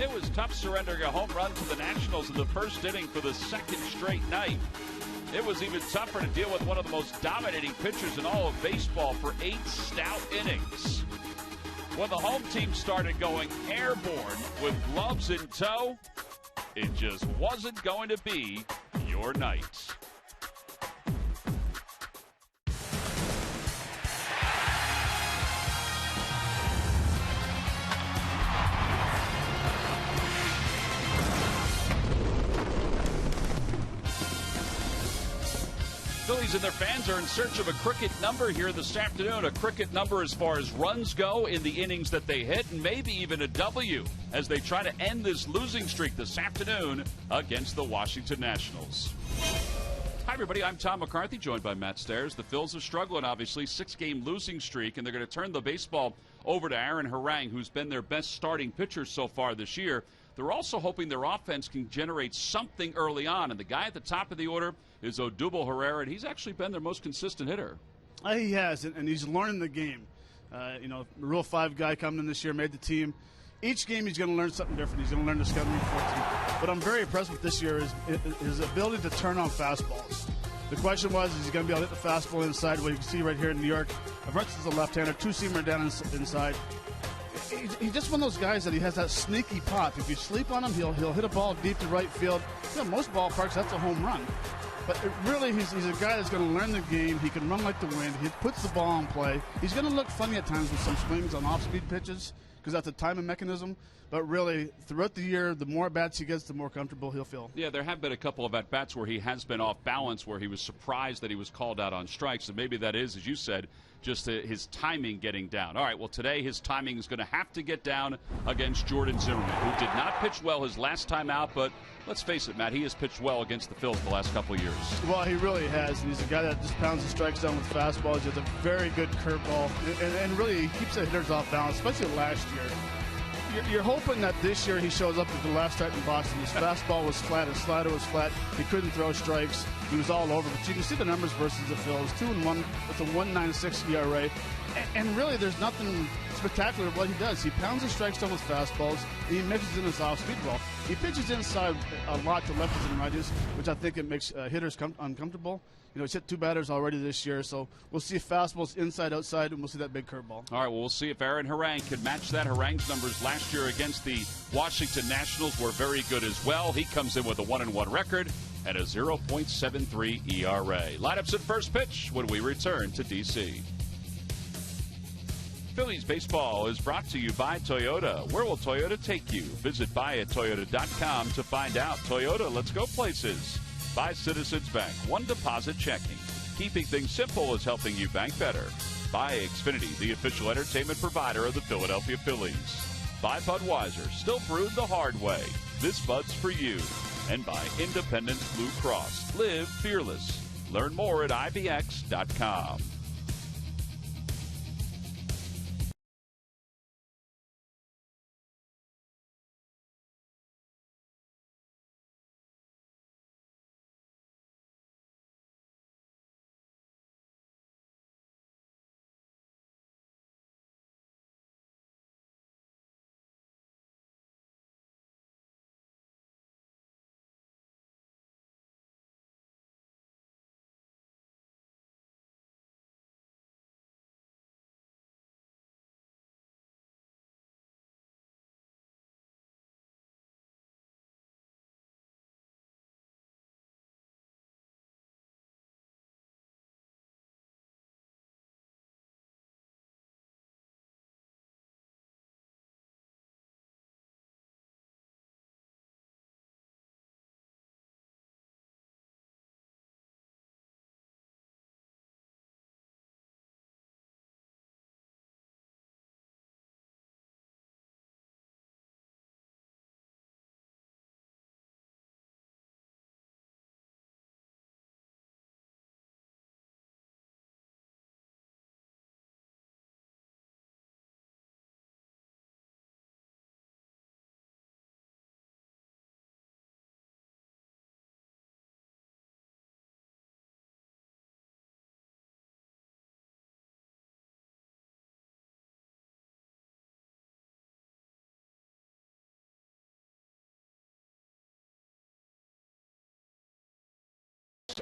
It was tough surrendering a home run to the Nationals in the first inning for the second straight night. It was even tougher to deal with one of the most dominating pitchers in all of baseball for 8 stout innings. When the home team started going airborne with gloves in tow, it just wasn't going to be your night. Phillies and their fans are in search of a cricket number here this afternoon. A cricket number as far as runs go in the innings that they hit, and maybe even a W as they try to end this losing streak this afternoon against the Washington Nationals. Hi, everybody. I'm Tom McCarthy, joined by Matt Stairs. The Phils are struggling, obviously, 6-game losing streak, and they're going to turn the baseball over to Aaron Harang, who's been their best starting pitcher so far this year. They're also hoping their offense can generate something early on, and the guy at the top of the order is Odubel Herrera, and he's actually been their most consistent hitter. He has, and he's learning the game. Rule 5 guy coming in this year, made the team. Each game he's going to learn something different. He's going to learn the scouting report. What I'm very impressed with this year is his ability to turn on fastballs. The question was, is he going to be able to hit the fastball inside? What you can see right here in New York, versus the left-hander, 2-seamer down inside. He's just one of those guys that he has that sneaky pop. If you sleep on him, he'll hit a ball deep to right field. Most ballparks, that's a home run. But he's a guy that's going to learn the game. He can run like the wind. He puts the ball in play. He's going to look funny at times with some swings on off-speed pitches because that's a timing mechanism. But really, throughout the year, the more bats he gets, the more comfortable he'll feel. Yeah, there have been a couple of at-bats where he has been off balance, where he was surprised that he was called out on strikes. And maybe that is, as you said, just his timing getting down. All right, well, today his timing is going to have to get down against Jordan Zimmerman, who did not pitch well his last time out, but let's face it, Matt, he has pitched well against the Phils the last couple of years. Well, he really has, and he's a guy that just pounds the strikes down with fastballs. He has a very good curveball, and really he keeps the hitters off balance, especially last year. You're hoping that this year he shows up at the last start in Boston. His fastball was flat, his slider was flat. He couldn't throw strikes. He was all over. But you can see the numbers versus the Phils: 2-1 with a 1.96 ERA. And really, there's nothing spectacular about what he does. He pounds the strikes down with fastballs, and he mixes in his off-speed ball. He pitches inside a lot to lefties and righties, which I think it makes hitters uncomfortable. He's hit 2 batters already this year, so we'll see fastballs inside, outside, and we'll see that big curveball. All right, well, we'll see if Aaron Harang can match that. Harang's numbers last year against the Washington Nationals were very good as well. He comes in with a 1-1 record and a 0.73 ERA. Lineups at first pitch when we return to D.C. Phillies baseball is brought to you by Toyota. Where will Toyota take you? Visit buyattoyota.com to find out. Toyota, let's go places. By Citizens Bank. One deposit checking. Keeping things simple is helping you bank better. By Xfinity, the official entertainment provider of the Philadelphia Phillies. By Budweiser, still brewed the hard way. This Bud's for you. And by Independence Blue Cross. Live fearless. Learn more at IBX.com.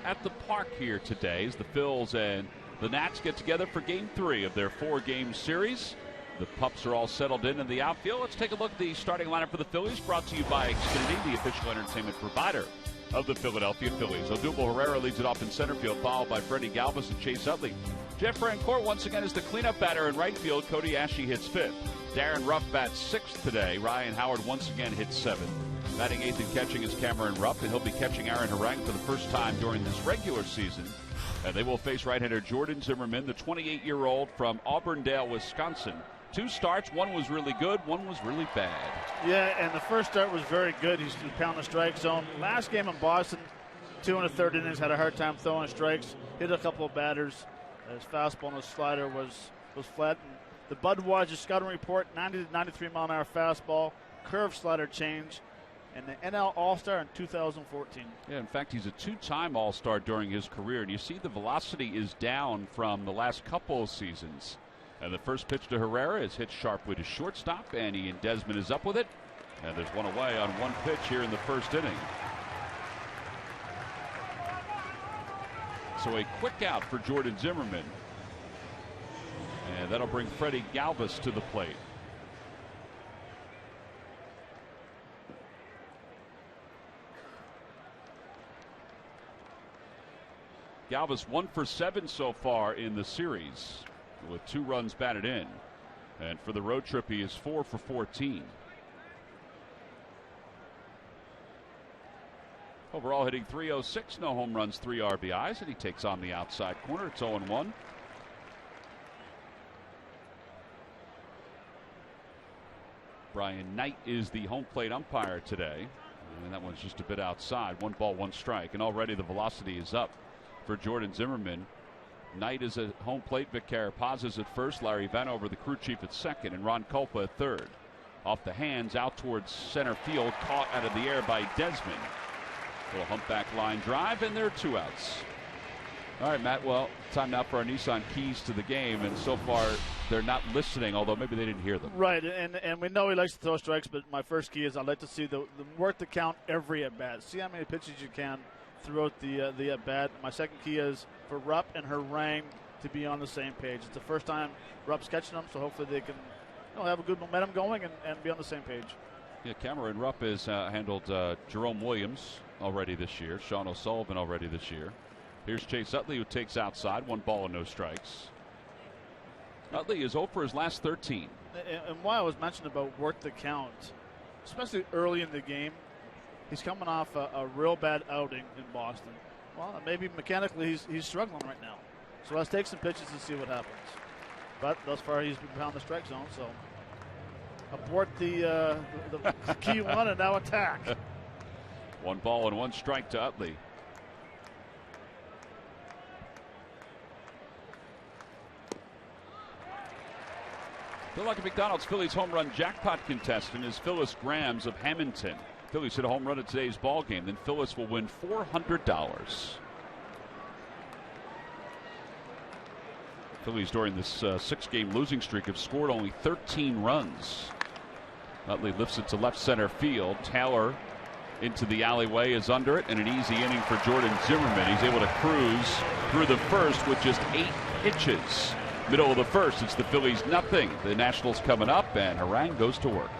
at the park here today as the Phils and the Nats get together for Game 3 of their 4-game series. The pups are all settled in the outfield. Let's take a look at the starting lineup for the Phillies, brought to you by Xfinity, the official entertainment provider of the Philadelphia Phillies. Odubel Herrera leads it off in center field, followed by Freddie Galvis and Chase Utley. Jeff Francoeur once again is the cleanup batter in right field. Cody Ashe hits 5th. Darren Ruff bats 6th today. Ryan Howard once again hits 7th. Batting 8th and catching is Cameron Rupp, and he'll be catching Aaron Harang for the first time during this regular season. And they will face right-hander Jordan Zimmermann, the 28-year-old from Auburndale, Wisconsin. 2 starts, one was really good, one was really bad. Yeah, and the first start was very good. He's pounding the strike zone. Last game in Boston, 2 1/3 innings, had a hard time throwing strikes. Hit a couple of batters. His fastball and his slider was flat. And the Budweiser scouting report, 90 to 93 mile an hour fastball, curve slider change, and the NL All-Star in 2014. Yeah, in fact, he's a 2-time All-Star during his career, and you see the velocity is down from the last couple of seasons. And the first pitch to Herrera is hit sharply to shortstop, and Ian Desmond is up with it. And there's one away on one pitch here in the first inning. So a quick out for Jordan Zimmermann. And that'll bring Freddie Galvis to the plate. Galvis 1 for 7 so far in the series, with 2 runs batted in. And for the road trip, he is 4 for 14. Overall hitting .306, no home runs, 3 RBIs, and he takes on the outside corner. It's 0-1. Brian Knight is the home plate umpire today, and that one's just a bit outside. 1 ball, 1 strike, and already the velocity is up for Jordan Zimmermann. Knight is at home plate. Vic Carapaz is at first. Larry Vanover, the crew chief, at second, and Ron Culpa at third. Off the hands, out towards center field, caught out of the air by Desmond. Little humpback line drive, and there are 2 outs. All right, Matt. Well, time now for our Nissan keys to the game, and so far they're not listening, although maybe they didn't hear them. Right, and we know he likes to throw strikes, but my first key is I'd like to see the work the count every at bat. See how many pitches you can throughout the at bat. My second key is for Rupp and Harang to be on the same page. It's the first time Rupp's catching them, so hopefully they can have a good momentum going and be on the same page. Yeah, Cameron Rupp has handled Jerome Williams already this year, Sean O'Sullivan already this year. Here's Chase Utley, who takes outside, 1 ball and no strikes. Utley is 0 for his last 13. And why I was mentioning about work the count, especially early in the game, he's coming off a real bad outing in Boston. Well, maybe mechanically he's struggling right now. So let's take some pitches and see what happens. But thus far he's been pounding the strike zone, so abort the key 1 and now attack. 1 ball and 1 strike to Utley. Bill Lucky McDonald's Phillies home run jackpot contestant is Phyllis Grams of Hamilton. Phillies hit a home run at today's ball game. Then Phyllis will win $400. Phillies during this 6-game losing streak have scored only 13 runs. Utley lifts it to left center field. Taylor into the alleyway is under it, and an easy inning for Jordan Zimmermann. He's able to cruise through the first with just 8 pitches. Middle of the first, it's the Phillies 0. The Nationals coming up, and Harang goes to work.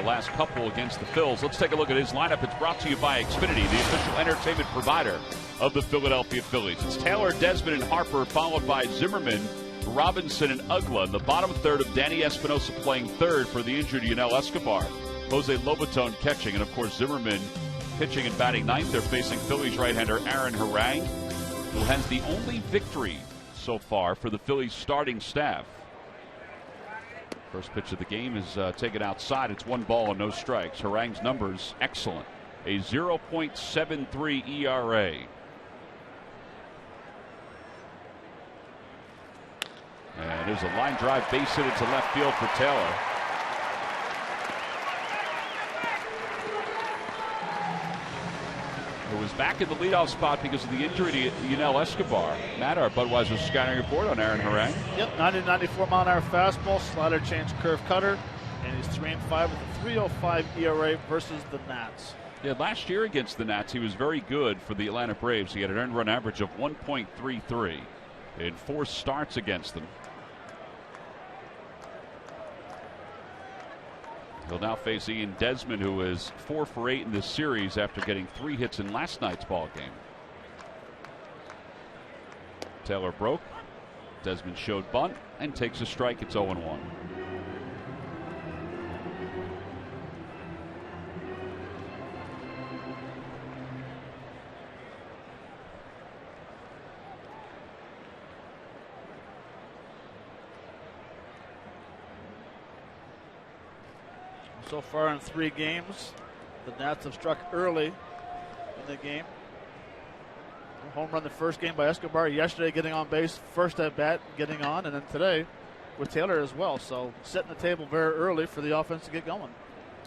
last couple against the Phils. Let's take a look at his lineup. It's brought to you by Xfinity, the official entertainment provider of the Philadelphia Phillies. It's Taylor, Desmond, and Harper, followed by Zimmerman, Robinson, and Ugla. In the bottom third of Danny Espinosa playing third for the injured Yunel Escobar. Jose Lobaton catching, and of course Zimmerman pitching and batting ninth. They're facing Phillies right-hander Aaron Harang, who has the only victory so far for the Phillies starting staff. First pitch of the game is taken outside. It's 1 ball and no strikes. Harang's numbers excellent. A 0.73 ERA. And there's a line drive base hit to left field for Taylor. Who was back in the leadoff spot because of the injury to Yunel Escobar. Matt, our Budweiser scouting report on Aaron Harang. Yep, 90-94 mile-an-hour fastball, slider change, curve cutter, and he's 3-5 with a 3.05 ERA versus the Nats. Yeah, last year against the Nats, he was very good for the Atlanta Braves. He had an earned run average of 1.33 in 4 starts against them. He'll now face Ian Desmond, who is 4 for 8 in this series after getting 3 hits in last night's ball game. Taylor broke. Desmond showed bunt and takes a strike. It's 0-1. So far in 3 games, the Nats have struck early in the game. A home run the first game by Escobar. Yesterday getting on base, first at bat getting on, and then today with Taylor as well. So setting the table very early for the offense to get going.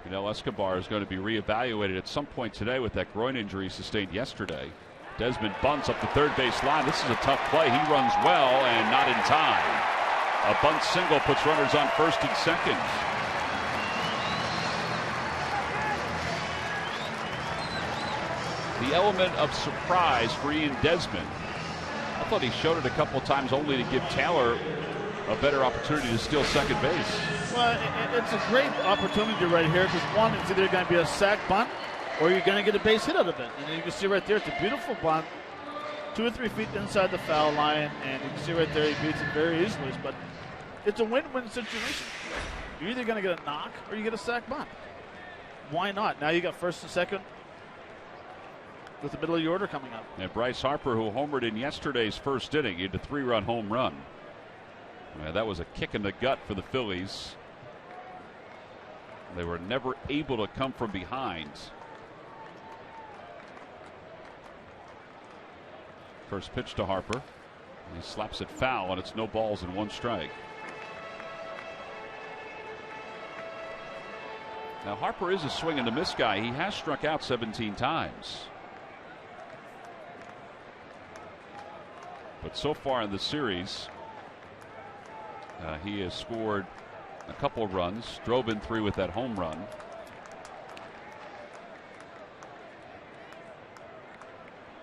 You know, Escobar is going to be reevaluated at some point today with that groin injury sustained yesterday. Desmond bunts up the third base line. This is a tough play. He runs well and not in time. A bunt single puts runners on first and second. The element of surprise for Ian Desmond. I thought he showed it a couple of times only to give Taylor a better opportunity to steal second base. Well, it's a great opportunity right here because one, it's either going to be a sac bunt or you're going to get a base hit out of it. And you can see right there, it's a beautiful bunt, 2 or 3 feet inside the foul line, and you can see right there he beats it very easily. But it's a win-win situation. You're either going to get a knock or you get a sac bunt. Why not? Now you got first and second with the middle of the order coming up. And Bryce Harper, who homered in yesterday's first inning, he had a 3-run home run. That was a kick in the gut for the Phillies. They were never able to come from behind. First pitch to Harper. He slaps it foul, and it's no balls and 1 strike. Now Harper is a swing and a miss guy. He has struck out 17 times. But so far in the series, he has scored a couple of runs, drove in 3 with that home run.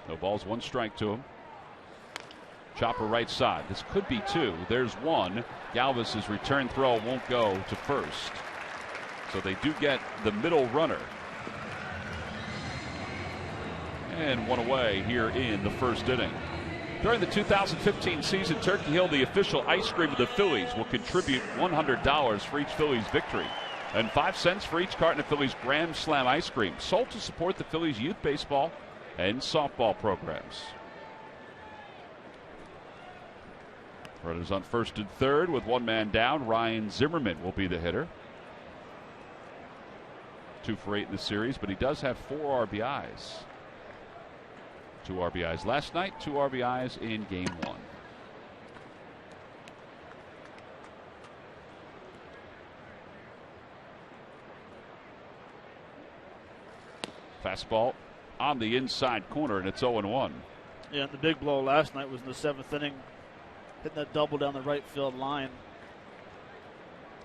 No balls, 1 strike to him. Chopper right side. This could be 2. There's 1. Galvis's return throw won't go to first. So they do get the middle runner. And 1 away here in the first inning. During the 2015 season, Turkey Hill, the official ice cream of the Phillies, will contribute $100 for each Phillies victory and 5 cents for each carton of Phillies Grand Slam ice cream, sold to support the Phillies youth baseball and softball programs. Runners on first and third with 1 man down. Ryan Zimmerman will be the hitter. 2 for 8 in the series, but he does have 4 RBIs. 2 RBIs last night, 2 RBIs in game 1. Fastball on the inside corner, and it's 0-1. Yeah, and the big blow last night was in the 7th inning, hitting that double down the right field line.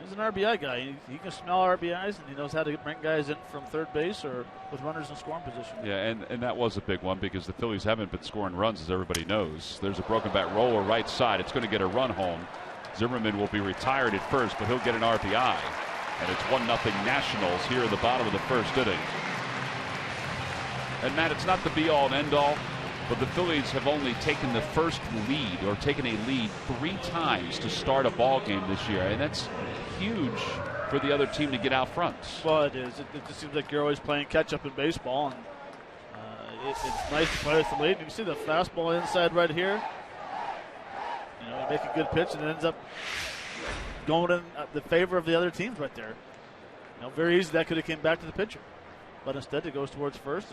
He's an RBI guy. He can smell RBIs, and he knows how to bring guys in from third base or with runners in scoring position. Yeah, and that was a big one because the Phillies haven't been scoring runs, as everybody knows. There's a broken bat roller right side. It's going to get a run home. Zimmerman will be retired at first, but he'll get an RBI. And it's 1-0 Nationals here in the bottom of the first inning. And Matt, it's not the be-all and end-all, but the Phillies have only taken the first lead or taken a lead 3 times to start a ball game this year, and that's huge for the other team to get out front. Well, it is. It just seems like you're always playing catch-up in baseball, and it's nice to play with the lead. You can see the fastball inside right here. You know, you make a good pitch, and it ends up going in the favor of the other teams right there. You know, very easy that could have came back to the pitcher, but instead it goes towards first,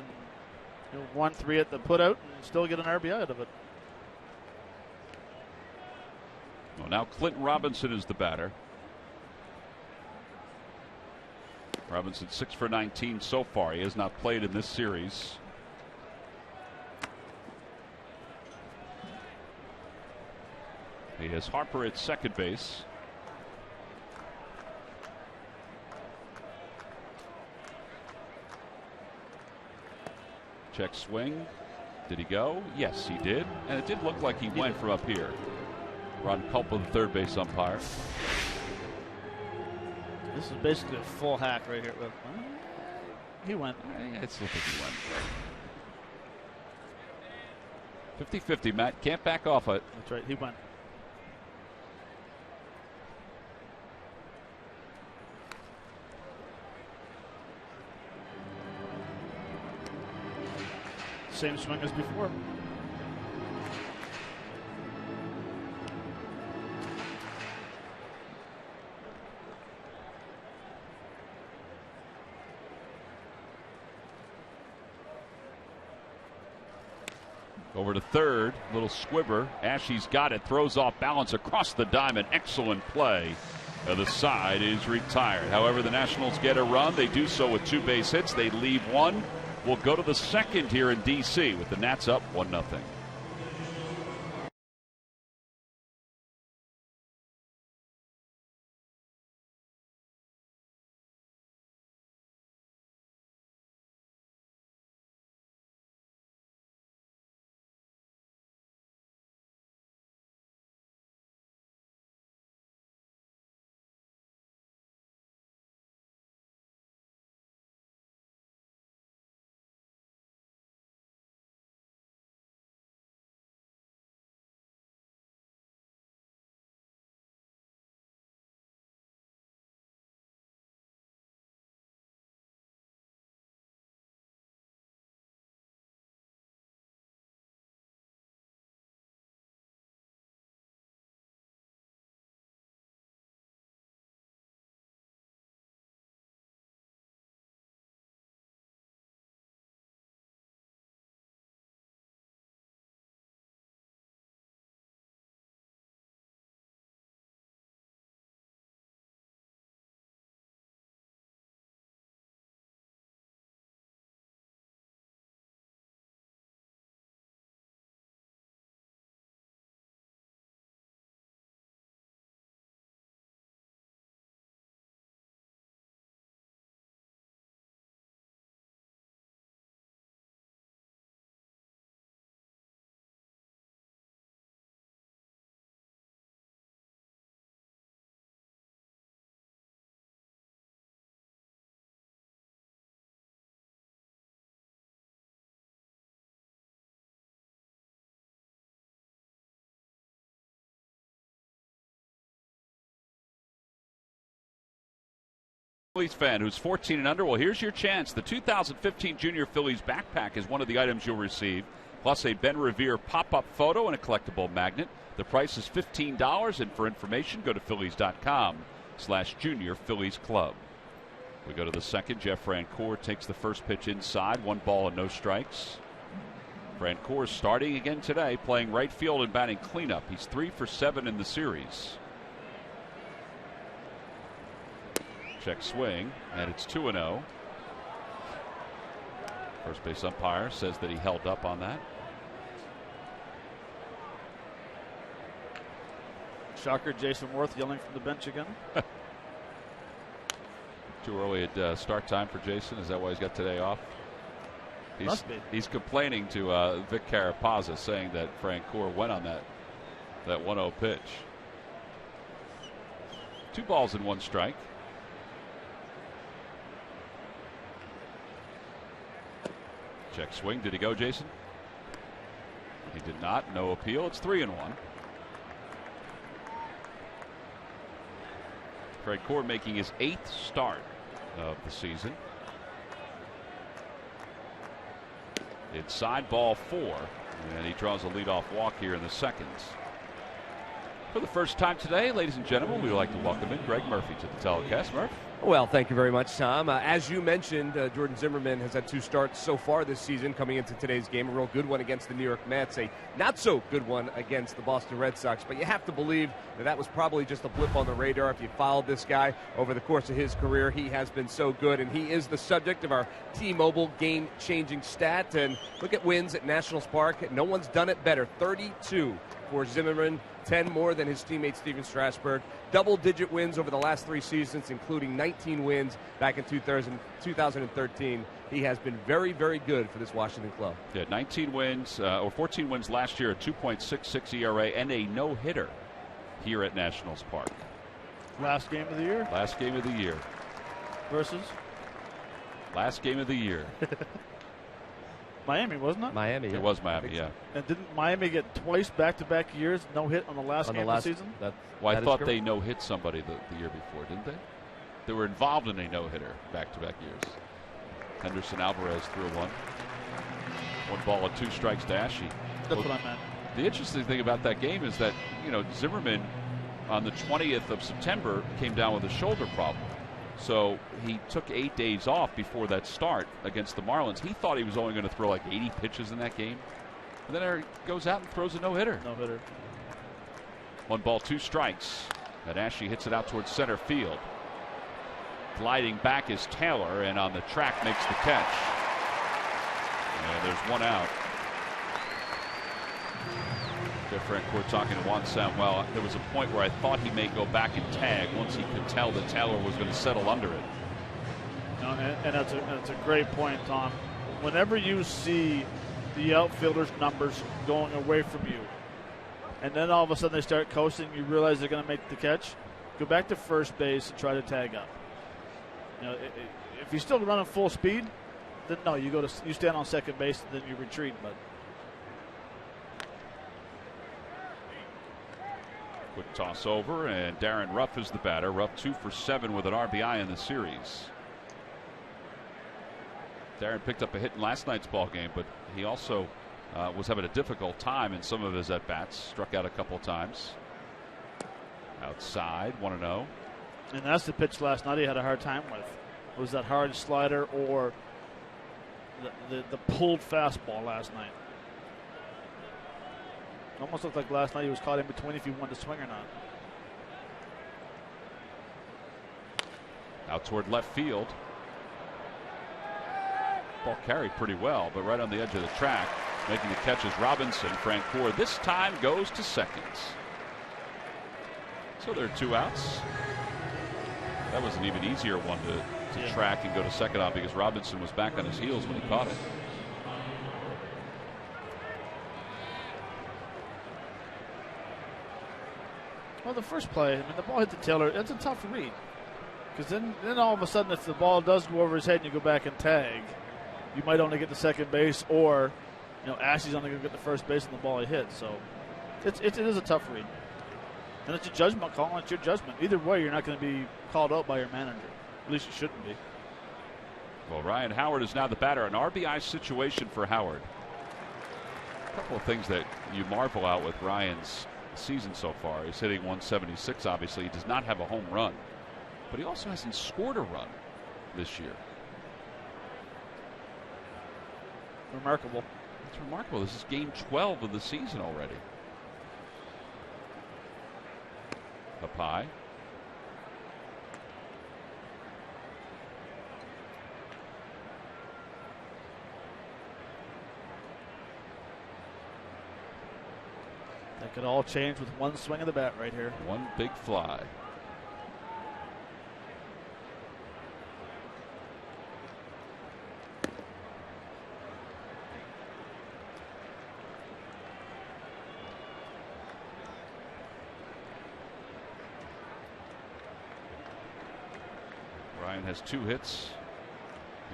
and 1-3 at the putout, and still get an RBI out of it. Well, now Clinton Robinson is the batter. Robinson 6 for 19 so far. He has not played in this series. He has Harper at second base. Check swing. Did he go? Yes, he did. And it did look like he went from up here. Ron Culpa, the third base umpire. This is basically a full hack right here. He went. It's looking like he went. 50-50, Matt. Can't back off it. That's right. He went. Same swing as before. Over to third, little squibber. Ashe's got it, throws off balance across the diamond. Excellent play. The side is retired. However, the Nationals get a run. They do so with 2 base hits. They leave one. We'll go to the second here in D.C. with the Nats up 1-0. Phillies fan who's 14 and under, well, here's your chance. The 2015 Junior Phillies backpack is one of the items you'll receive, plus a Ben Revere pop-up photo and a collectible magnet. The price is $15, and for information, go to Phillies.com/Junior Phillies Club. We go to the second. Jeff Francoeur takes the first pitch inside. 1 ball and no strikes. Francoeur starting again today, playing right field and batting cleanup. He's 3 for 7 in the series. Check swing, and it's 2-0. First base umpire says that he held up on that. Shocker, Jason Worth yelling from the bench again. Too early at start time for Jason. Is that why he's got today off? Must be. He's complaining to Vic Carapazza, saying that Francoeur went on that 1-0 pitch. 2 balls and 1 strike. Check swing. Did he go, Jason? He did not. No appeal. It's 3-1. Craig Core making his 8th start of the season. Inside, ball 4, and he draws a leadoff walk here in the second. For the first time today, ladies and gentlemen, we would like to welcome in Greg Murphy to the telecast. Murph? Well, thank you very much, Tom. As you mentioned, Jordan Zimmermann has had 2 starts so far this season coming into today's game. A real good one against the New York Mets, a not-so-good one against the Boston Red Sox. But you have to believe that was probably just a blip on the radar. If you followed this guy over the course of his career, he has been so good, and he is the subject of our T-Mobile game-changing stat. And look at wins at Nationals Park. No one's done it better. 32 for Zimmermann. 10 more than his teammate Steven Strasburg. Double-digit wins over the last 3 seasons, including 19 wins back in 2013. He has been very, very good for this Washington club. Yeah, 19 wins, or 14 wins last year, a 2.66 ERA, and a no-hitter here at Nationals Park. Last game of the year? Last game of the year. Versus? Last game of the year. Miami, wasn't it? Miami. It was Miami, yeah. And didn't Miami get twice back-to-back years no hit on the last game of the season? Well, I thought they no-hit somebody the year before, didn't they? They were involved in a no-hitter back-to-back years. Henderson Alvarez threw one. 1 ball and 2 strikes to Ashe. That's what I meant. The interesting thing about that game is that, Zimmermann on the 20th of September came down with a shoulder problem. So he took 8 days off before that start against the Marlins. He thought he was only going to throw like 80 pitches in that game. And then he goes out and throws a no-hitter. No-hitter. 1 ball, 2 strikes. And Ashe hits it out towards center field. Gliding back is Taylor, and on the track makes the catch. And there's 1 out. Frank, we're talking to Juan Samuel. There was a point where I thought he may go back and tag once he could tell that Taylor was going to settle under it. No, and that's a great point, Tom. Whenever you see the outfielders' numbers going away from you, and then all of a sudden they start coasting, you realize they're going to make the catch, go back to first base and try to tag up. If you're still running full speed, then no, you stand on second base and then you retreat. But quick toss over, and Darren Ruff is the batter. Ruff 2 for 7 with an RBI in the series. Darren picked up a hit in last night's ball game, but he also was having a difficult time in some of his at-bats. Struck out a couple times. Outside, 1-0. And that's the pitch last night he had a hard time with. Was that hard slider or the pulled fastball last night? Almost looked like last night he was caught in between if he wanted to swing or not. Out toward left field. Ball carried pretty well, but right on the edge of the track. Making the catch is Robinson. Frank Ford this time goes to second. So there are 2 outs. That was an even easier one to track and go to second on because Robinson was back on his heels when he caught it. Well, the first play, the ball hit the Taylor. That's a tough read. Because then all of a sudden, if the ball does go over his head and you go back and tag, you might only get to second base, or Ashe's only going to get the first base on the ball he hit. So it is a tough read. And it's a judgment call, and it's your judgment. Either way, you're not going to be called out by your manager. At least you shouldn't be. Well, Ryan Howard is now the batter. An RBI situation for Howard. A couple of things that you marvel out with Ryan's season so far. He's hitting 176, obviously. He does not have a home run, but he also hasn't scored a run this year. Remarkable. It's remarkable. This is game 12 of the season already. Up high. That could all change with one swing of the bat right here. One big fly. Ryan has 2 hits.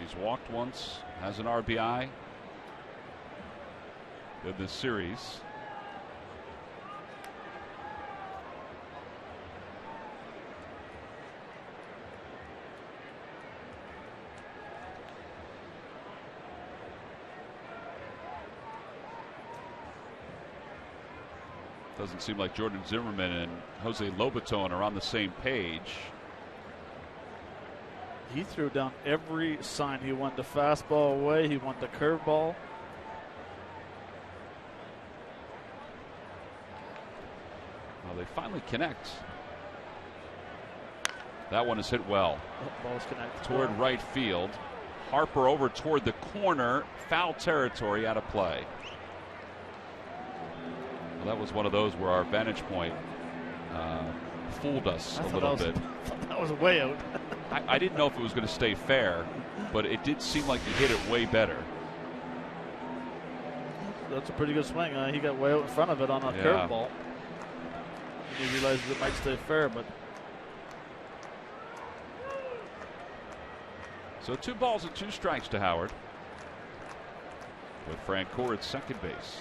He's walked once, has an RBI. in this series. Doesn't seem like Jordan Zimmerman and Jose Lobaton are on the same page. He threw down every sign. He wanted the fastball away. He wanted the curveball. Well, they finally connect. That one is hit well. Ball's connected toward right field. Harper over toward the corner. Foul territory, out of play. Well, that was one of those where our vantage point fooled us a little bit. That was way out. I didn't know if it was going to stay fair, but it did seem like he hit it way better. That's a pretty good swing. He got way out in front of it on a curveball. He realizes it might stay fair, but. So 2 balls and 2 strikes to Howard, with Francoeur at second base.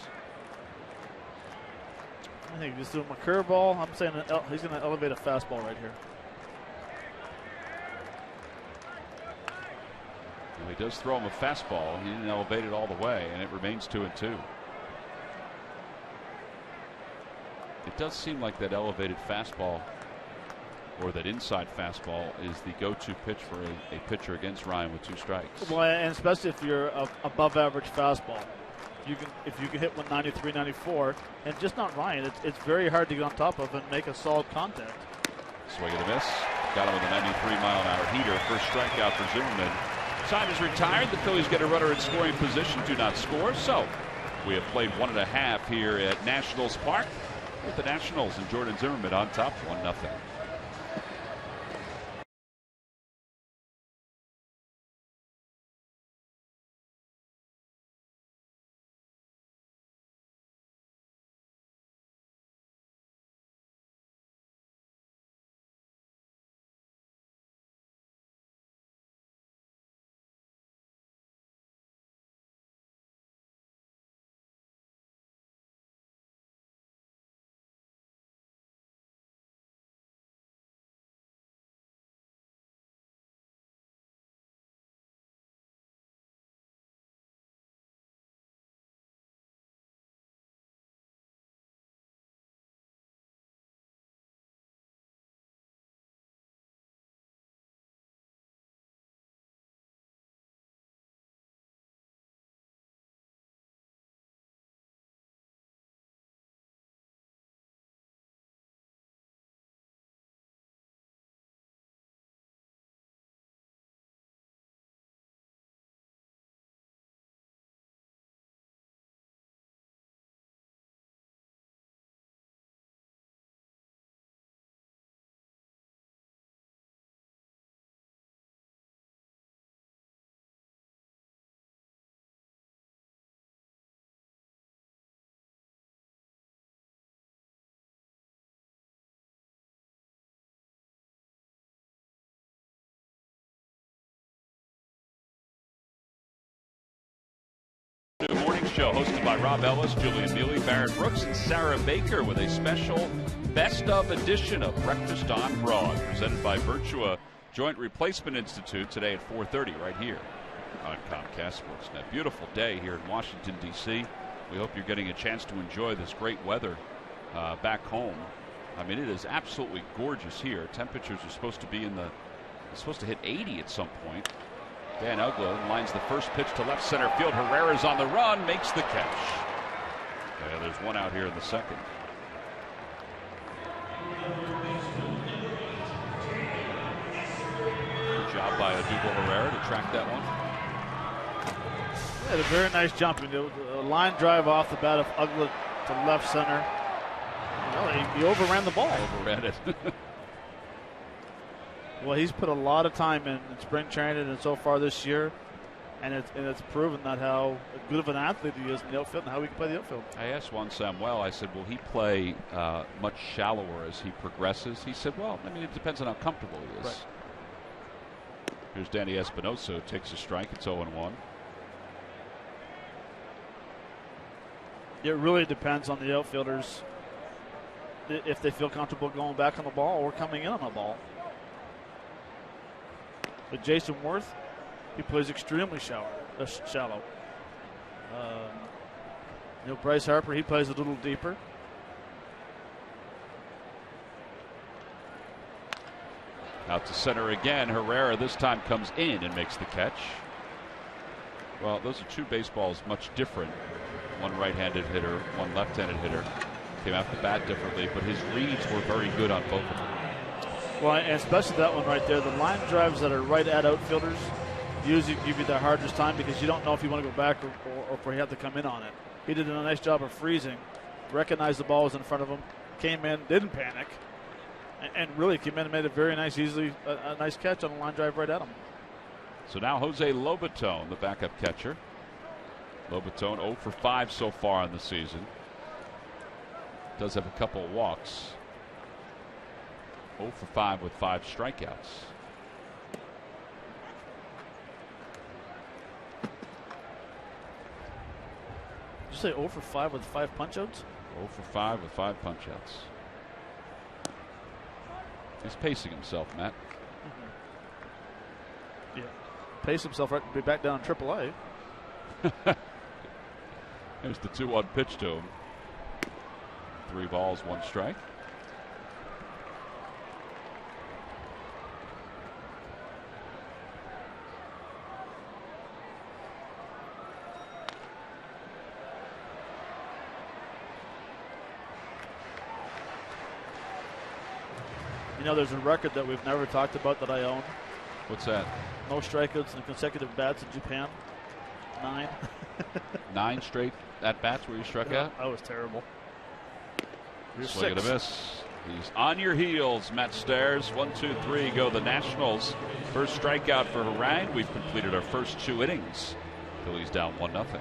I think just doing a curveball. I'm saying he's going to elevate a fastball right here. Well, he does throw him a fastball. He didn't elevate it all the way, and it remains 2-2. It does seem like that elevated fastball, or that inside fastball, is the go-to pitch for a pitcher against Ryan with 2 strikes. Well, and especially if you're above average fastball. If you can hit 193, 94, and just not Ryan, it's very hard to get on top of and make a solid contact. Swing and a miss. Got him with a 93-mile-an-hour heater. First strikeout for Zimmerman. Time is retired. The Phillies get a runner in scoring position. Do not score. So we have played 1.5 here at Nationals Park, with the Nationals and Jordan Zimmerman on top, 1-0. New morning show hosted by Rob Ellis, Julian Neely, Barrett Brooks, and Sarah Baker, with a special best of edition of Breakfast on Broad, presented by Virtua Joint Replacement Institute, today at 4:30 right here on Comcast Sportsnet. Beautiful day here in Washington, D.C. We hope you're getting a chance to enjoy this great weather back home. I mean, it is absolutely gorgeous here. Temperatures are supposed to be supposed to hit 80 at some point. Dan Uggla lines the first pitch to left center field. Herrera's on the run, makes the catch. Yeah, there's one out here in the second. Good job by Odubel Herrera to track that one. Yeah, a very nice jump. A line drive off the bat of Uggla to left center. He overran the ball. Overran it. Well, he's put a lot of time in spring training and so far this year, and it's proven that how good of an athlete he is in the outfield and how he can play the outfield. I asked Juan Samuel, I said, will he play much shallower as he progresses? He said, well, I mean, it depends on how comfortable he is. Right. Here's Danny Espinosa, takes a strike. It's 0-1. It really depends on the outfielders if they feel comfortable going back on the ball or coming in on the ball. But Jason Worth, he plays extremely shallow. Bryce Harper, he plays a little deeper. Out to center again. Herrera this time comes in and makes the catch. Well, those are two baseballs much different. One right-handed hitter, one left-handed hitter. Came out the bat differently, but his reads were very good on both of them. Well, and especially that one right there. The line drives that are right at outfielders usually give you the hardest time because you don't know if you want to go back or if you have to come in on it. He did a nice job of freezing, recognized the ball was in front of him, came in, didn't panic, and really came in and made a very nice, a nice catch on a line drive right at him. So now Jose Lobaton, the backup catcher. Lobaton 0 for 5 so far in the season. Does have a couple of walks. 0 for 5 with 5 strikeouts. Did you say 0 for 5 with 5 punch-outs? 0 for 5 with 5 punch-outs. He's pacing himself, Matt. Mm-hmm. Yeah. Pace himself right to be back down in AAA. There's the 2-1 pitch to him. 3 balls, 1 strike. There's a record that we've never talked about that I own. What's that? Most strikeouts in consecutive bats in Japan. 9. 9 straight at-bats where you struck out? That was terrible. Swing and a miss. He's on your heels, Matt Stairs. 1, 2, 3 go the Nationals. First strikeout for Harang. We've completed our first 2 innings. Phillies down 1-0.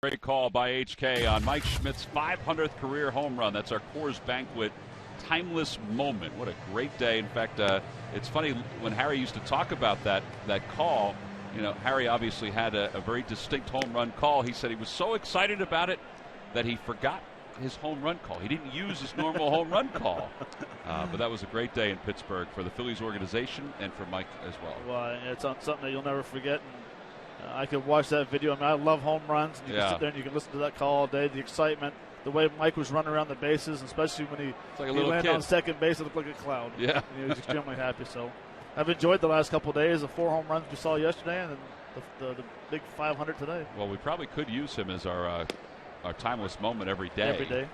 Great call by HK on Mike Schmidt's 500th career home run. That's our Coors Banquet timeless moment. What a great day. In fact, it's funny when Harry used to talk about that call. Harry obviously had a very distinct home run call. He said he was so excited about it that he forgot his home run call. He didn't use his normal home run call. But that was a great day in Pittsburgh for the Phillies organization and for Mike as well. Well, it's something that you'll never forget. I could watch that video. I love home runs. And you can sit there and you can listen to that call all day. The excitement, the way Mike was running around the bases, especially when he landed on second base, it looked like a cloud. Yeah. And he was extremely happy. So I've enjoyed the last couple of days. The 4 home runs we saw yesterday and then the big 500 today. Well, we probably could use him as our timeless moment every day. Every day.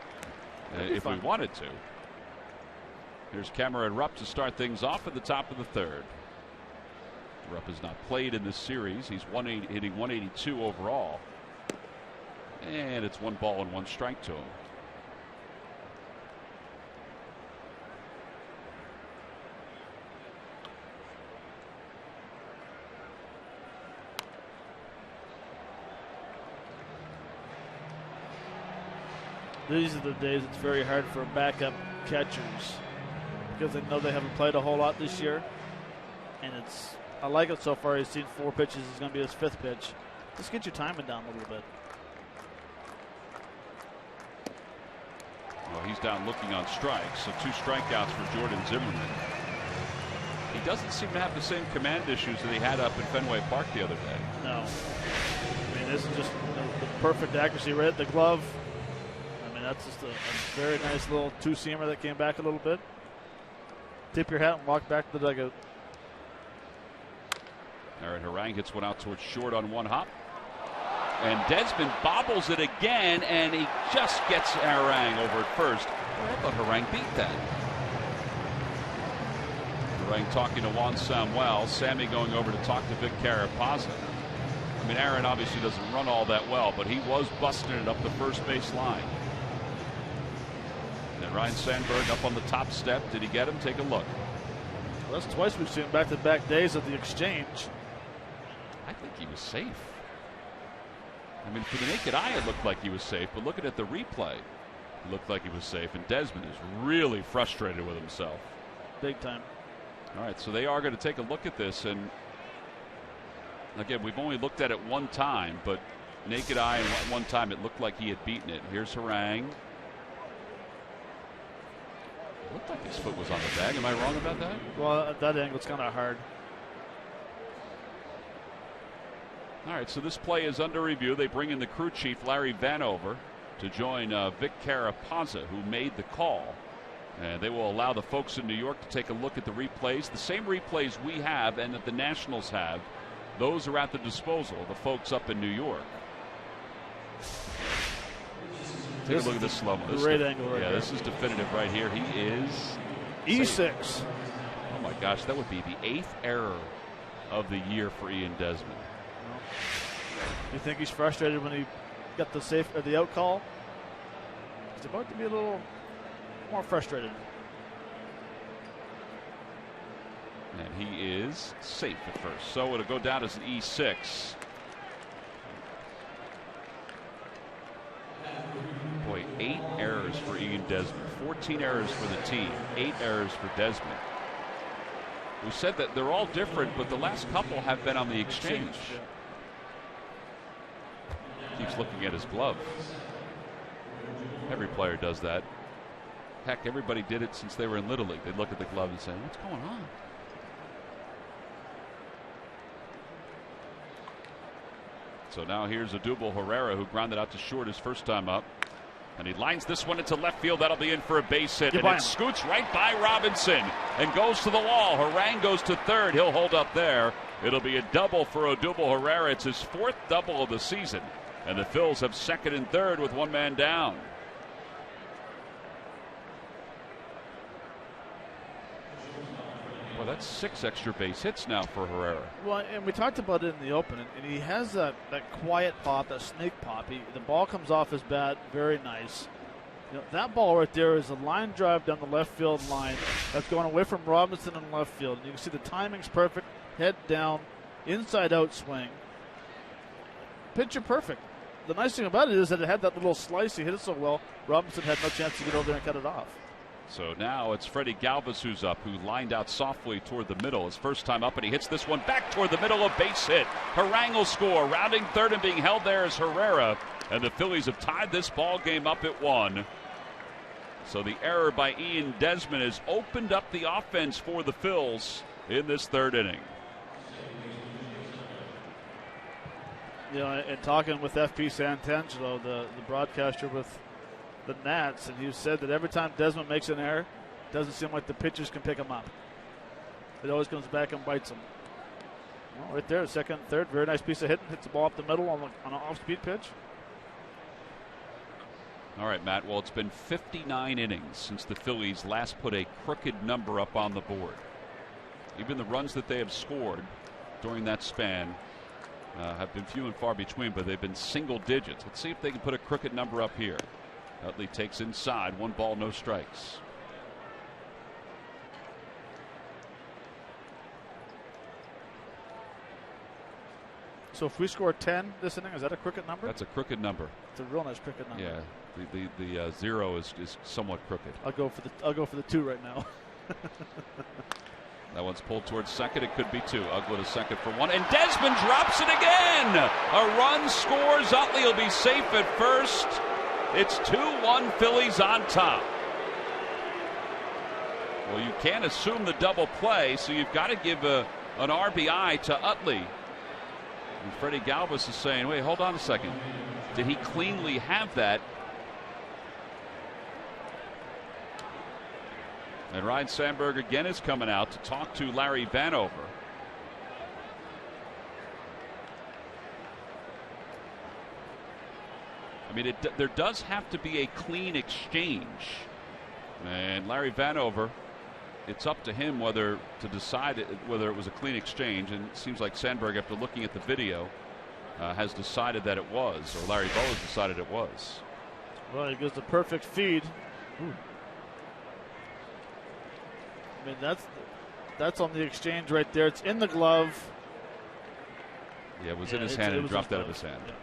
If we wanted to. Here's Cameron Rupp to start things off at the top of the 3rd. Rupp has not played in this series. He's hitting 182 overall. And it's 1 ball and 1 strike to him. these are the days it's very hard for backup catchers because they know they haven't played a whole lot this year. And I like it so far. He's seen 4 pitches. It's going to be his 5th pitch. Just get your timing down a little bit. Well, he's down looking on strikes, so 2 strikeouts for Jordan Zimmerman. He doesn't seem to have the same command issues that he had up in Fenway Park the other day. No. I mean, this is just the perfect accuracy right at the glove. I mean, that's just a very nice little 2-seamer that came back a little bit. Tip your hat and walk back to the dugout. Aaron Harang hits one out towards short on 1 hop. And Desmond bobbles it again, and he just gets Harang over at first. I thought Harang beat that. Harang talking to Juan Samuel. Sammy going over to talk to Vic Carapazza. I mean, Aaron obviously doesn't run all that well, but he was busting it up the first base line. And Ryan Sandberg up on the top step. Did he get him? Take a look. Well, that's twice we've seen back-to-back days of the exchange. I think he was safe. I mean, for the naked eye, it looked like he was safe, but looking at the replay, it looked like he was safe, and Desmond is really frustrated with himself. Big time. All right, so they are going to take a look at this, and again, we've only looked at it one time, but naked eye, and one time it looked like he had beaten it. Here's Harang. It looked like his foot was on the bag. Am I wrong about that? Well, at that angle, it's kind of hard. All right, so this play is under review. They bring in the crew chief, Larry Vanover, to join Vic Carapazza, who made the call. And they will allow the folks in New York to take a look at the replays. The same replays we have and that the Nationals have, those are at the disposal of the folks up in New York. Take a look at this slow-mo. Great angle right Yeah, here. this is definitive right here. He is E6. Oh, my gosh, that would be the 8th error of the year for Ian Desmond. You think he's frustrated when he got the out call? He's about to be a little more frustrated. And he is safe at first. So it'll go down as an E6. Boy, 8 errors for Ian Desmond. 14 errors for the team. 8 errors for Desmond. We said that they're all different, but the last couple have been on the exchange. Yeah. Keeps looking at his glove. Every player does that. Heck, everybody did it since they were in Little League. They'd look at the glove and say, what's going on? So now here's Odubel Herrera, who grounded out to short his first time up. And he lines this one into left field. That'll be in for a base hit. And it scoots right by Robinson and goes to the wall. Harang goes to third. He'll hold up there. It'll be a double for Odubel Herrera. It's his 4th double of the season. And the Phils have second and third with 1 man down. Well, that's 6 extra base hits now for Herrera. Well, and we talked about it in the open, and he has that quiet pop, that snake pop. The ball comes off his bat, very nice. You know, that ball right there is a line drive down the left field line that's going away from Robinson in left field. And you can see the timing's perfect, head down, inside out swing. Pitcher perfect. The nice thing about it is that it had that little slice. He hit it so well, Robinson had no chance to get over there and cut it off. So now it's Freddie Galvis who's up, who lined out softly toward the middle. His first time up, and he hits this one back toward the middle, a base hit. Harang will score. Rounding third and being held there is Herrera. And the Phillies have tied this ball game up at 1. So the error by Ian Desmond has opened up the offense for the Phils in this 3rd inning. You know, and talking with FP Santangelo, the broadcaster with the Nats, and he said that every time Desmond makes an error, it doesn't seem like the pitchers can pick him up. It always comes back and bites him. Well, right there, second, third, very nice piece of hitting. Hits the ball up the middle on an off-speed pitch. All right, Matt. Well, it's been 59 innings since the Phillies last put a crooked number up on the board. Even the runs that they have scored during that span have been few and far between, but they've been single digits. Let's see if they can put a crooked number up here. Utley takes inside. 1 ball, no strikes. So if we score 10 this inning, is that a crooked number? That's a crooked number. It's a real nice crooked number. Yeah, the 0 is somewhat crooked. I'll go for the 2 right now. That one's pulled towards second. It could be 2. Uggla to second for 1. And Desmond drops it again. A run scores. Utley will be safe at first. It's 2-1 Phillies on top. Well, you can't assume the double play, so you've got to give an RBI to Utley. And Freddie Galvis is saying, wait, hold on a second. Did he cleanly have that? And Ryan Sandberg again is coming out to talk to Larry Vanover. I mean, there does have to be a clean exchange. And Larry Vanover, it's up to him whether to decide whether it was a clean exchange. And it seems like Sandberg, after looking at the video, has decided that it was, or Larry Bow has decided it was. Well, he gives the perfect feed. Ooh. I mean, that's on the exchange right there. It's in the glove. Yeah, it was in his hand and dropped out of his hand. Yeah.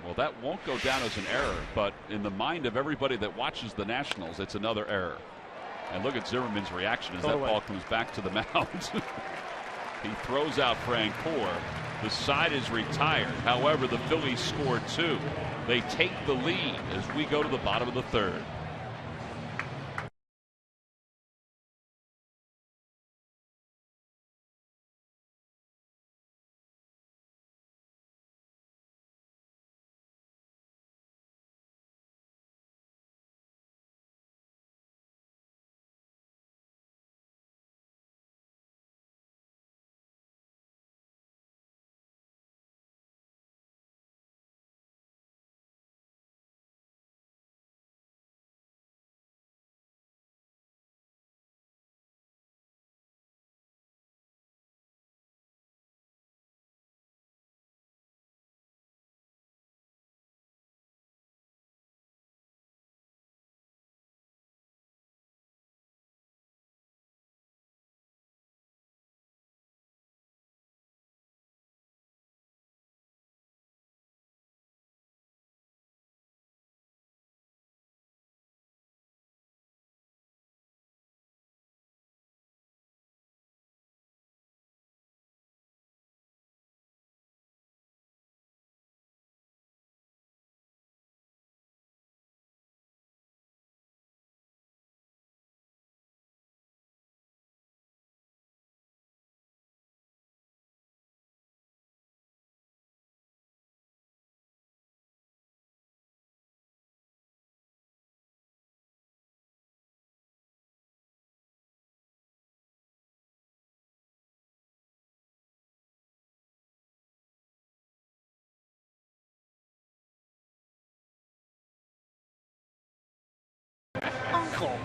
Well, that won't go down as an error, but in the mind of everybody that watches the Nationals, it's another error. And look at Zimmerman's reaction as that ball comes back to the mound. He throws out Francoeur. The side is retired. However, the Phillies score 2. They take the lead as we go to the bottom of the 3rd. Uncle.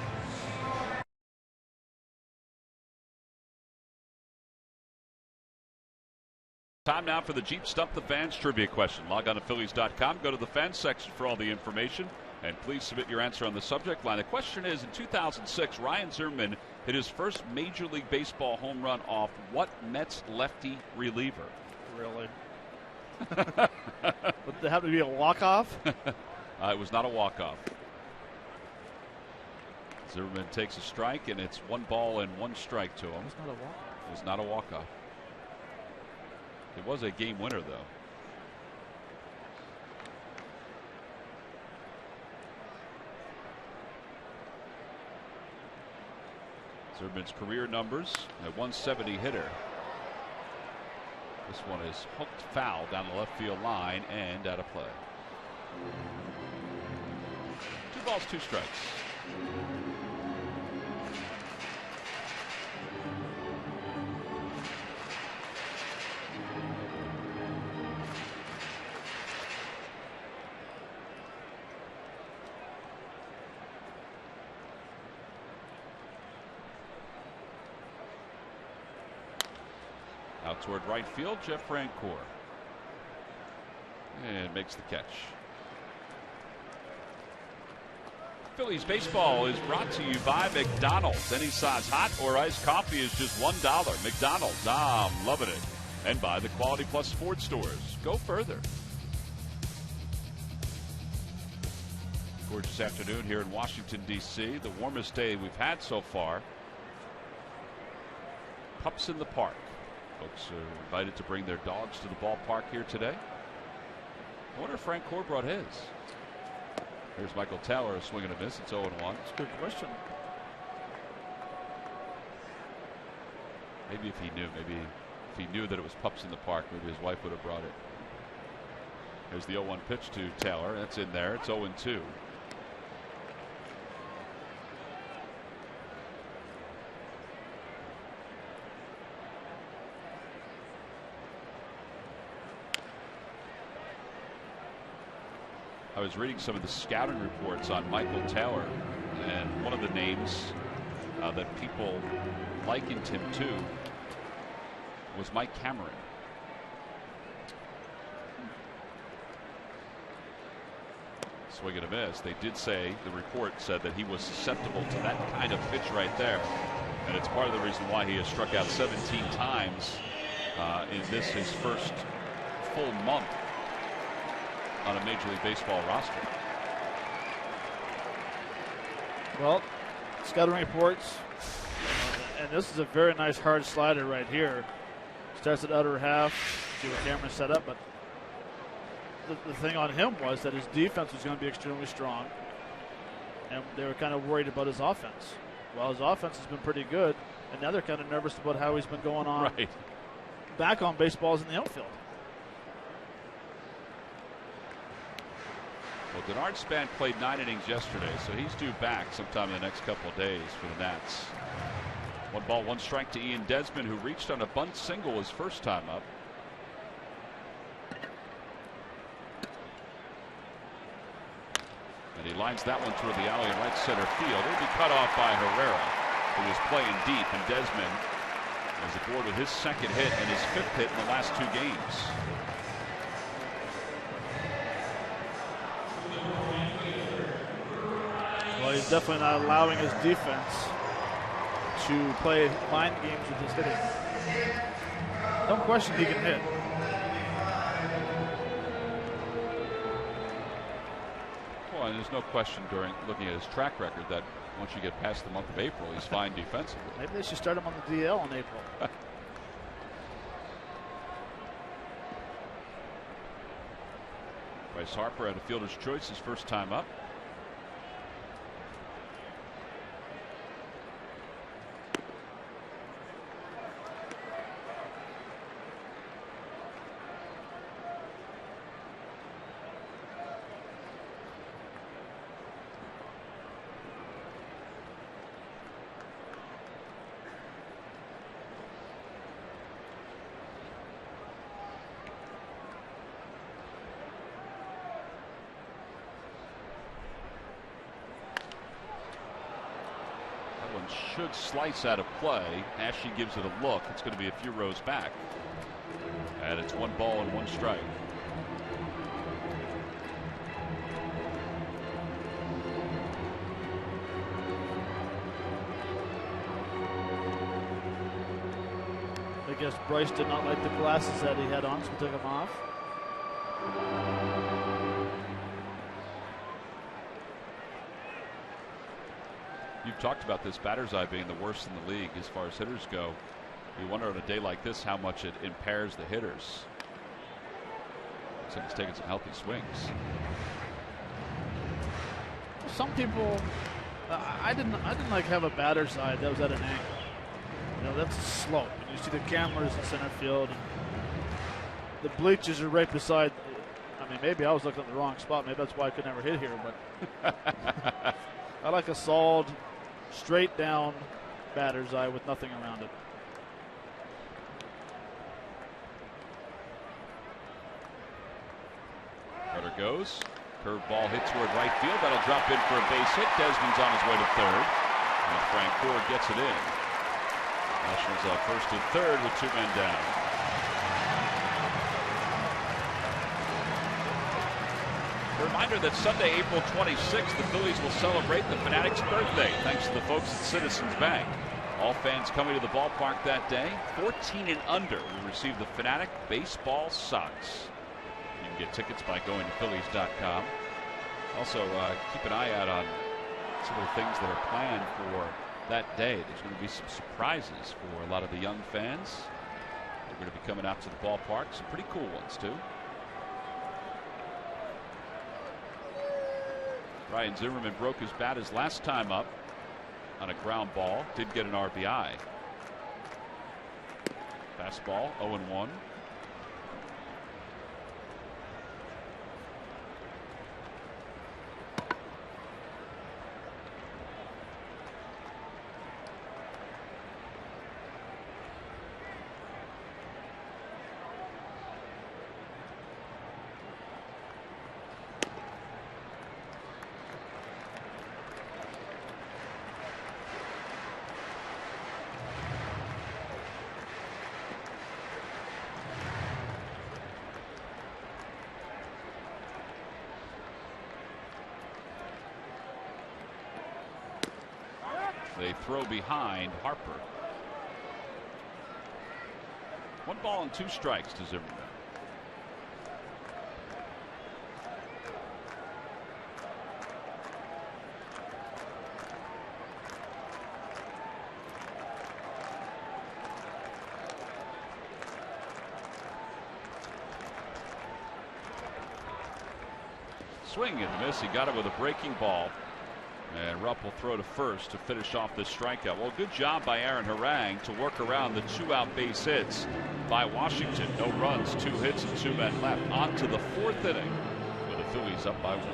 Time now for the Jeep Stump the Fans trivia question. Log on to Phillies.com. Go to the fans section for all the information. And please submit your answer on the subject line. The question is, in 2006, Ryan Zimmerman hit his first Major League Baseball home run off what Mets lefty reliever? Really? Would there have to be a walk-off? It was not a walk-off. Zimmerman takes a strike, and it's 1 ball and 1 strike to him. It's not a walk-off. It was not a walk-off. It was a game winner, though. Zimmerman's career numbers, a 170 hitter. This one is hooked foul down the left field line and out of play. 2 balls, 2 strikes. Out toward right field, Jeff Francoeur. And makes the catch. Phillies baseball is brought to you by McDonald's. Any size hot or iced coffee is just $1. McDonald's, I'm loving it. and by the Quality Plus Ford stores. Go further. Gorgeous afternoon here in Washington, D.C. The warmest day we've had so far. Pups in the park. Folks are invited to bring their dogs to the ballpark here today. I wonder if Frank Core brought his. Here's Michael Taylor, a swing and a miss. It's 0-1. That's a good question. Maybe if he knew. Maybe if he knew that it was pups in the park, maybe his wife would have brought it. Here's the 0-1 pitch to Taylor. That's in there. It's 0-2. I was reading some of the scouting reports on Michael Taylor, and one of the names that people likened him to was Mike Cameron. Swing and a miss. They did say, the report said that he was susceptible to that kind of pitch right there, and it's part of the reason why he has struck out 17 times in this, his first full month on a Major League Baseball roster. Well, scouting reports, and this is a very nice hard slider right here. Starts at outer half, see what Cameron set up, but the thing on him was that his defense was going to be extremely strong, and they were kind of worried about his offense. Well, his offense has been pretty good, and now they're kind of nervous about how he's been going on back on baseballs in the outfield. Well, Denard Span played 9 innings yesterday, so he's due back sometime in the next couple of days for the Nats. 1 ball, 1 strike to Ian Desmond, who reached on a bunt single his first time up. And he lines that one toward the alley in right center field. It'll be cut off by Herrera, who was playing deep, and Desmond is aboard with his second hit and his 5th hit in the last 2 games. Well, he's definitely not allowing his defense to play mind games with his hitting. No question he can hit. Well, and there's no question during looking at his track record that once you get past the month of April, he's fine defensively. Maybe they should start him on the DL in April. Bryce Harper had a fielder's choice his first time up. Should slice out of play. Ashley gives it a look. It's going to be a few rows back. And it's 1 ball and 1 strike. I guess Bryce did not like the glasses that he had on, so we took them off. You've talked about this batter's eye being the worst in the league as far as hitters go. You wonder on a day like this how much it impairs the hitters. Looks like he's taking some healthy swings. Some people, I didn't like have a batter's eye that was at an angle. You know, that's a slope. And you see the cameras in center field. And the bleachers are right beside. I mean, maybe I was looking at the wrong spot. Maybe that's why I could never hit here. But I like a solid, straight down batter's eye with nothing around it. Runner goes. Curveball hit toward right field. That'll drop in for a base hit. Desmond's on his way to third. And Frank Core gets it in. Nationals up first and third with 2 men down. A reminder that Sunday, April 26th, the Phillies will celebrate the Fanatic's birthday thanks to the folks at Citizens Bank. All fans coming to the ballpark that day, 14 and under, will receive the Fanatic baseball socks. You can get tickets by going to Phillies.com. Also, keep an eye out on some of the things that are planned for that day. There's going to be some surprises for a lot of the young fans. They're going to be coming out to the ballpark. Some pretty cool ones, too. Ryan Zimmerman broke his bat his last time up on a ground ball. Did get an RBI. Fastball, 0-1. They throw behind Harper. 1 ball and 2 strikes to Zimmerman. Swing and miss. He got it with a breaking ball. And Rupp will throw to first to finish off this strikeout. Well, good job by Aaron Harang to work around the 2-out base hits by Washington. No runs, 2 hits, and 2 men left. On to the 4th inning with the Phillies up by 1.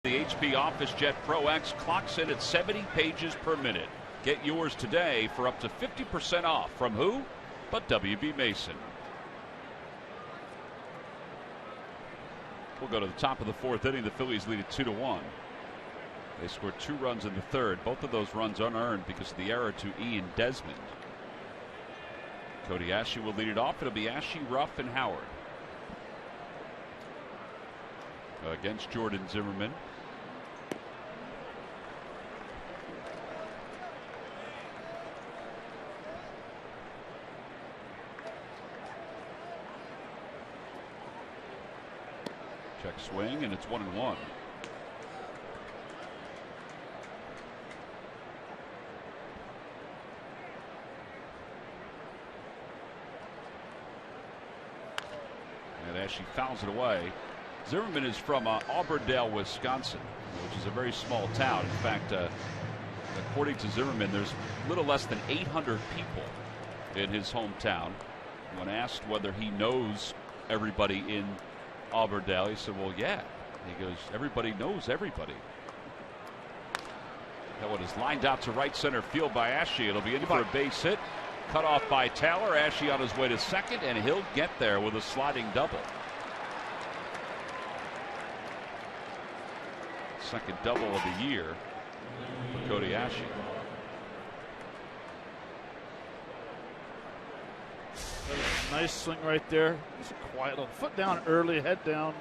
The HP Office Jet Pro X clocks in at 70 pages per minute. Get yours today for up to 50% off from who but WB Mason. We'll go to the top of the 4th inning. The Phillies lead it 2-1. They scored 2 runs in the 3rd. Both of those runs unearned because of the error to Ian Desmond. Cody Ashe will lead it off. It'll be Ashe, Ruff, and Howard against Jordan Zimmerman. Check swing, and it's 1-1. And as she fouls it away, Zimmerman is from Auburndale, Wisconsin, which is a very small town. In fact, according to Zimmerman, there's a little less than 800 people in his hometown. When asked whether he knows everybody in Auburndale, he said, well, yeah. He goes, everybody knows everybody. That one is lined out to right center field by Ashe. It'll be in for a base hit. Cut off by Taylor. Ashe on his way to second, and he'll get there with a sliding double. second double of the year for Cody Ashe. Nice swing right there. Just a quiet little foot down early, head down.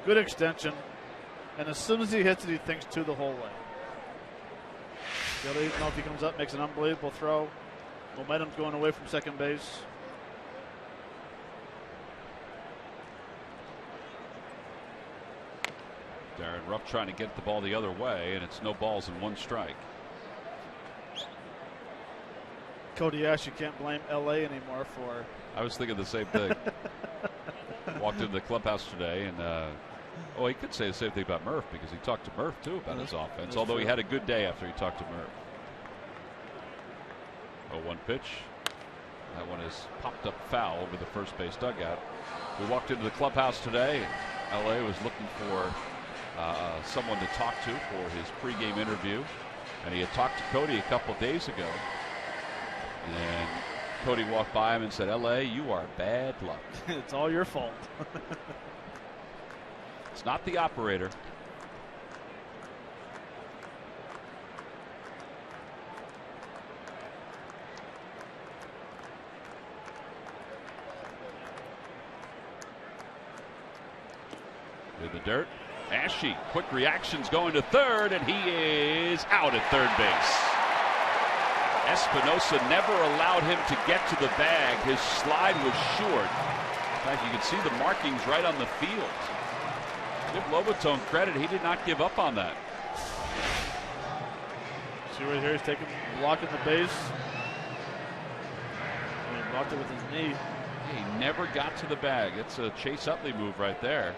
Good extension. And as soon as he hits it, he thinks two the whole way. Billy, know if he comes up, makes an unbelievable throw. Momentum's going away from second base. Darren Ruff trying to get the ball the other way, and it's no balls and one strike. Cody Ashe, you can't blame L.A. anymore for. I was thinking the same thing. Walked into the clubhouse today, and he could say the same thing about Murph because he talked to Murph too about his offense. Although he had a good day after he talked to Murph. 0-1 pitch. That one is popped up foul over the first base dugout. We walked into the clubhouse today. L.A. was looking for someone to talk to for his pregame interview, and he had talked to Cody a couple days ago. And Cody walked by him and said, "L.A., you are bad luck." It's all your fault. It's not the operator. In the dirt. Ashe, quick reactions going to third, and he is out at third base. Espinosa never allowed him to get to the bag. His slide was short. In fact, you can see the markings right on the field. Give Lobatone credit. He did not give up on that. See right here, he's blocking the base. And he blocked it with his knee. He never got to the bag. It's a Chase Utley move right there.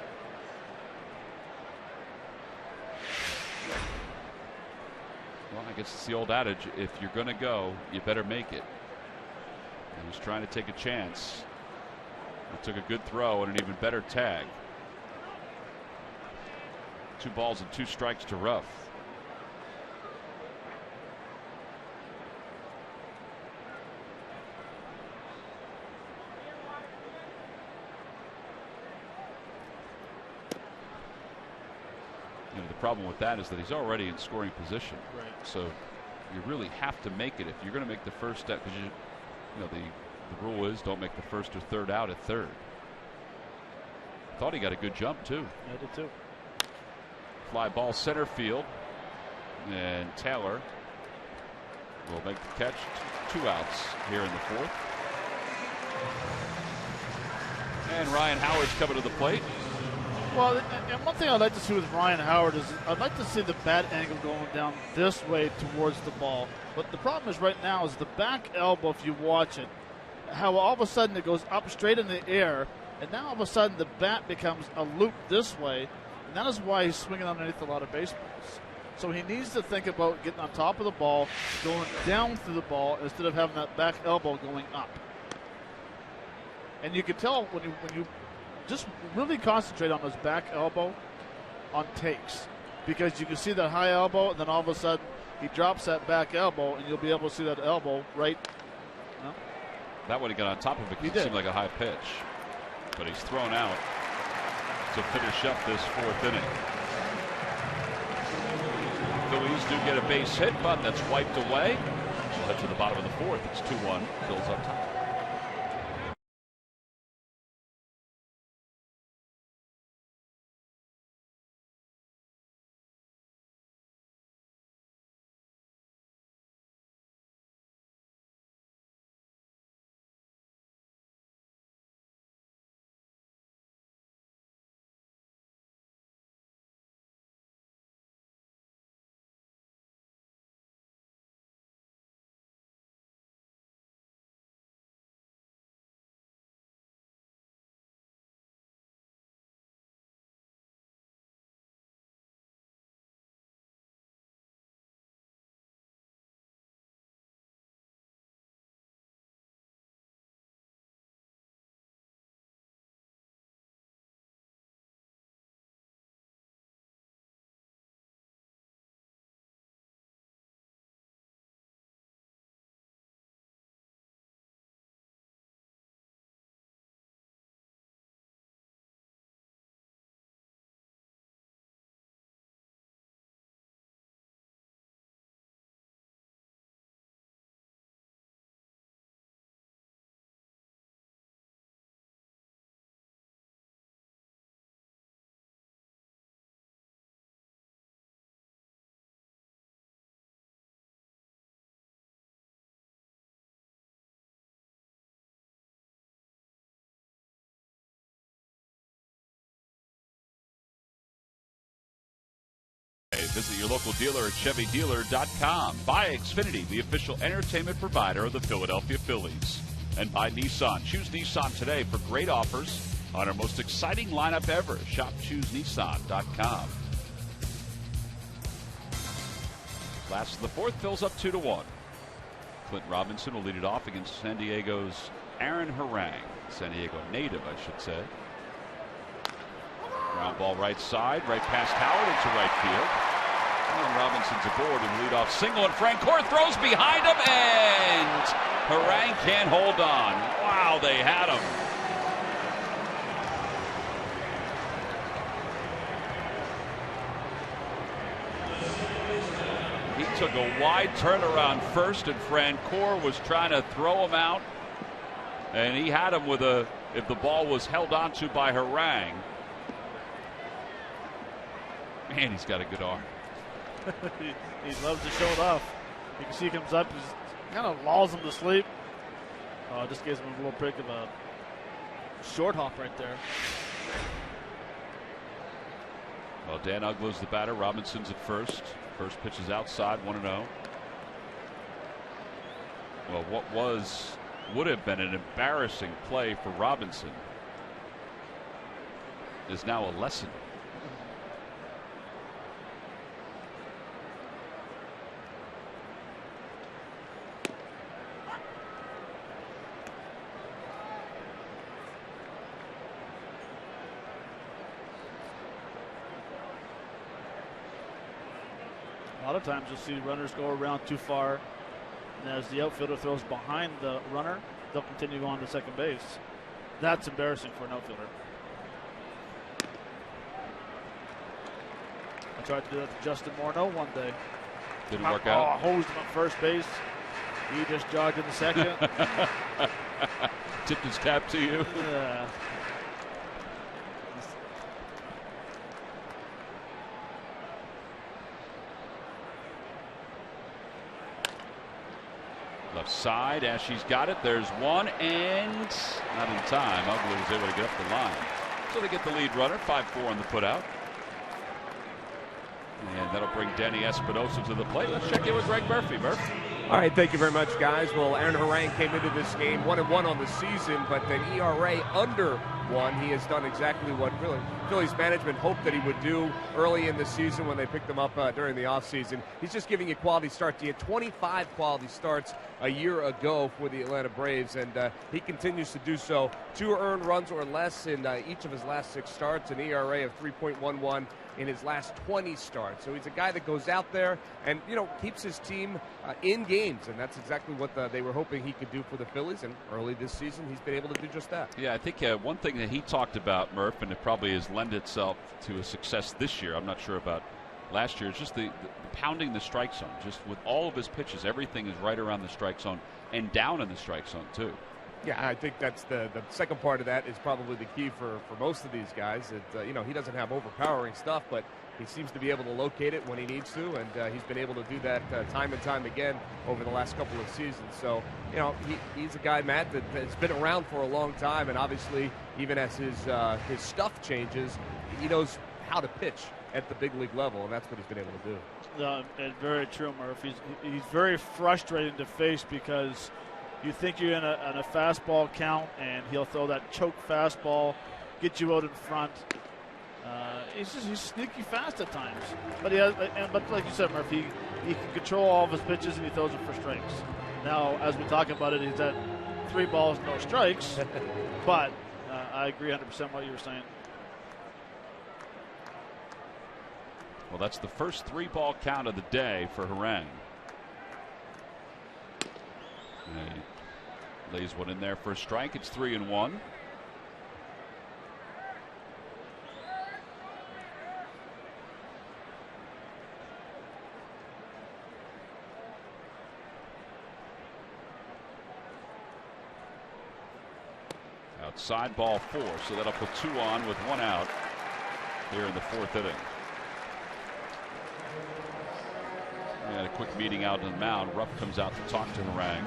Well, I guess it's the old adage, if you're going to go, you better make it. And he's trying to take a chance. He took a good throw and an even better tag. 2 balls and 2 strikes to Ruff. The problem with that is that he's already in scoring position. Right. So you really have to make it if you're going to make the first step, because the rule is don't make the first or third out at third. Thought he got a good jump too. Yeah, I did too. Fly ball center field, and Taylor will make the catch. 2 outs here in the 4th. And Ryan Howard's coming to the plate. Well, and one thing I'd like to see with Ryan Howard is I'd like to see the bat angle going down this way towards the ball. But the problem is right now is the back elbow, if you watch it, how all of a sudden it goes up straight in the air, and now all of a sudden the bat becomes a loop this way, and that is why he's swinging underneath a lot of baseballs. So he needs to think about getting on top of the ball, going down through the ball, instead of having that back elbow going up. And you can tell when you just really concentrate on his back elbow on takes, because you can see that high elbow, and then all of a sudden he drops that back elbow, and you'll be able to see that elbow right. No? That one he got on top of it because it seemed like a high pitch, but he's thrown out to finish up this 4th inning. Phillies do get a base hit, but that's wiped away. We'll head to the bottom of the 4th. It's 2-1. Phillies up top. Visit your local dealer at ChevyDealer.com. By Xfinity, the official entertainment provider of the Philadelphia Phillies. And by Nissan. Choose Nissan today for great offers on our most exciting lineup ever. Shop ChooseNissan.com. Last of the fourth, Phil's up 2-1. Clint Robinson will lead it off against San Diego's Aaron Harang. San Diego native, I should say. Ground ball right side, right past Howard into right field. And Robinson's aboard and leadoff single, and Francoeur throws behind him, and Harang can't hold on. Wow, they had him. He took a wide turnaround first, and Francoeur was trying to throw him out. And he had him with a, if the ball was held onto by Harang. Man, he's got a good arm. he loves to show it off. You can see he comes up, he kind of lulls him to sleep. Just gives him a little prick of a short hop right there. Well, Dan Uglow's the batter. Robinson's at first. First pitch is outside, 1-0. Well, what would have been an embarrassing play for Robinson is now a lesson. A lot of times you'll see runners go around too far, and as the outfielder throws behind the runner, they'll continue going to second base. That's embarrassing for an outfielder. I tried to do that to Justin Morneau one day. Didn't work out. Hosed him at first base. He just jogged in the second. Tipped his cap to you. Yeah. Left side, Ashe's got it. There's one, and not in time. Ugly was able to get up the line. So they get the lead runner, 5-4 on the putout. And that'll bring Denny Espinosa to the plate. Let's check in with Greg Murphy. Murph. All right, thank you very much, guys. Well, Aaron Harang came into this game 1-1 on the season, but an ERA under 1. He has done exactly what Phillies management hoped that he would do early in the season when they picked him up during the offseason. He's just giving you quality starts. He had 25 quality starts a year ago for the Atlanta Braves, and he continues to do so. 2 earned runs or less in each of his last 6 starts, an ERA of 3.11 in his last 20 starts. So he's a guy that goes out there and, keeps his team in games, and that's exactly what they were hoping he could do for the Phillies, and early this season he's been able to do just that. Yeah, I think one thing that he talked about, Murph, and it probably has lent itself to a success this year, I'm not sure about last year, is just the pounding the strike zone. Just with all of his pitches, everything is right around the strike zone and down in the strike zone too. Yeah, I think that's the second part of that is probably the key for most of these guys. That he doesn't have overpowering stuff, but he seems to be able to locate it when he needs to, and he's been able to do that time and time again over the last couple of seasons. So, he's a guy, Matt, that has been around for a long time, and obviously, even as his stuff changes, he knows how to pitch at the big league level, and that's what he's been able to do. And very true, Murph. He's very frustrating to face because you think you're in a fastball count, and he'll throw that choke fastball, get you out in front. He's sneaky fast at times, but but like you said, Murph, he can control all of his pitches and he throws them for strikes. Now, as we talk about it, he's at 3 balls, no strikes. But I agree 100% what you were saying. Well, that's the first 3-ball count of the day for Harang. He lays one in there for a strike. It's 3-1. Outside, ball 4, so that'll put 2 on with 1 out here in the 4th inning. We had a quick meeting out on the mound. Rupp comes out to talk to Harang.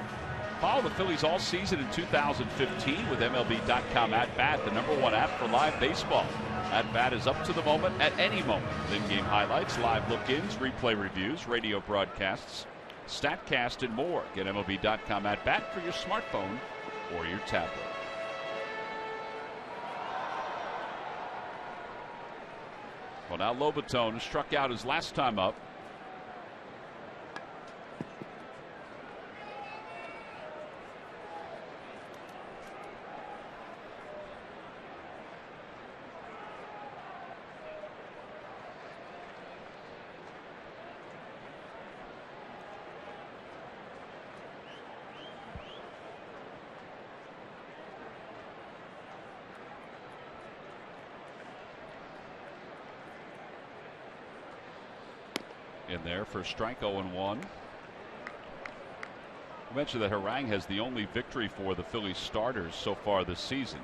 Follow the Phillies all season in 2015 with MLB.com At Bat, the #1 app for live baseball. At Bat is up to the moment at any moment. In-game highlights, live look-ins, replay reviews, radio broadcasts, StatCast, and more. Get MLB.com At Bat for your smartphone or your tablet. Well, now Lobaton struck out his last time up. In there for a strike, 0-1. I mentioned that Harang has the only victory for the Phillies starters so far this season.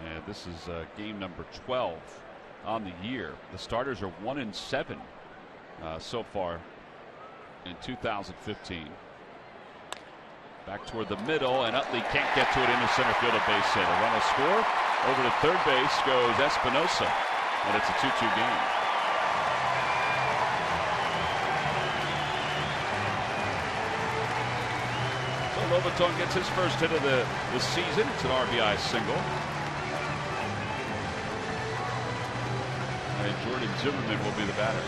And this is game number 12 on the year. The starters are 1-7 so far in 2015. Back toward the middle, and Utley can't get to it into center field, a base hit. A run will score. Over to third base goes Espinosa, and it's a 2-2 game. Lobaton gets his first hit of the season. It's an RBI single. And Jordan Zimmerman will be the batter.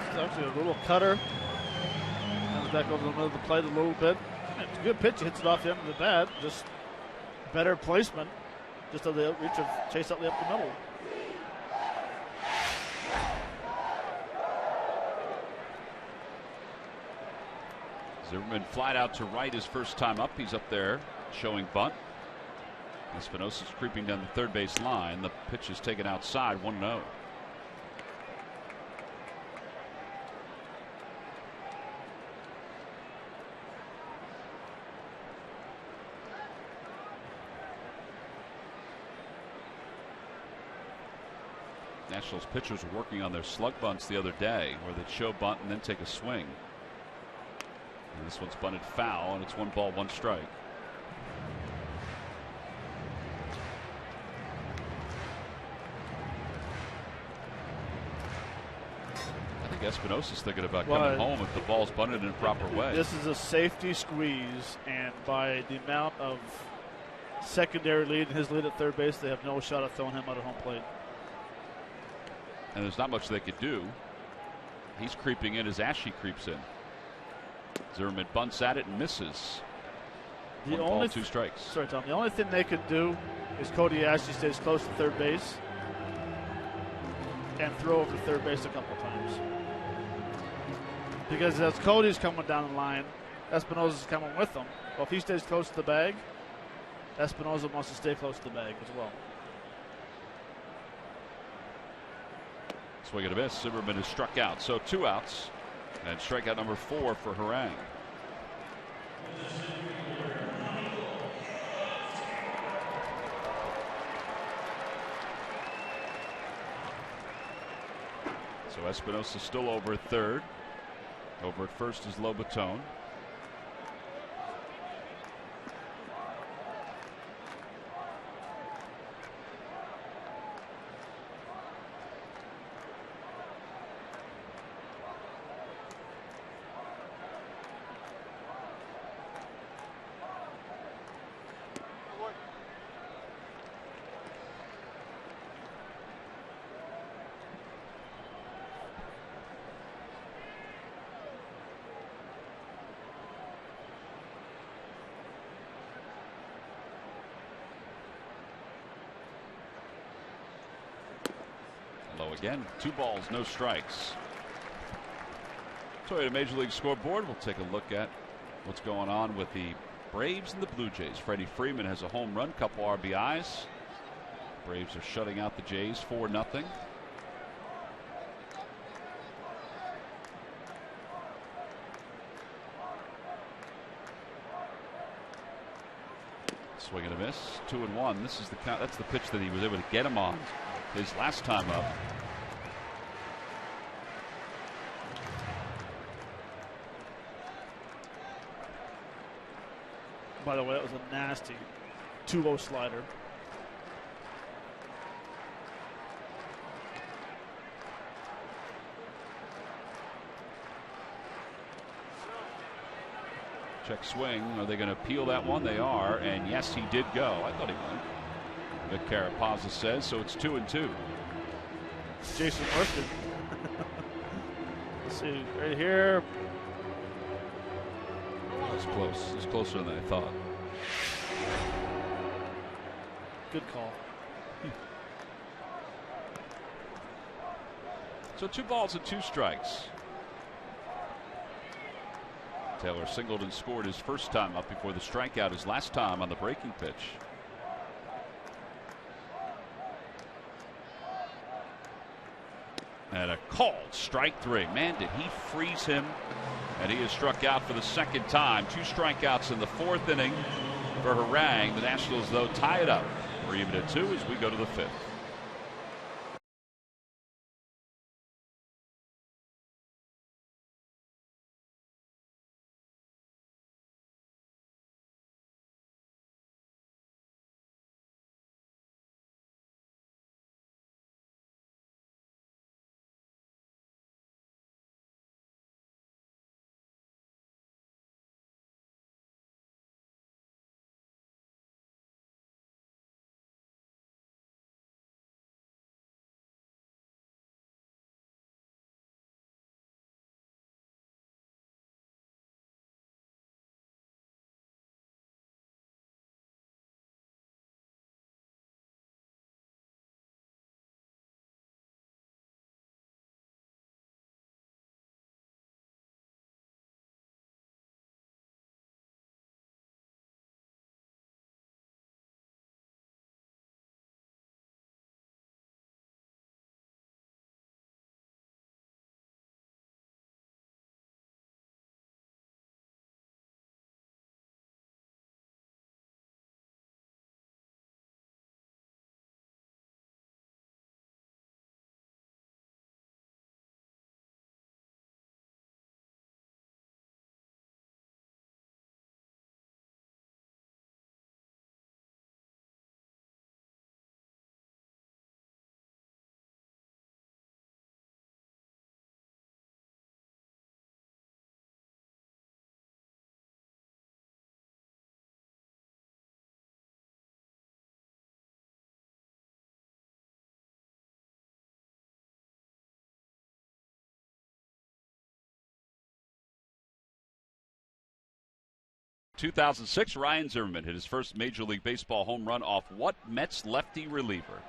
It's actually a little cutter. And that goes in the middle of the plate a little bit. It's a good pitch. He hits it off the end of the bat. Just better placement. Just of the outreach of Chase Utley up the middle. Zimmerman flied out to right his first time up. He's up there showing bunt. Espinosa's creeping down the third base line. The pitch is taken outside, 1-0. Nationals pitchers were working on their slug bunts the other day, where they'd show bunt and then take a swing. And this one's bunted foul, and it's 1-1 strike. I think Espinosa's thinking about coming home if the ball's bunted in a proper way. This is a safety squeeze, and by the amount of secondary lead and his lead at third base, they have no shot at throwing him out of home plate. And there's not much they could do. He's creeping in as Ashe creeps in. Zimmerman bunts at it and misses. The 1 ball, 2 strikes. Sorry, Tom. The only thing they could do is Cody Ashe stays close to third base and throw over third base a couple times. Because as Cody's coming down the line, Espinosa's coming with him. Well, if he stays close to the bag, Espinosa wants to stay close to the bag as well. Swing and a miss. Zimmerman is struck out. So 2 outs. And strikeout number 4 for Harang. So Espinosa still over at third. Over at first is Lobaton. Again, 2 balls, no strikes. Toyota Major League Scoreboard. We'll take a look at what's going on with the Braves and the Blue Jays. Freddie Freeman has a home run, couple RBIs. Braves are shutting out the Jays 4-0. Swing and a miss. 2-1. This is that's the pitch that he was able to get him on his last time up. By the way, that was a nasty 2-0 slider. Check swing. Are they going to peel that one? They are. And yes, he did go. I thought he went. Vic Carapazza says so. It's 2-2. Jason Worthington. Let's see right here. That's close. It's closer than I thought. Good call. So 2 balls and 2 strikes. Taylor singled and scored his first time up before the strikeout his last time on the breaking pitch. And a called strike 3. Man, did he freeze him. And he is struck out for the second time. 2 strikeouts in the 4th inning for Harang. The Nationals, though, tie it up. We're even at 2 as we go to the 5th. In 2006, Ryan Zimmerman hit his first Major League Baseball home run off what Mets lefty reliever?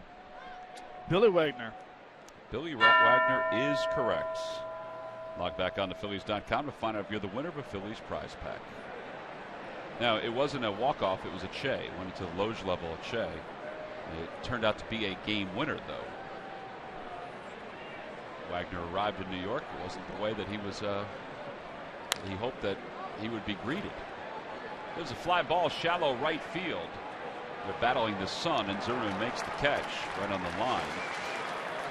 Billy Wagner. Billy Wagner is correct. Log back on to Phillies.com to find out if you're the winner of a Phillies prize pack. Now, it wasn't a walk-off, it was a Che. Went into the Loge level at Che. It turned out to be a game winner, though. Wagner arrived in New York. It wasn't the way that he was, he hoped that he would be greeted. There's a fly ball, shallow right field. They're battling the sun, and Zimmerman makes the catch right on the line.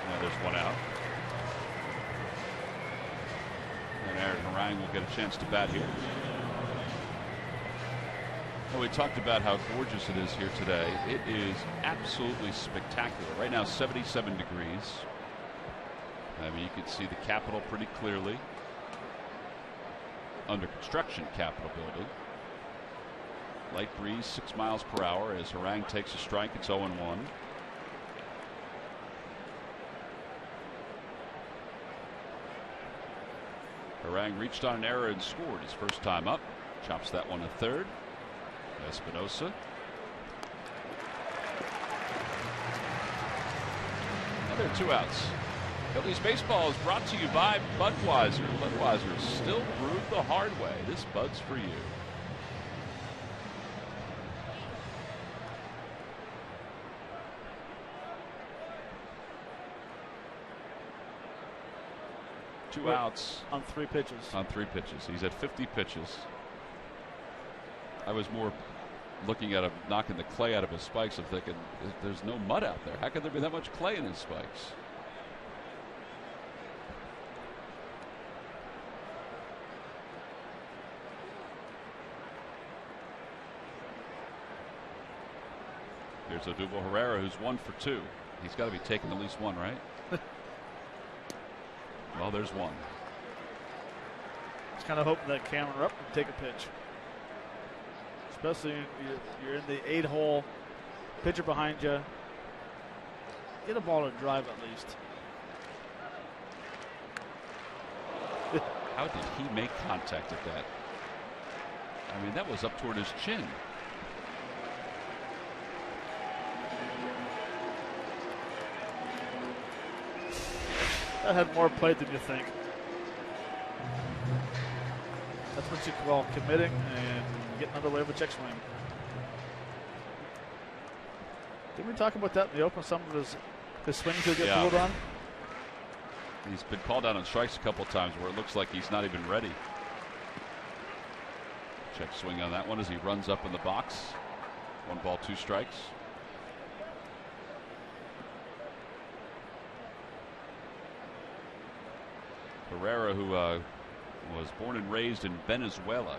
Now there's one out. And Aaron Harang will get a chance to bat here. Well, we talked about how gorgeous it is here today. It is absolutely spectacular. Right now, 77 degrees. I mean, you can see the Capitol pretty clearly. Under construction Capitol building. Light breeze, 6 miles per hour as Harang takes a strike. It's 0-1. Harang reached on an error and scored his first time up. Chops that one to third. Espinosa. Another 2 outs. Phillies baseball is brought to you by Budweiser. Budweiser still brewed the hard way. This Bud's for you. Two outs on 3 pitches. On 3 pitches. He's at 50 pitches. I was more looking at him knocking the clay out of his spikes. I'm thinking, there's no mud out there. How could there be that much clay in his spikes? Here's Odubel Herrera, who's 1 for 2. He's got to be taking at least one, right? Well, there's one. Just kind of hoping that camera up and take a pitch. Especially you're in the 8-hole, pitcher behind you. Get a ball to drive at least. How did he make contact at that? I mean, that was up toward his chin. That had more play than you think. That's what you call committing and getting under way of a check swing. Didn't we talk about that in the open? Some of his swings he'll get fooled on? He's been called out on strikes a couple times where it looks like he's not even ready. Check swing on that one as he runs up in the box. 1 ball, 2 strikes. Herrera, who was born and raised in Venezuela,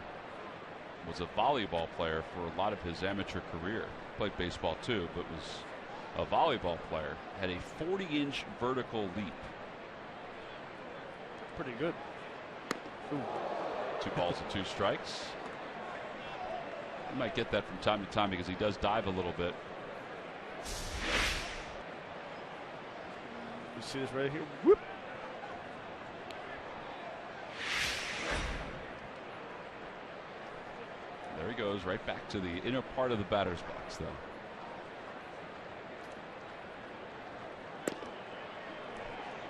was a volleyball player for a lot of his amateur career. Played baseball too, but was a volleyball player. Had a 40-inch vertical leap. Pretty good. Ooh. 2 balls and 2 strikes. You might get that from time to time because he does dive a little bit. You see this right here? Whoop. There he goes, right back to the inner part of the batter's box, though.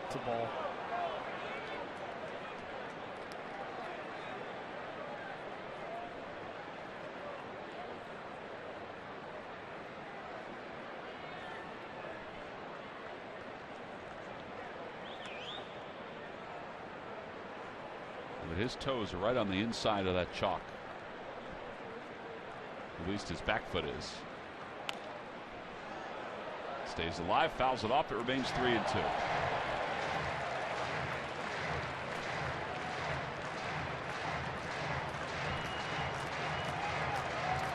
It's a ball. But his toes are right on the inside of that chalk. At least his back foot is. Stays alive, fouls it off. It remains 3-2.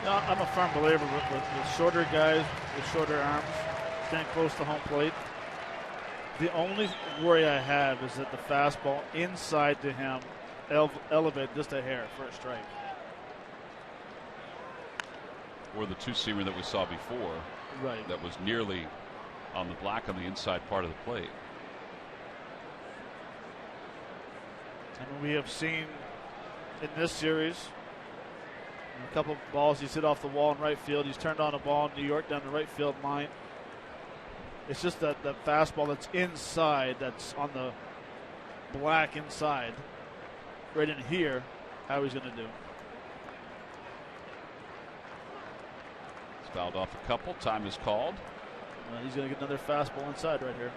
Yeah, I'm a firm believer with shorter guys with shorter arms staying close to home plate. The only worry I have is that the fastball inside to him elevate just a hair for a strike. Or the 2-seamer that we saw before. Right. That was nearly on the black on the inside part of the plate. And we have seen in this series a couple of balls he's hit off the wall in right field. He's turned on a ball in New York down the right field line. It's just that fastball that's inside, that's on the black inside, right in here, how he's going to do. It's fouled off a couple. Time is called. He's going to get another fastball inside right here.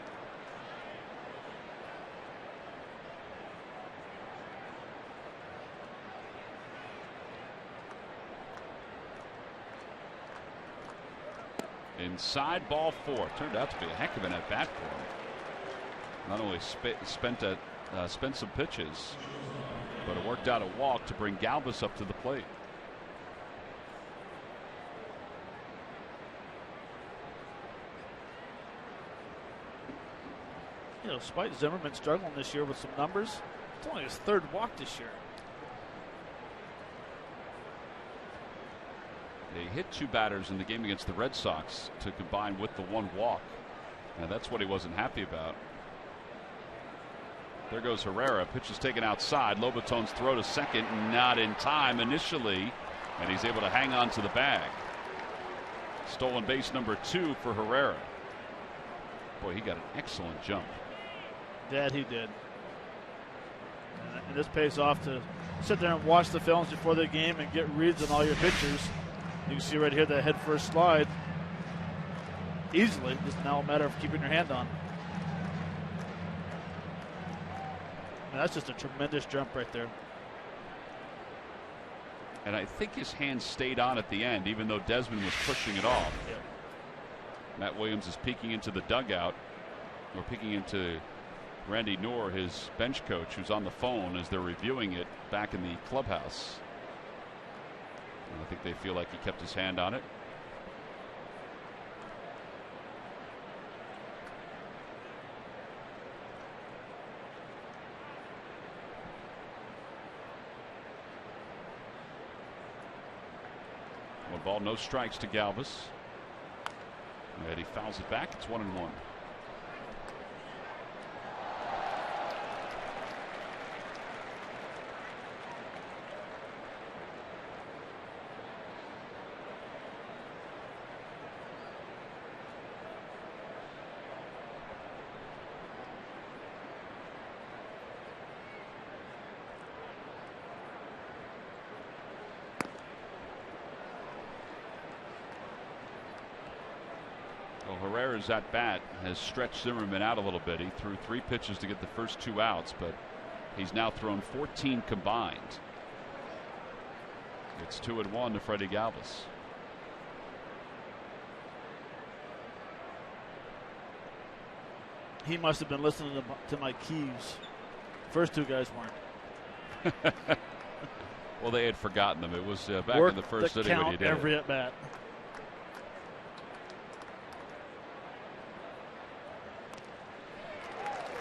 Inside, ball 4. Turned out to be a heck of an at bat for him. Not only spent some pitches, but it worked out a walk to bring Galvis up to the plate. You know, despite Zimmerman struggling this year with some numbers, it's only his 3rd walk this year. They hit 2 batters in the game against the Red Sox to combine with the 1 walk. And that's what he wasn't happy about. There goes Herrera. Pitch is taken outside. Lobaton's throw to second, not in time initially, and he's able to hang on to the bag. Stolen base number 2 for Herrera. Boy, he got an excellent jump. That he did. And this pays off to sit there and watch the films before the game and get reads on all your pitchers. You can see right here that head first slide easily. Just now a matter of keeping your hand on. And that's just a tremendous jump right there. And I think his hand stayed on at the end, even though Desmond was pushing it off. Yeah. Matt Williams is peeking into the dugout, or peeking into Randy Knorr, his bench coach, who's on the phone as they're reviewing it back in the clubhouse. And I think they feel like he kept his hand on it. ball, no strikes to Galvis. And he fouls it back. It's 1-1. Herrera's at bat has stretched Zimmerman out a little bit. He threw 3 pitches to get the first 2 outs, but he's now thrown 14 combined. It's 2-1 to Freddie Galvis. He must have been listening to my keys. First 2 guys weren't. Well, they had forgotten them. It was back in the first inning when he did every at bat.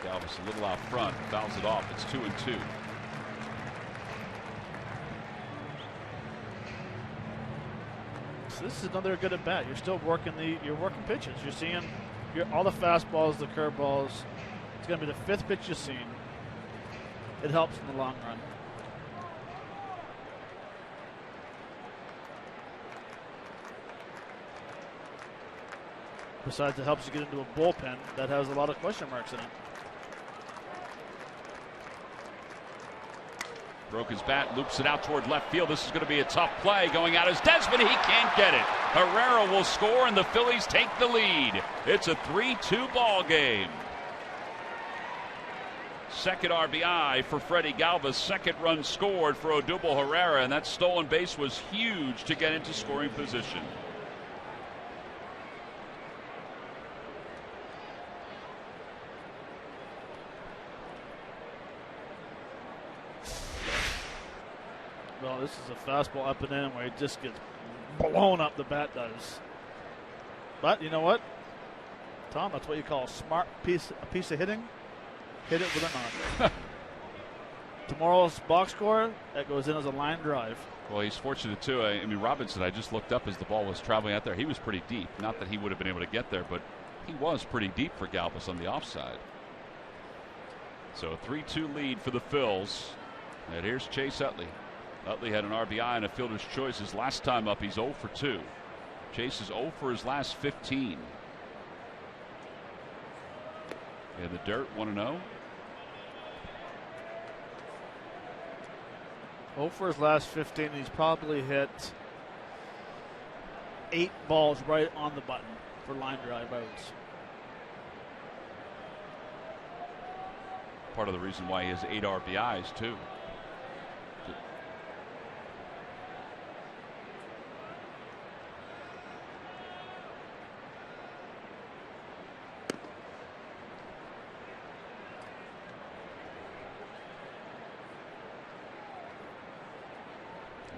Galvis a little out front, fouls it off. It's 2-2. So this is another good at bat. You're still working you're working pitches. You're seeing all the fastballs, the curveballs. It's going to be the 5th pitch you've seen. It helps in the long run. Besides, it helps you get into a bullpen that has a lot of question marks in it. Broke his bat, loops it out toward left field. This is going to be a tough play. Going out is Desmond. He can't get it. Herrera will score, and the Phillies take the lead. It's a 3-2 ball game. Second RBI for Freddie Galvis. Second run scored for Odubel Herrera, and that stolen base was huge to get into scoring position. Well, this is a fastball up and in where it just gets blown up. The bat does. But you know what, Tom? That's what you call a piece of hitting. Hit it with an arm. Tomorrow's box score, that goes in as a line drive. Well, he's fortunate too. I mean, Robinson, I just looked up as the ball was traveling out there. He was pretty deep. Not that he would have been able to get there, but he was pretty deep for Galvis on the offside. So a 3-2 lead for the Phils. And here's Chase Utley. Utley had an RBI and a fielder's choice. His last time up, he's 0 for 2. Chase is 0 for his last 15. In the dirt, 1-0. 0 for his last 15. He's probably hit 8 balls right on the button for line drive outs. Part of the reason why he has 8 RBIs, too.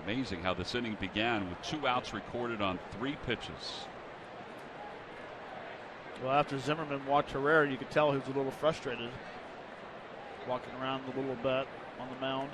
Amazing how this inning began with 2 outs recorded on 3 pitches. Well, after Zimmerman watched Herrera, you could tell he was a little frustrated, walking around a little bit on the mound.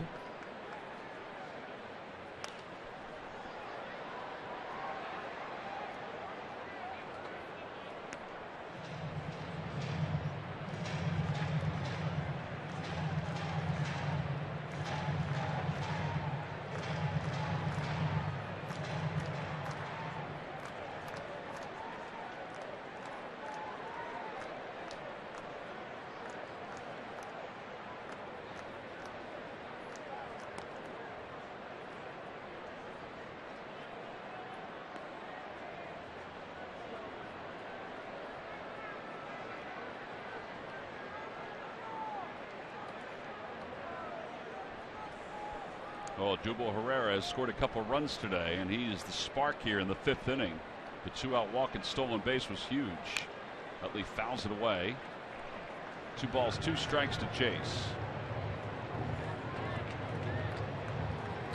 Well, Odubel Herrera has scored a couple runs today, and he is the spark here in the 5th inning. The 2-out walk and stolen base was huge. Utley fouls it away. 2 balls, 2 strikes to Chase.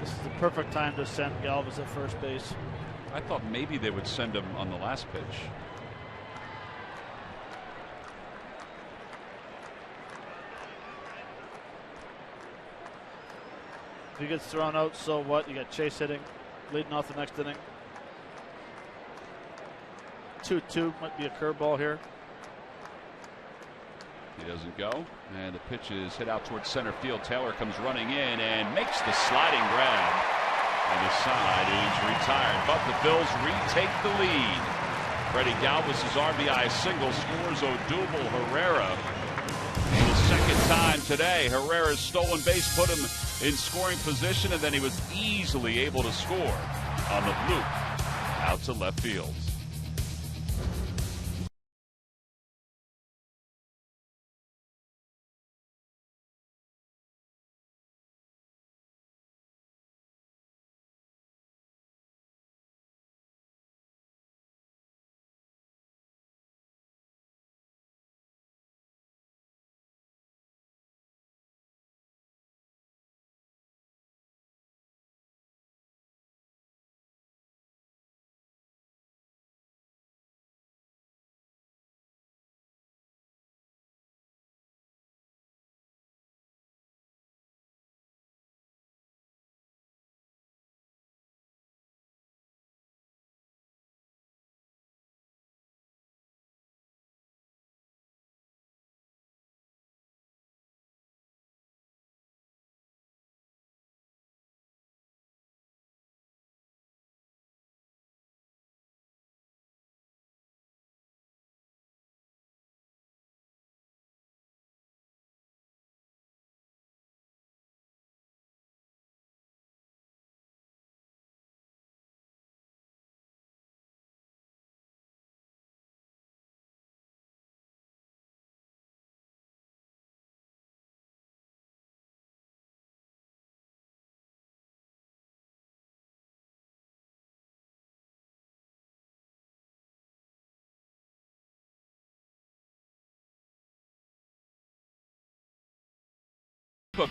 This is the perfect time to send Galvis at first base. I thought maybe they would send him on the last pitch. If he gets thrown out, so what? You got Chase hitting, leading off the next inning. 2-2. Might be a curveball here. He doesn't go, and the pitch is hit out towards center field. Taylor comes running in and makes the sliding grab, and the side is retired. But the Phils retake the lead. Freddie Galvis' RBI single scores Odubel Herrera for the second time today. Herrera's stolen base put him in scoring position, and then he was easily able to score on the loop out to left field.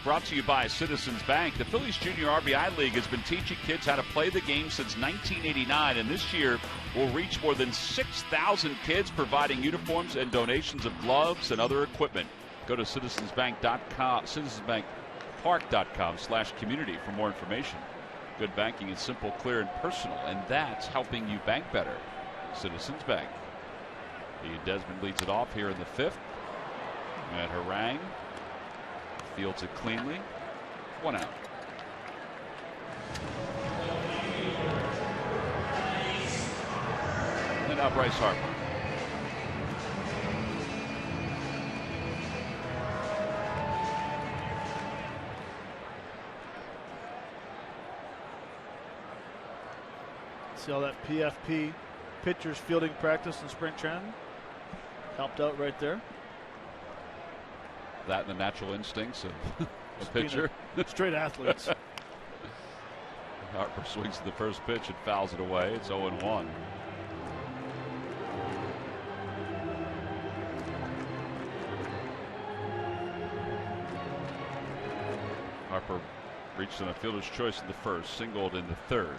Brought to you by Citizens Bank. The Phillies Junior RBI League has been teaching kids how to play the game since 1989, and this year will reach more than 6,000 kids, providing uniforms and donations of gloves and other equipment. Go to citizensbank.com, citizensbankpark.com/community for more information. Good banking is simple, clear, and personal, and that's helping you bank better. Citizens Bank. Desmond leads it off here in the fifth, and Harang fields it cleanly. 1 out. And now Bryce Harper. See all that PFP pitchers fielding practice in spring training? Helped out right there. That and the natural instincts of a pitcher. Straight athletes. Harper swings to the first pitch and fouls it away. It's 0-1. Harper reached on a fielder's choice in the first, singled in the third.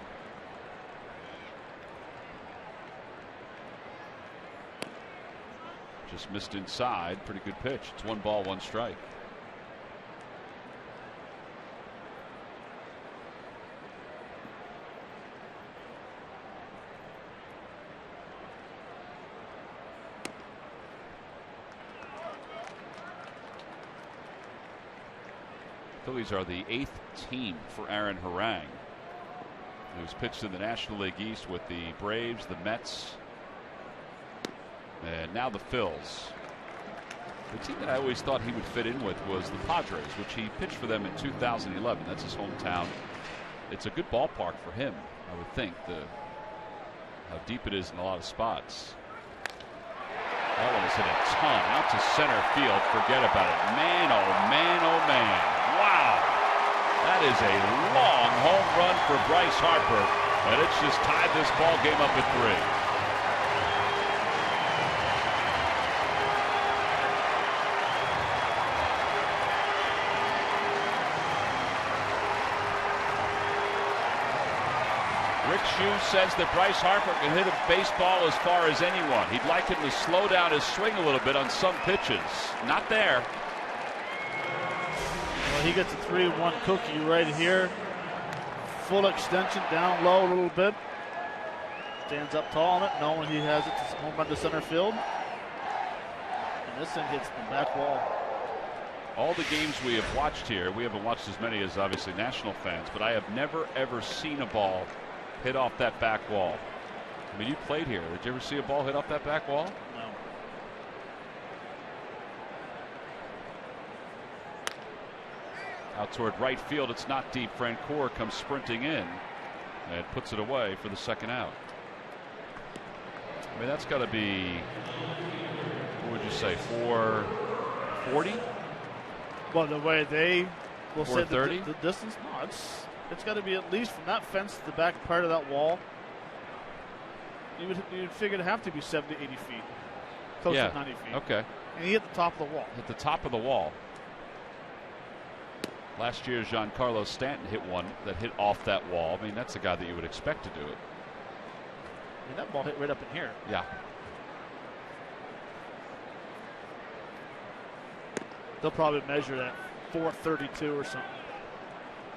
Just missed inside. Pretty good pitch. It's 1 ball, 1 strike. Phillies are the 8th team for Aaron Harang, who's pitched in the National League East with the Braves, the Mets, and now the Phils. The team that I always thought he would fit in with was the Padres, which he pitched for them in 2011. That's his hometown. It's a good ballpark for him, I would think, how deep it is in a lot of spots. That one is hit a ton out to center field. Forget about it. Man, oh man, oh man. Wow. That is a long home run for Bryce Harper, and it's just tied this ball game up at 3. Rick Hughes says that Bryce Harper can hit a baseball as far as anyone. He'd like him to slow down his swing a little bit on some pitches. Not there. Well, he gets a 3-1 cookie right here. Full extension, down low a little bit. Stands up tall on it, knowing he has it home run to center field. And this thing hits the back wall. All the games we have watched here, we haven't watched as many as obviously national fans, but I have never ever seen a ball hit off that back wall. I mean, you played here. Did you ever see a ball hit off that back wall? No. Out toward right field. It's not deep. Francoeur comes sprinting in and puts it away for the second out. I mean, that's got to be, what would you say, 440? Well, the way they will say the distance, no, it's got to be at least from that fence to the back part of that wall. You'd figure it'd have to be 70, 80 feet, close to 90 feet. Okay. And he hit the top of the wall. Hit the top of the wall. Last year, Giancarlo Stanton hit one that hit off that wall. I mean, that's the guy that you would expect to do it. I mean, that ball hit right up in here. Yeah. They'll probably measure that 432 or something.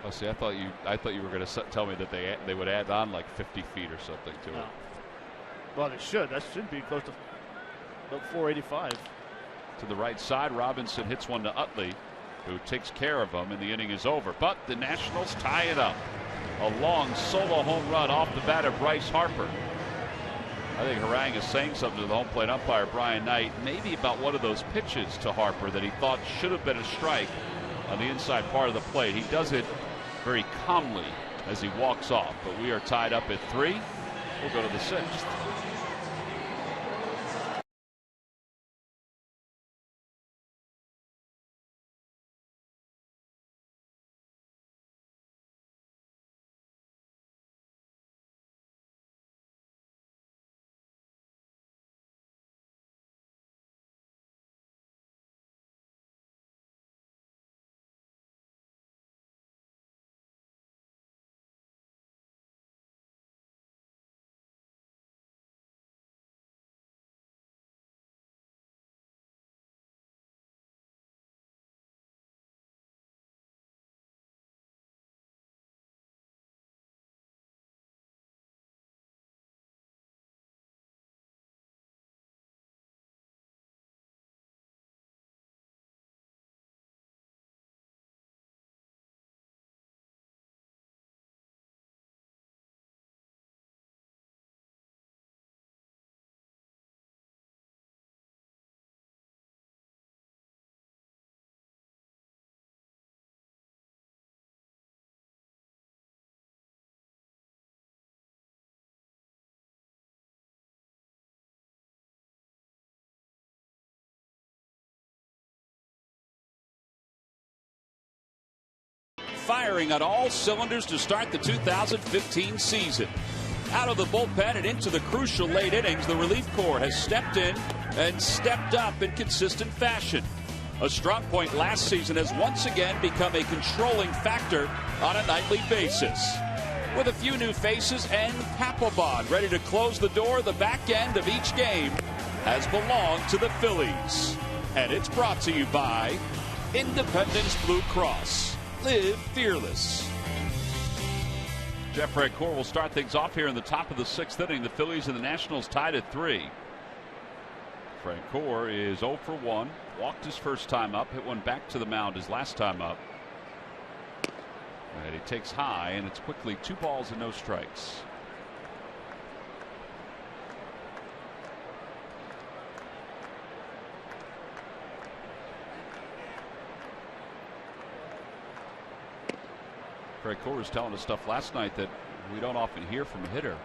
Oh, see, I thought you were going to tell me that they would add on like 50 feet or something to it. Well, they should. That should be close to about 485. To the right side, Robinson hits one to Utley, who takes care of him, and the inning is over. But the Nationals tie it up. A long solo home run off the bat of Bryce Harper. I think Harang is saying something to the home plate umpire, Brian Knight, maybe about one of those pitches to Harper that he thought should have been a strike on the inside part of the plate. He does it very calmly as he walks off. But we are tied up at 3. We'll go to the 6th. Firing on all cylinders to start the 2015 season. Out of the bullpen and into the crucial late innings, the relief corps has stepped in and stepped up in consistent fashion. A strong point last season has once again become a controlling factor on a nightly basis. With a few new faces and Papelbon ready to close the door, the back end of each game has belonged to the Phillies. And it's brought to you by Independence Blue Cross. Live fearless. Jeff Francoeur will start things off here in the top of the 6th inning. The Phillies and the Nationals tied at 3. Francoeur is 0 for 1. Walked his first time up, hit one back to the mound his last time up. And he takes high, and it's quickly 2 balls and no strikes. Francoeur was telling us stuff last night that we don't often hear from a hitter.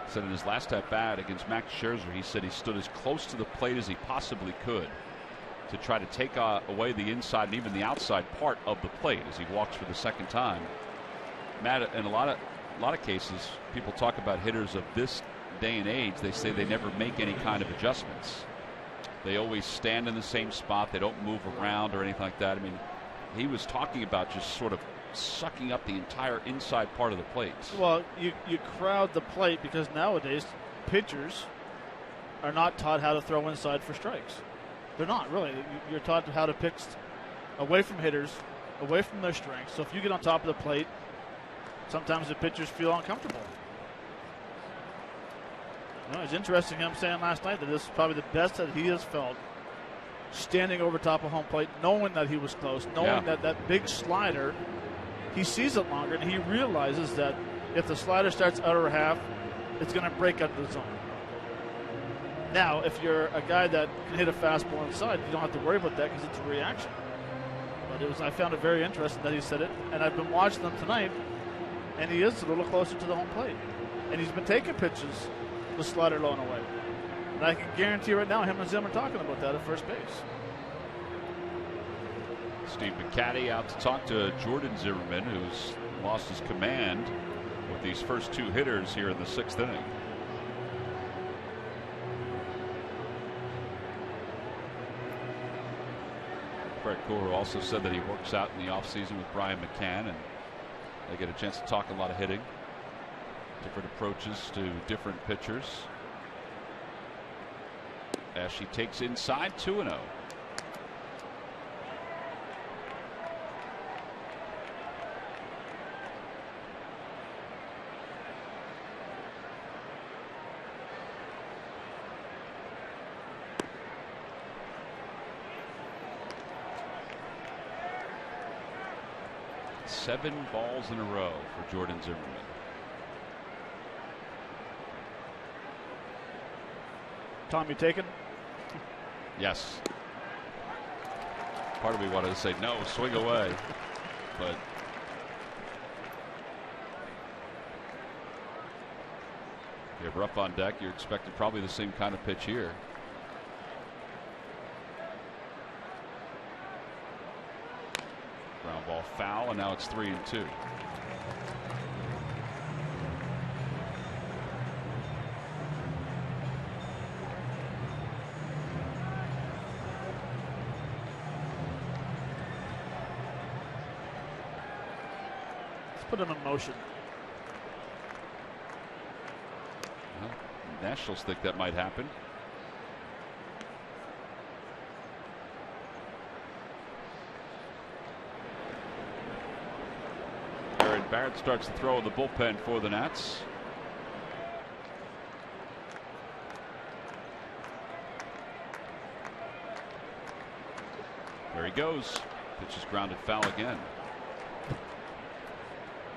He said in his last at bat against Max Scherzer, he said he stood as close to the plate as he possibly could to try to take away the inside and even the outside part of the plate as he walks for the second time. Matt, in a lot of cases, people talk about hitters of this day and age. They say they never make any kind of adjustments. They always stand in the same spot. They don't move around or anything like that. I mean, he was talking about just sort of sucking up the entire inside part of the plate. Well, you crowd the plate because nowadays pitchers are not taught how to throw inside for strikes. They're not really. You're taught how to pitch away from hitters, away from their strengths. So if you get on top of the plate, sometimes the pitchers feel uncomfortable. Well, it's interesting him saying last night that this is probably the best that he has felt standing over top of home plate, knowing that he was close, knowing that that big slider, he sees it longer, and he realizes that if the slider starts outer half, it's going to break out the zone. Now, if you're a guy that can hit a fastball inside, you don't have to worry about that because it's a reaction. But I found it very interesting that he said it, and I've been watching them tonight, and he is a little closer to the home plate. And he's been taking pitches, the slider low and away. And I can guarantee right now, him and Zim are talking about that at first base. Steve McCatty out to talk to Jordan Zimmerman, who's lost his command with these first two hitters here in the 6th inning. Fred Kohr also said that he works out in the offseason with Brian McCann, and they get a chance to talk a lot of hitting, different approaches to different pitchers. As she takes inside, 2-0. Seven balls in a row for Jordan Zimmerman. Tom, you taken? Yes. Part of me wanted to say no, swing away, but you have Rupp on deck. You're expecting probably the same kind of pitch here. Ground ball foul, and now it's 3-2. Put him in motion. Well, Nationals think that might happen. Aaron Barrett starts to throw in the bullpen for the Nats. There he goes. Pitch is grounded foul again.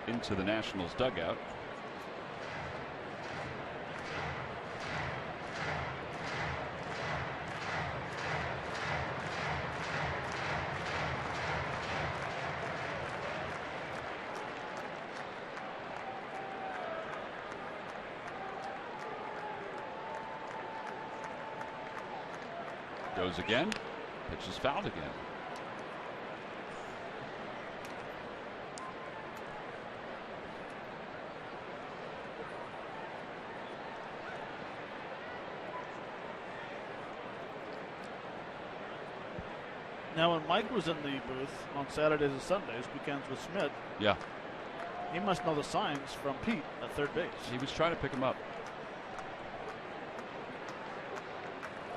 Into the Nationals dugout. Goes again. Pitch is fouled again. Now, when Mike was in the booth on Saturdays and Sundays, weekends with Schmidt, yeah, he must know the signs from Pete at third base. He was trying to pick him up.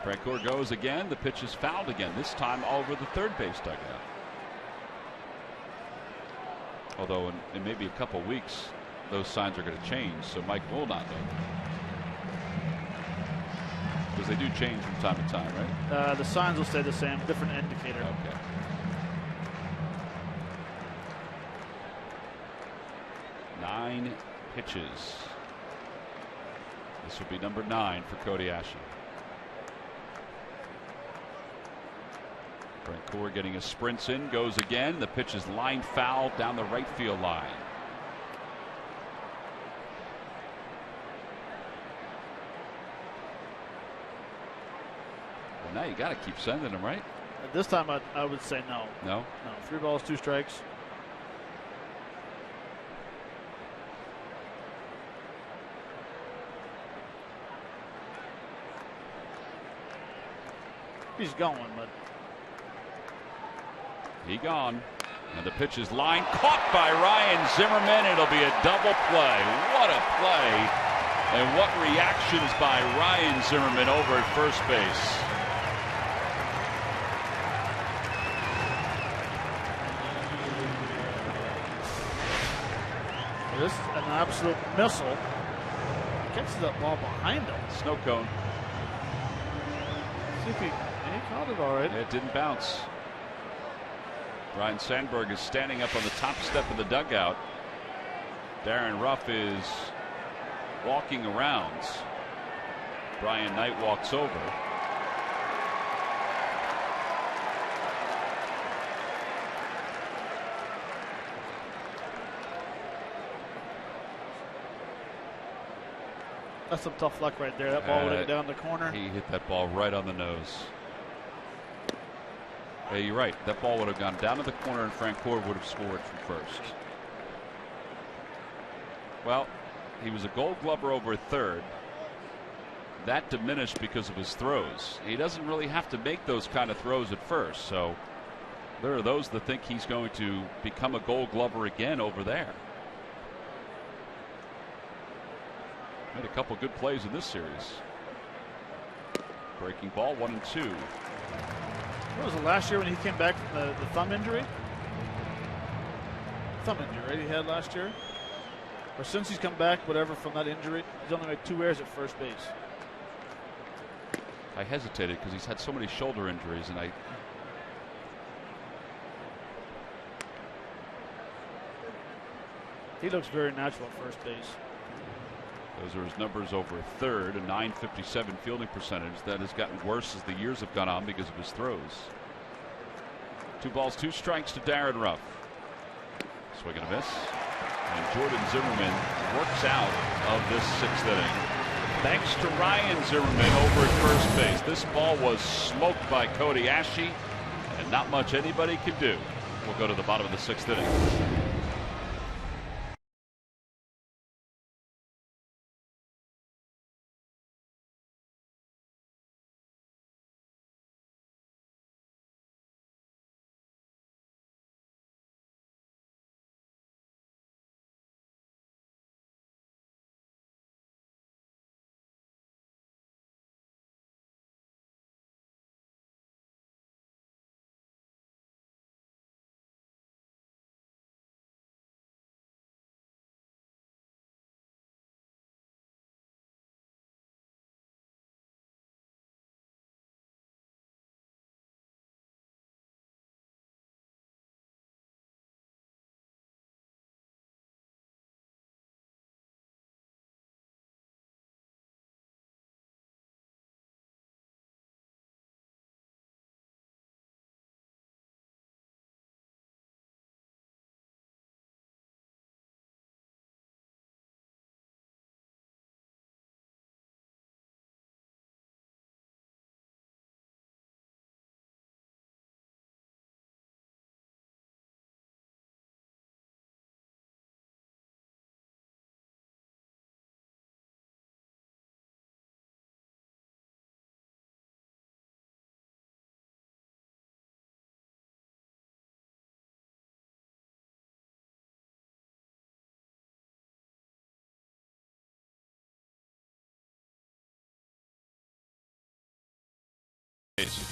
Frank Kohr goes again. The pitch is fouled again, this time over the third base dugout. Although in maybe a couple weeks, those signs are going to change, so Mike will not know. Because they do change from time to time, right? The signs will stay the same, different indicator. Okay. Nine pitches. This would be number 9 for Cody Ashen. Frank Kohr getting his sprints in, goes again. The pitch is line foul down the right field line. Now you got to keep sending them, right? At this time, I would say no. No? No. 3 balls, 2 strikes. He's going, but he gone. And the pitch is line caught by Ryan Zimmerman. It'll be a double play. What a play. And what reactions by Ryan Zimmerman over at first base. this is an absolute missile. catches that ball behind him. Snow cone. See if he caught it all right. It didn't bounce. Ryan Sandberg is standing up on the top step of the dugout. Darren Ruff is walking around. Brian Knight walks over. That's some tough luck right there. That ball would have down the corner. He hit that ball right on the nose. Yeah, you're right. That ball would have gone down to the corner, and Frank Gore would have scored from first. Well, he was a Gold Glover over third. That diminished because of his throws. He doesn't really have to make those kind of throws at first. So there are those that think he's going to become a Gold Glover again over there. Made a couple good plays in this series. Breaking ball, 1-2. What was it, last year when he came back from the thumb injury? Thumb injury, right? He had last year? Or since he's come back, whatever, from that injury, he's only made 2 errors at first base. I hesitated because he's had so many shoulder injuries, and he looks very natural at first base. Those are his numbers over third, a .957 fielding percentage. That has gotten worse as the years have gone on because of his throws. 2 balls, 2 strikes to Darren Ruff. Swing and a miss. And Jordan Zimmerman works out of this 6th inning. Thanks to Ryan Zimmerman over at first base. This ball was smoked by Cody Ashe, and not much anybody could do. We'll go to the bottom of the 6th inning.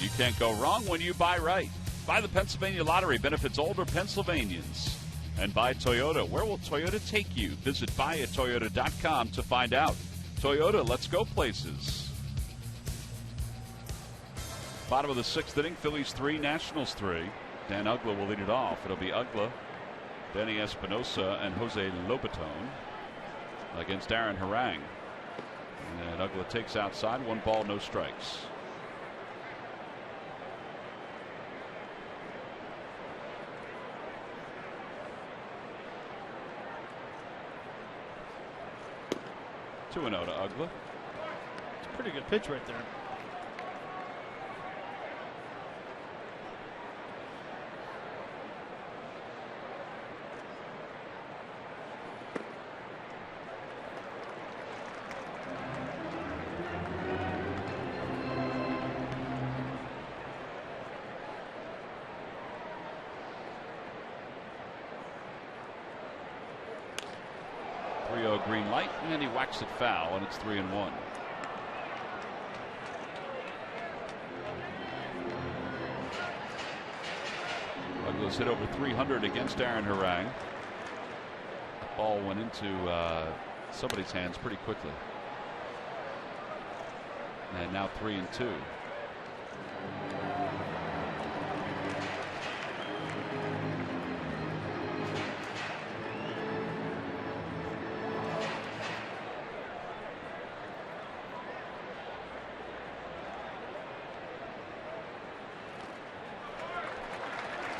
You can't go wrong when you buy right. Buy the Pennsylvania Lottery, benefits older Pennsylvanians. And buy Toyota. Where will Toyota take you? Visit buyatoyota.com to find out. Toyota, let's go places. Bottom of the 6th inning, Phillies 3, Nationals 3. Dan Uggla will lead it off. It'll be Uggla, Danny Espinosa, and Jose Lobaton against Aaron Harang. And Uggla takes outside, 1 ball, no strikes. To Uggla. It's a pretty good pitch right there. Green light, and he whacks it foul, and it's 3-1. Uggla's hit over 300 against Aaron Harang. The ball went into somebody's hands pretty quickly. And now 3-2.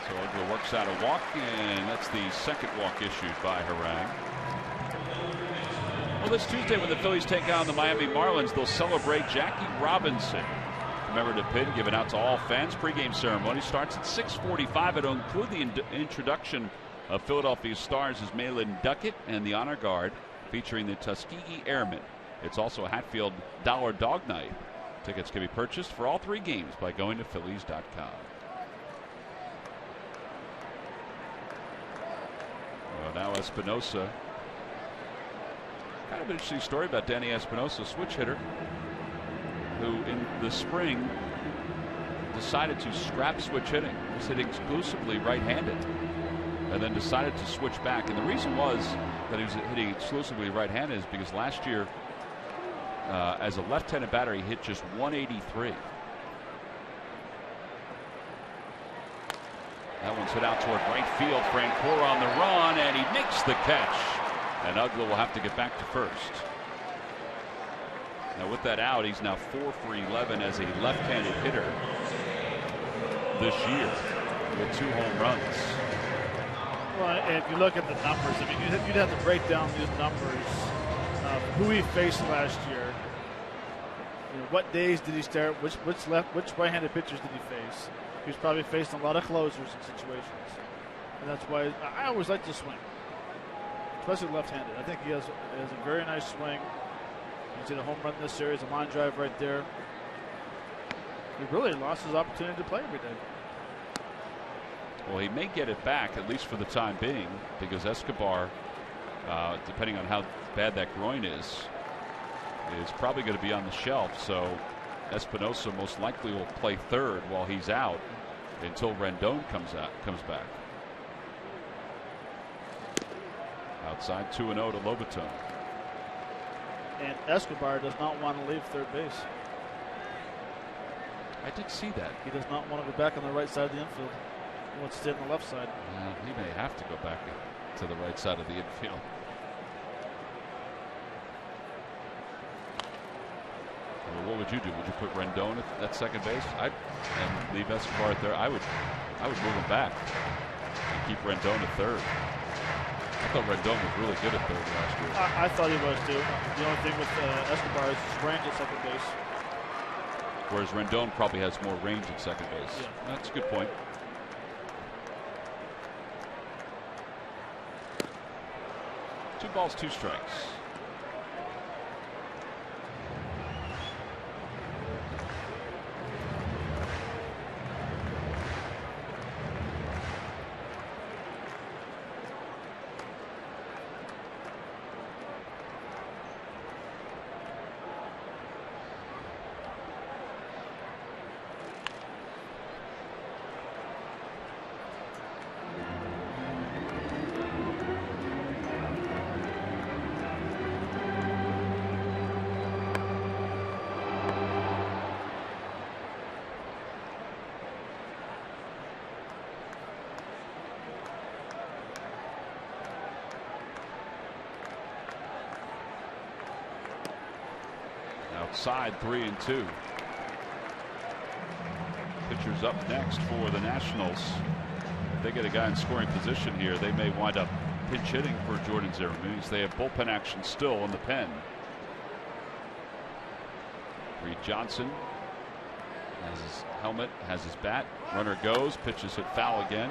So Oakland works out a walk, and that's the second walk issued by Harang. Well, this Tuesday when the Phillies take on the Miami Marlins, they'll celebrate Jackie Robinson. Commemorative pin given out to all fans. Pre-game ceremony starts at 6:45. It'll include the introduction of Philadelphia Stars' Malin Duckett and the Honor Guard, featuring the Tuskegee Airmen. It's also a Hatfield Dollar Dog Night. Tickets can be purchased for all 3 games by going to Phillies.com. Well, now Espinosa. Kind of an interesting story about Danny Espinosa, switch hitter, who in the spring decided to scrap switch hitting. He was hitting exclusively right-handed, and then decided to switch back. And the reason was that he was hitting exclusively right-handed is because last year, as a left-handed batter, he hit just 183. That one's hit out toward right field. Francoeur on the run, and he makes the catch. And Uggla will have to get back to first. Now with that out, he's now 4 for 11 as a left-handed hitter this year with 2 home runs. Well, and if you look at the numbers, I mean, you'd have to break down these numbers of who he faced last year. You know, what days did he start? Which right-handed pitchers did he face? He was probably facing a lot of closers in situations, and that's why I always like to swing, especially left-handed. I think he has a very nice swing. He's hit a home run in this series, a line drive right there. He really lost his opportunity to play every day. Well, he may get it back, at least for the time being, because Escobar, depending on how bad that groin is probably going to be on the shelf. So Espinosa most likely will play third while he's out until Rendon comes back. Outside 2-0 to Lobaton. And Escobar does not want to leave third base. I did see that. He does not want to go back on the right side of the infield. He wants to stay on the left side. He may have to go back to the right side of the infield. Well, what would you do? Would you put Rendon at second base? And leave Escobar at third? I would move him back and keep Rendon at third. I thought Rendon was really good at third last year. I thought he was too. The only thing with Escobar is his range at second base. Whereas Rendon probably has more range at second base. Yeah. That's a good point. Two balls, 2 strikes. Outside 3-2. Pitchers up next for the Nationals. If they get a guy in scoring position here, they may wind up pinch hitting for Jordan Zeramunis. They have bullpen action still in the pen. Reed Johnson has his helmet, has his bat. Runner goes, pitches hit foul again.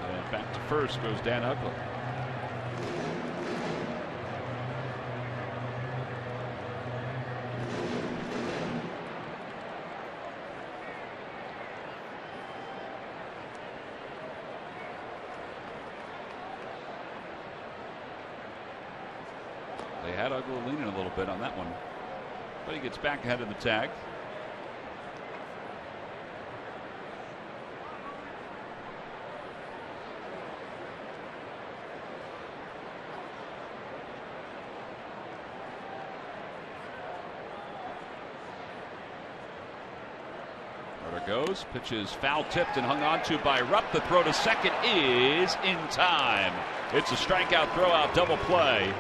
And back to first goes Dan Uggla. They had Uggla leaning a little bit on that one, but he gets back ahead of the tag. goes. Pitch is foul tipped and hung on to by Rupp. The throw to second is in time. It's a strikeout, throw out, double play.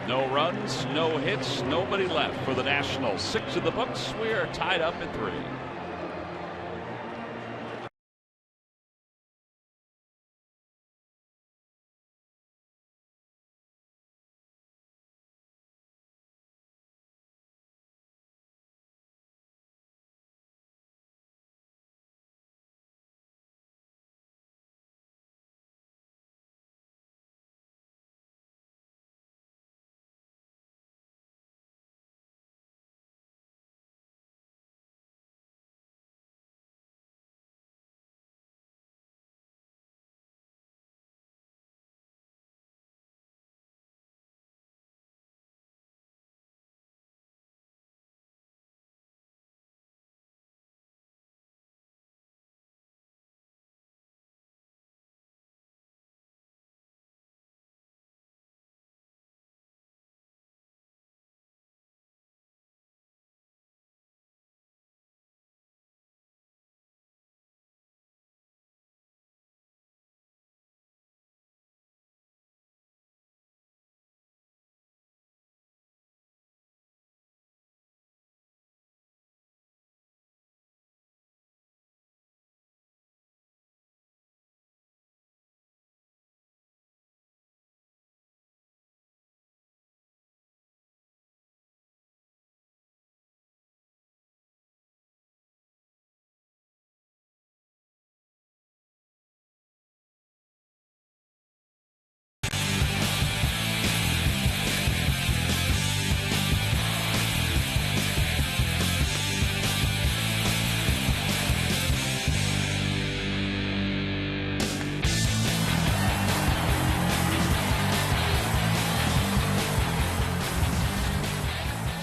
No runs, no hits, nobody left for the Nationals. 6 in the books. We are tied up at 3.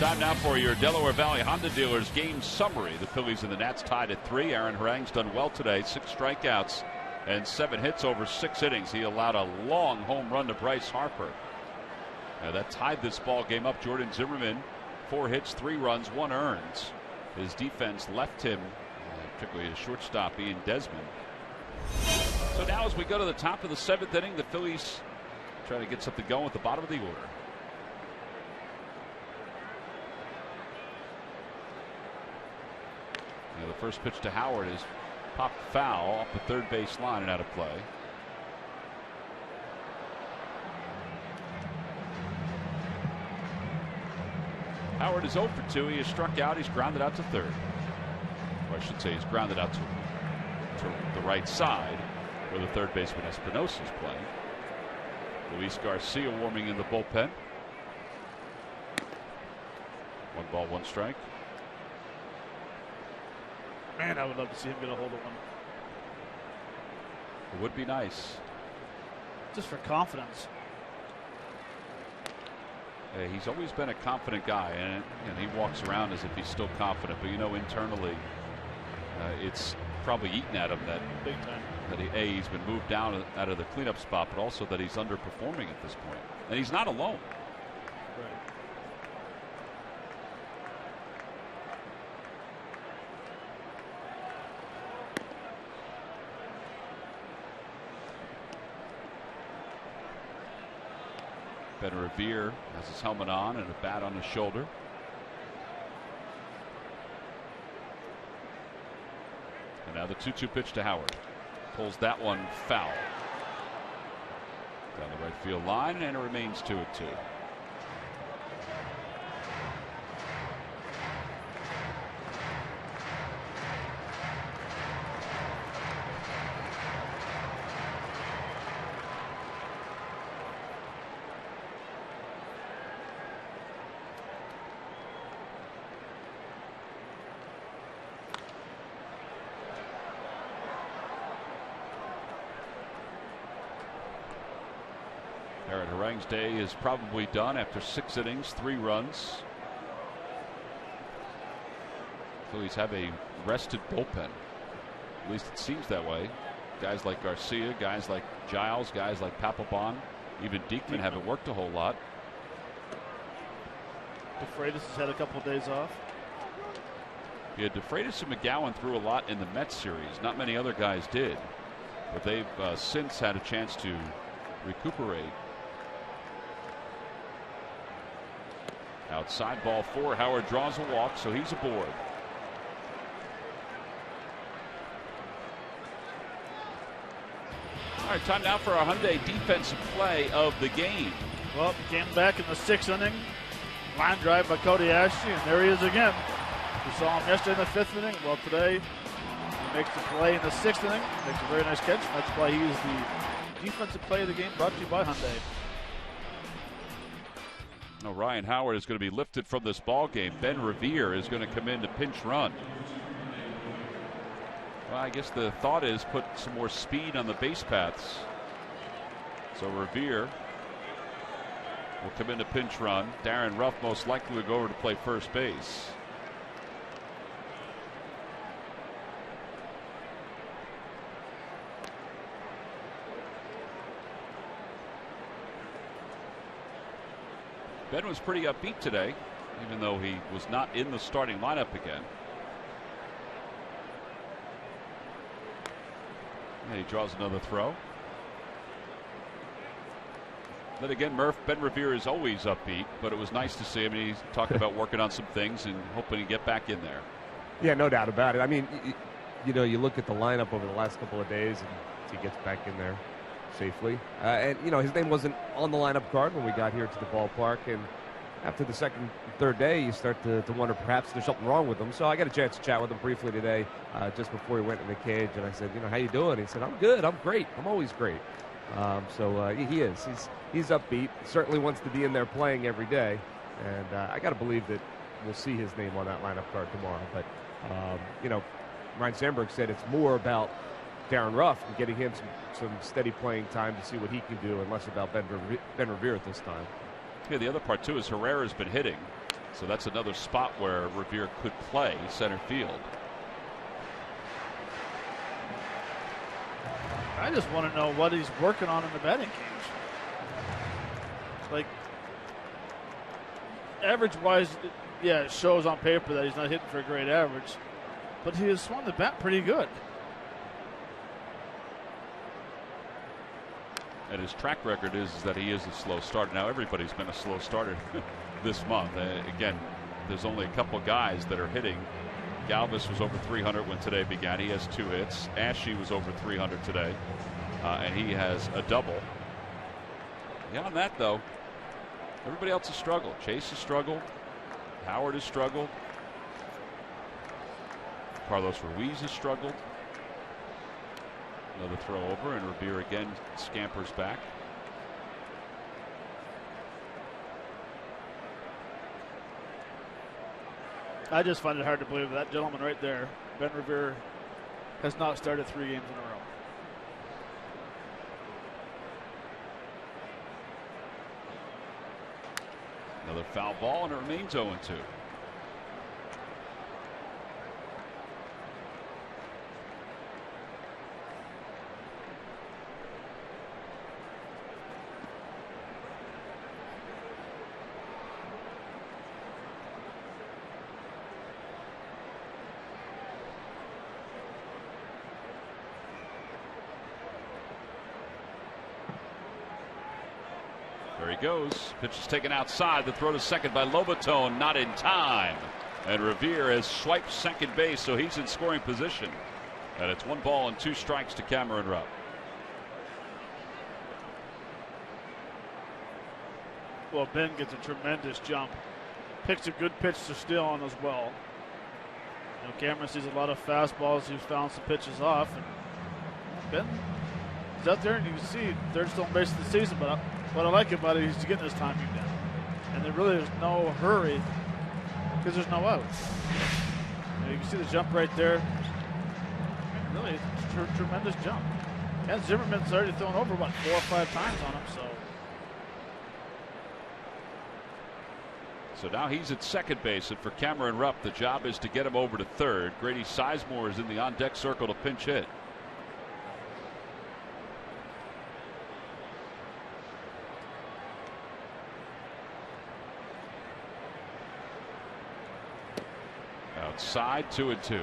Time now for your Delaware Valley Honda Dealers game summary. The Phillies and the Nats tied at 3. Aaron Harang's done well today. 6 strikeouts and 7 hits over 6 innings. He allowed a long home run to Bryce Harper. That tied this ball game up. Jordan Zimmerman, 4 hits, 3 runs, 1 earned. His defense left him, particularly his shortstop Ian Desmond. So now as we go to the top of the 7th inning, the Phillies trying to get something going at the bottom of the order. The first pitch to Howard is popped foul off the third base line and out of play. Howard is 0 for 2. He is struck out. He's grounded out to third. Or I should say he's grounded out to the right side where the third baseman Espinosa is playing. Luis Garcia warming in the bullpen. 1 ball, 1 strike. Man, I would love to see him get a hold of one. It would be nice. Just for confidence. He's always been a confident guy, and he walks around as if he's still confident. But internally, it's probably eaten at him that big time. That he's been moved down out of the cleanup spot, but also that he's underperforming at this point, and he's not alone. Right. Ben Revere has his helmet on and a bat on his shoulder. And now the 2-2 pitch to Howard. Pulls that one foul. Down the right field line, and it remains 2-2. Aaron Harang's day is probably done after 6 innings, 3 runs. Phillies have a rested bullpen. At least it seems that way. Guys like Garcia, guys like Giles, guys like Papelbon, even Diekman haven't worked a whole lot. DeFreitas has had a couple of days off. Yeah, DeFreitas and McGowan threw a lot in the Mets series. Not many other guys did, but they've since had a chance to recuperate. Outside ball 4. Howard draws a walk, so he's aboard. All right, time now for our Hyundai defensive play of the game. Well, came back in the 6th inning. Line drive by Cody Ashley, and there he is again. We saw him yesterday in the 5th inning. Well, today he makes the play in the 6th inning. Makes a very nice catch. That's why he is the defensive play of the game, brought to you by Hyundai. Now, Ryan Howard is going to be lifted from this ball game. Ben Revere is going to come in to pinch run. Well, I guess the thought is put some more speed on the base paths. So Revere will come in to pinch run. Darren Ruff most likely will go over to play first base. Ben was pretty upbeat today, even though he was not in the starting lineup again. And he draws another throw. Then again, Ben Revere is always upbeat, but it was nice to see him. He's talking about working on some things and hoping to get back in there. Yeah, no doubt about it. I mean, you look at the lineup over the last couple of days, and he gets back in there safely. And his name wasn't on the lineup card when we got here to the ballpark. And after the second, third day, you start to wonder perhaps there's something wrong with him. So I got a chance to chat with him briefly today, just before he went in the cage. And I said, how you doing? He said, I'm good. I'm great. I'm always great. So he is. He's upbeat. Certainly wants to be in there playing every day. And I got to believe that we'll see his name on that lineup card tomorrow. But, Ryan Sandberg said it's more about Darren Ruff and getting him some steady playing time to see what he can do, and less about Ben Revere at this time. Yeah, the other part too is Herrera's been hitting, so that's another spot where Revere could play center field. I just want to know what he's working on in the batting cage. Like, average-wise, yeah, it shows on paper that he's not hitting for a great average, but he has swung the bat pretty good. And his track record is that he is a slow starter. Now, everybody's been a slow starter this month. Again, there's only a couple guys that are hitting. Galvis was over 300 when today began. He has 2 hits. Ashe was over 300 today, and he has a double. Beyond that, though, everybody else has struggled. Chase has struggled. Howard has struggled. Carlos Ruiz has struggled. Another throw over, and Revere again scampers back. I just find it hard to believe that gentleman right there, Ben Revere, has not started 3 games in a row. Another foul ball, and it remains 0-2. There he goes. Pitch is taken outside. The throw to second by Lobaton, not in time. And Revere has swiped second base, so he's in scoring position. And it's 1 ball and 2 strikes to Cameron Rupp. Well, Ben gets a tremendous jump. Picks a good pitch to steal on as well. Cameron sees a lot of fastballs. He's found some pitches off. And Ben is out there, and you can see third stolen base of the season, but what I like about it is he's getting his timing down. And there really is no hurry because there's no outs. You can see the jump right there. Really, it's a tremendous jump. And Zimmerman's already thrown over, 4 or 5 times on him. So now he's at second base, and for Cameron Rupp, the job is to get him over to third. Grady Sizemore is in the on-deck circle to pinch hit. outside, 2-2.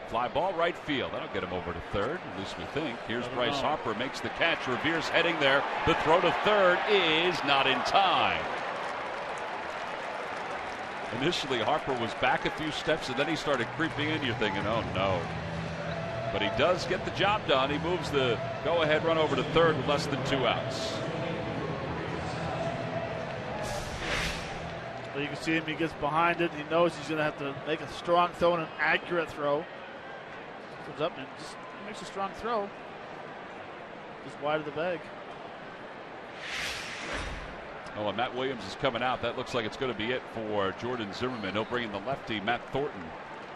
Fly ball right field. That'll get him over to third, at least we think. Here's Bryce Harper, makes the catch. Revere's heading there. The throw to third is not in time. Initially, Harper was back a few steps, and then he started creeping in. You're thinking, oh, no. But he does get the job done. He moves the go-ahead run over to third with less than 2 outs. Well, you can see him. He gets behind it. He knows he's going to have to make a strong throw and an accurate throw. Comes up and just makes a strong throw. Just wide of the bag. Oh, and Matt Williams is coming out. That looks like it's going to be it for Jordan Zimmermann. He'll bring in the lefty, Matt Thornton,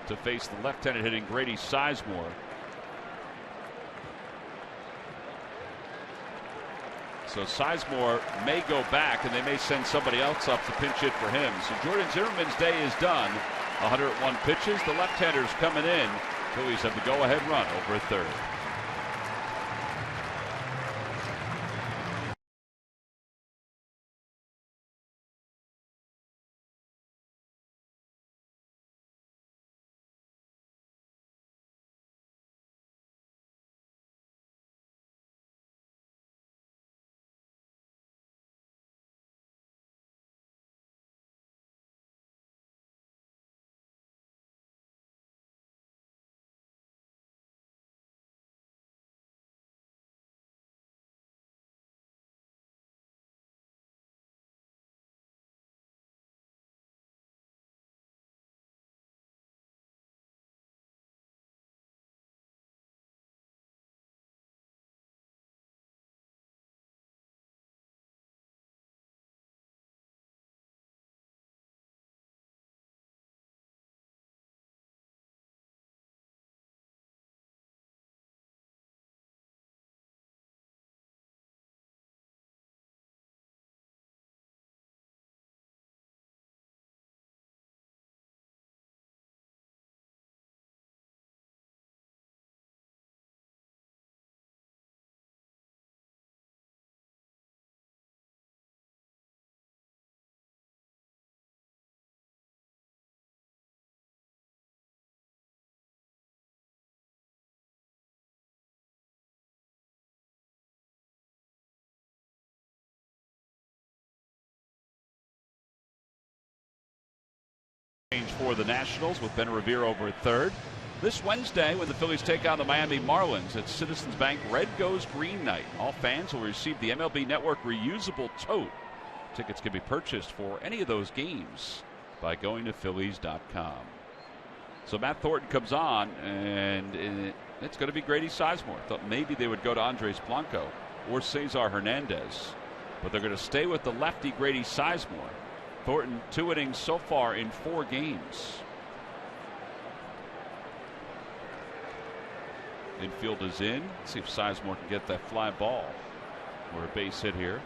to face the left-handed hitting Grady Sizemore. So Sizemore may go back, and they may send somebody else up to pinch hit for him. So Jordan Zimmermann's day is done. 101 pitches. The left-hander's coming in. Phillies have the go-ahead run over at third. For the Nationals with Ben Revere over at third. This Wednesday, when the Phillies take on the Miami Marlins at Citizens Bank Red Goes Green Night, all fans will receive the MLB Network reusable tote. Tickets can be purchased for any of those games by going to Phillies.com. So Matt Thornton comes on, and it's going to be Grady Sizemore. Thought maybe they would go to Andres Blanco or Cesar Hernandez, but they're going to stay with the lefty Grady Sizemore. Thornton 2 innings so far in 4 games. Infield is in. Let's see if Sizemore can get that fly ball or a base hit here.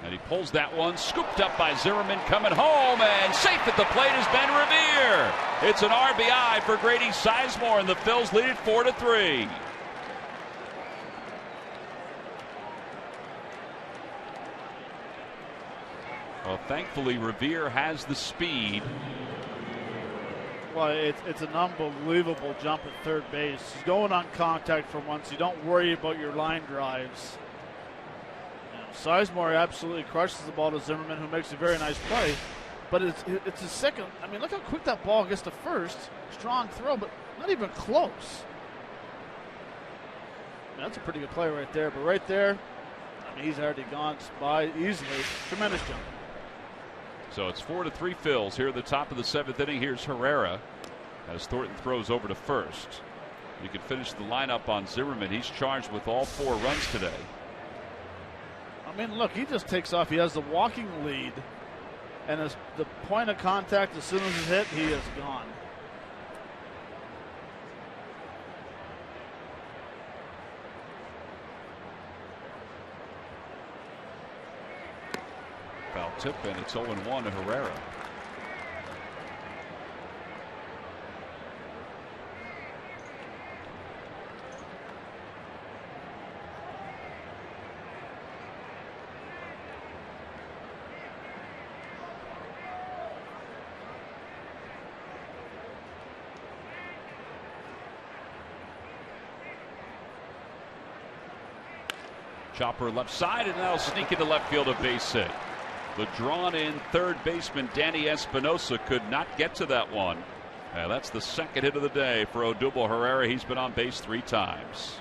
And he pulls that one, scooped up by Zimmermann, coming home, and safe at the plate is Ben Revere. It's an RBI for Grady Sizemore, and the Phils lead it 4-3. Well, thankfully, Revere has the speed. Well, it's an unbelievable jump at third base. He's going on contact for once. You don't worry about your line drives. Sizemore absolutely crushes the ball to Zimmermann, who makes a very nice play. But it's his second. I mean, look how quick that ball gets to first. Strong throw, but not even close. I mean, that's a pretty good play right there. But right there, I mean, he's already gone by easily. Tremendous jump. So it's 4-3 Phils here at the top of the 7th inning. Here's Herrera as Thornton throws over to first. You can finish the lineup on Zimmermann. He's charged with all 4 runs today. I mean, look, he just takes off. He has the walking lead, and as the point of contact, as soon as it's hit, he is gone. tip, and it's 0-1 to Herrera. Chopper left side, and that'll sneak into left field, a base hit. The drawn-in third baseman Danny Espinosa could not get to that one. That's the second hit of the day for Odubel Herrera. He's been on base 3 times.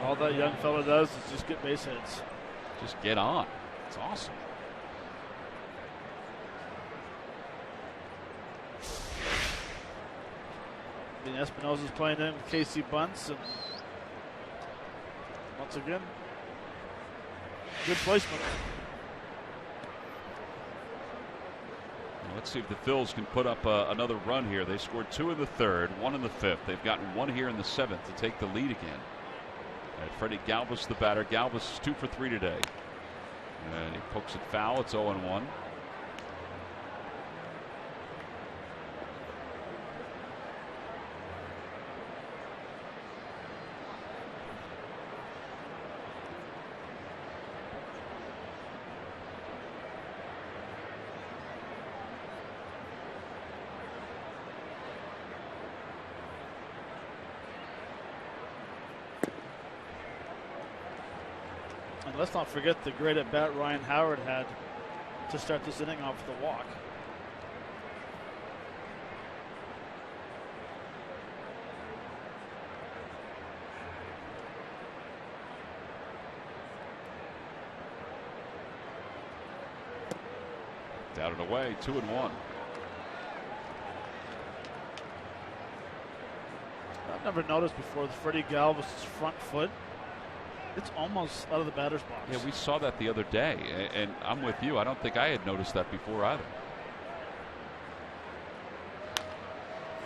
All that young fella does is just get base hits. Just get on. It's awesome. Espinosa's playing in with Casey Bunce, and once again, good placement. Let's see if the Phils can put up another run here. They scored 2 in the 3rd, 1 in the 5th. They've gotten 1 here in the 7th to take the lead again. Freddie Galvis, the batter. Galvis is 2 for 3 today. And he pokes it foul. It's 0-1. And let's not forget the great at bat Ryan Howard had to start this inning off with a walk. Down and away, 2-1. I've never noticed before the Freddie Galvis' front foot. It's almost out of the batter's box. Yeah, we saw that the other day, and I'm with you. I don't think I had noticed that before either.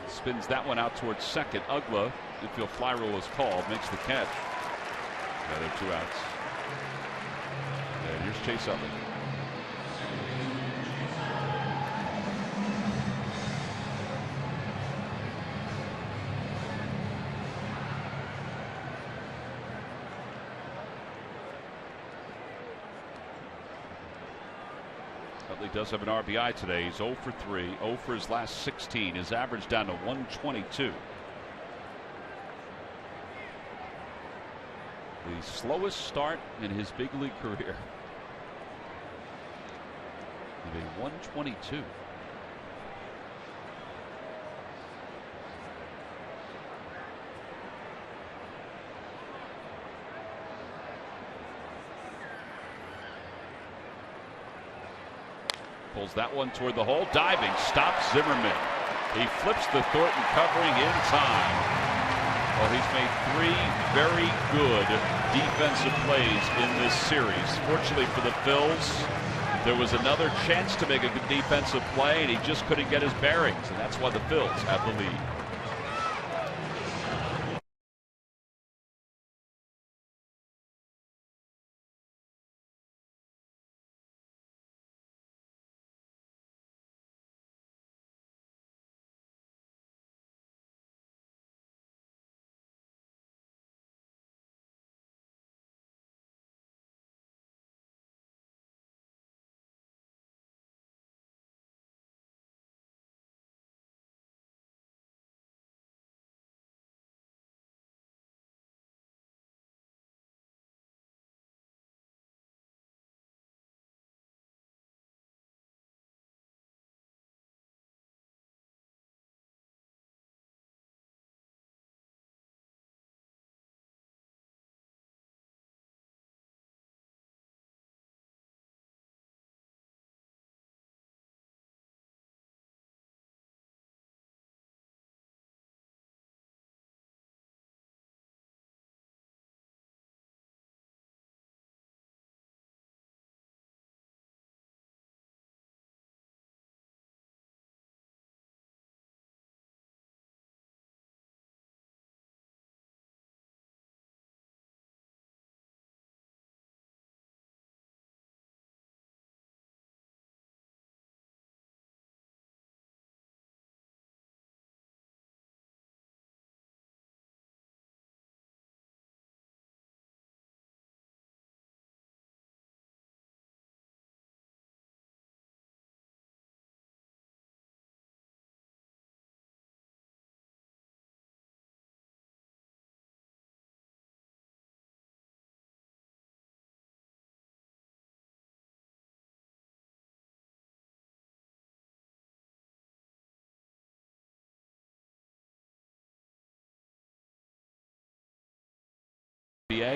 Spins that one out towards second. Ugla, infield fly rule is called, makes the catch. Yeah, there are 2 outs. Yeah, here's Chase Utley. Does have an RBI today. He's 0 for 3, 0 for his last 16. His average down to 122. The slowest start in his big league career. With a 122. Pulls that one toward the hole. Diving. Stops Zimmerman. He flips the Thornton covering in time. Well, he's made 3 very good defensive plays in this series. Fortunately for the Phils, there was another chance to make a good defensive play, and he just couldn't get his bearings, and that's why the Phils have the lead.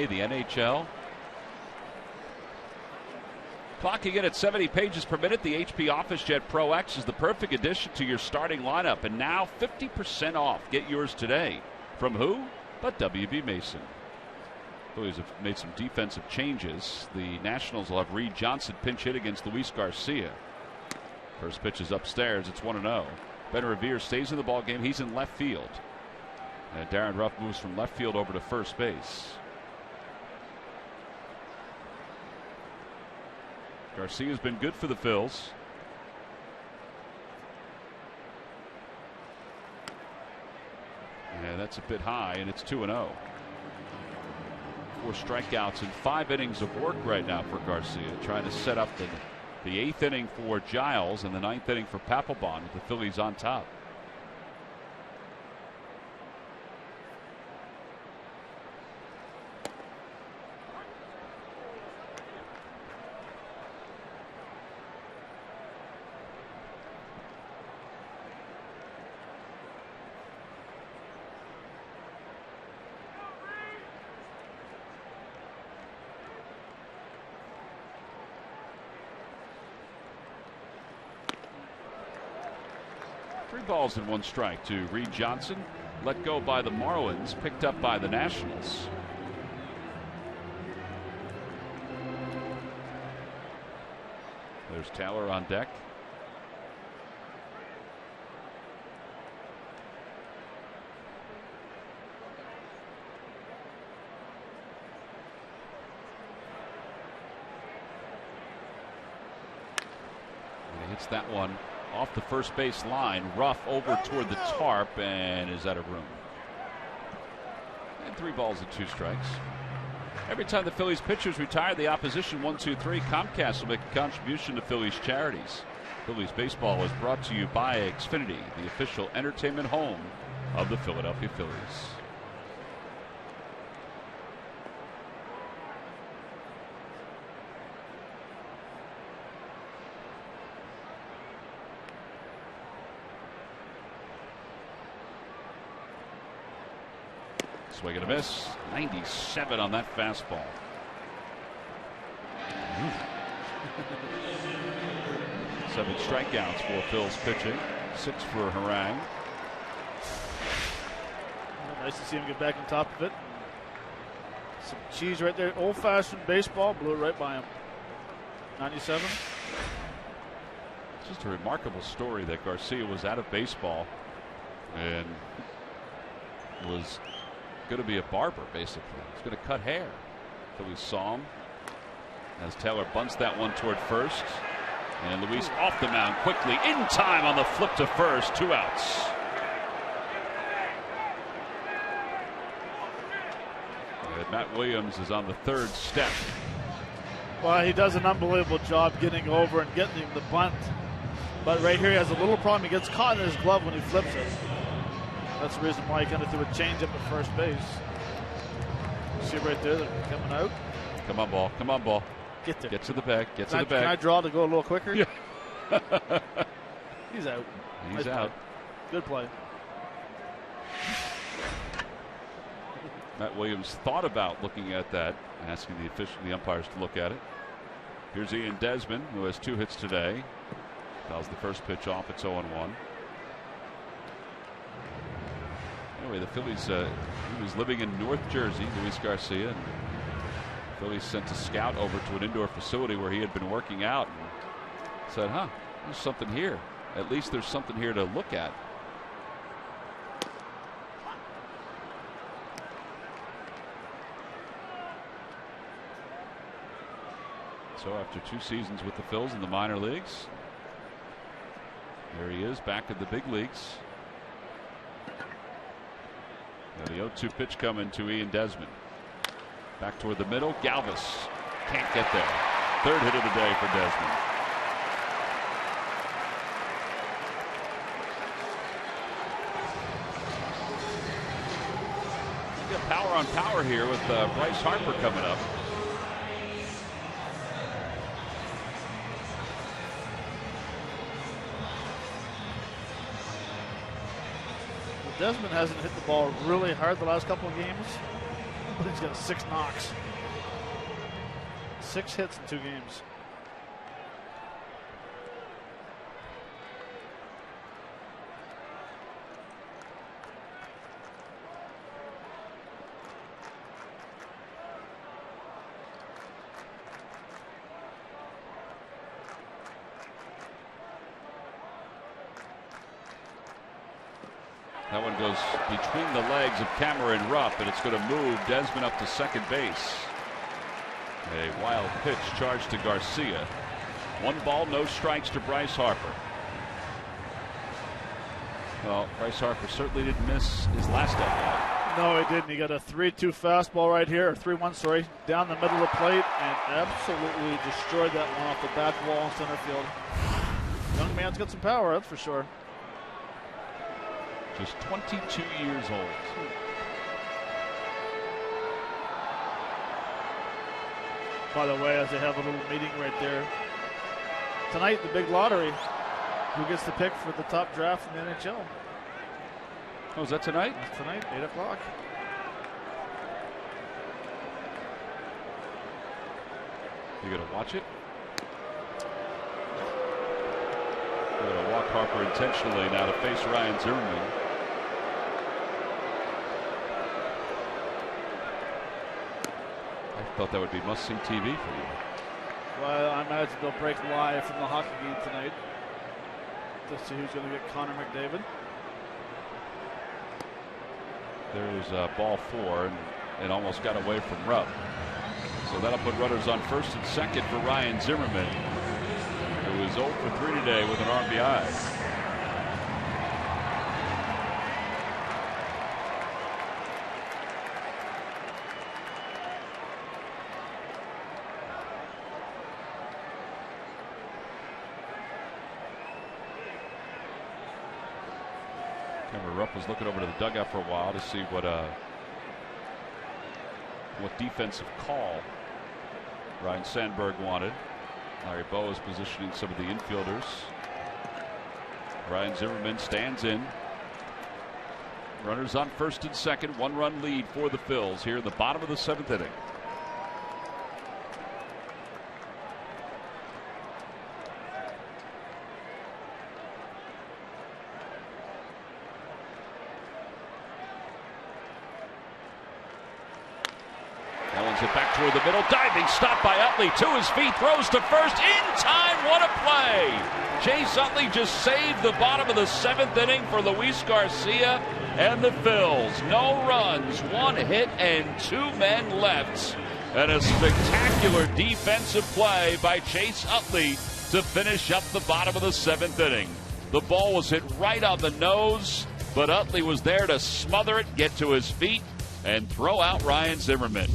NBA, the NHL. Clocking in at 70 pages per minute, the HP OfficeJet Pro X is the perfect addition to your starting lineup, and now 50% off. Get yours today. From who? But WB Mason. Phillies have made some defensive changes. The Nationals will have Reed Johnson pinch hit against Luis Garcia. First pitch is upstairs. It's 1-0. Ben Revere stays in the ball game. He's in left field. And Darren Ruff moves from left field over to first base. Garcia's been good for the Phils. And that's a bit high, and it's 2-0. 4 strikeouts in 5 innings of work right now for Garcia, trying to set up the 8th inning for Giles and the 9th inning for Papelbon with the Phillies on top. Balls and 1 strike to Reed Johnson, let go by the Marlins, picked up by the Nationals. There's Taylor on deck. And he hits that one off the first base line. Ruff over toward the tarp and is out of room. And 3 balls and 2 strikes. Every time the Phillies pitchers retire, the opposition 1-2-3. Comcast will make a contribution to Phillies charities. Phillies baseball is brought to you by Xfinity, the official entertainment home of the Philadelphia Phillies. Swing and a miss. 97 on that fastball. 7 strikeouts for Phil's pitching. 6 for Harang. Nice to see him get back on top of it. Some cheese right there. Old-fashioned baseball. Blew it right by him. 97. It's just a remarkable story that Garcia was out of baseball and was going to be a barber, basically. He's going to cut hair. Phillies saw him as Taylor bunts that one toward first. And Luis off the mound quickly, in time on the flip to first. 2 outs. And Matt Williams is on the 3rd step. Well, he does an unbelievable job getting over and getting the bunt. But right here he has a little problem. He gets caught in his glove when he flips it. That's the reason why he kind of threw a changeup at first base. See right there, they're coming out. Come on, ball. Come on, ball. Get there. Get to the bag. Get to the bag. Can I draw to go a little quicker? Yeah. He's out. He's out. Good play. Matt Williams thought about looking at that, asking the umpires to look at it. Here's Ian Desmond, who has 2 hits today. Fouls the first pitch off. It's 0-1. Anyway, the Phillies, he was living in North Jersey, Luis Garcia, and the Phillies sent a scout over to an indoor facility where he had been working out and said, there's something here. At least there's something here to look at. So after 2 seasons with the Phils in the minor leagues, there he is back in the big leagues. And the 0-2 pitch coming to Ian Desmond. Back toward the middle. Galvis can't get there. 3rd hit of the day for Desmond. You got power on power here with Bryce Harper coming up. Desmond hasn't hit the ball really hard the last couple of games. He's got 6 knocks. 6 hits in 2 games. That one goes between the legs of Cameron Rupp, and it's going to move Desmond up to second base. A wild pitch charged to Garcia. 1 ball, no strikes to Bryce Harper. Well, Bryce Harper certainly didn't miss his last at bat. No, he didn't. He got a 3-2 fastball right here, or 3-1, sorry, down the middle of the plate, and absolutely destroyed that one off the back wall in center field. Young man's got some power, that's for sure. Just 22 years old. By the way, as they have a little meeting right there. Tonight, the big lottery. Who gets the pick for the top draft in the NHL? Oh, is that tonight? That's tonight, 8 o'clock. You going to watch it? You're going to walk Harper intentionally now to face Ryan Zimmerman. I thought that would be must-see TV for you. Well, I imagine they'll break live from the hockey game tonight to see who's going to get Connor McDavid. There's ball 4, and it almost got away from Rupp. So that'll put runners on first and second for Ryan Zimmerman, who is 0 for 3 today with an RBI. Rupp was looking over to the dugout for a while to see what defensive call Ryan Sandberg wanted. Larry Bowa is positioning some of the infielders. Ryan Zimmerman stands in. Runners on first and second. 1-run lead for the Phils here in the bottom of the 7th inning. It back toward the middle, diving stop by Utley, to his feet, throws to first, in time, what a play! Chase Utley just saved the bottom of the 7th inning for Luis Garcia and the Phils. No runs, 1 hit, and 2 men left. And a spectacular defensive play by Chase Utley to finish up the bottom of the 7th inning. The ball was hit right on the nose, but Utley was there to smother it, get to his feet, and throw out Ryan Zimmerman.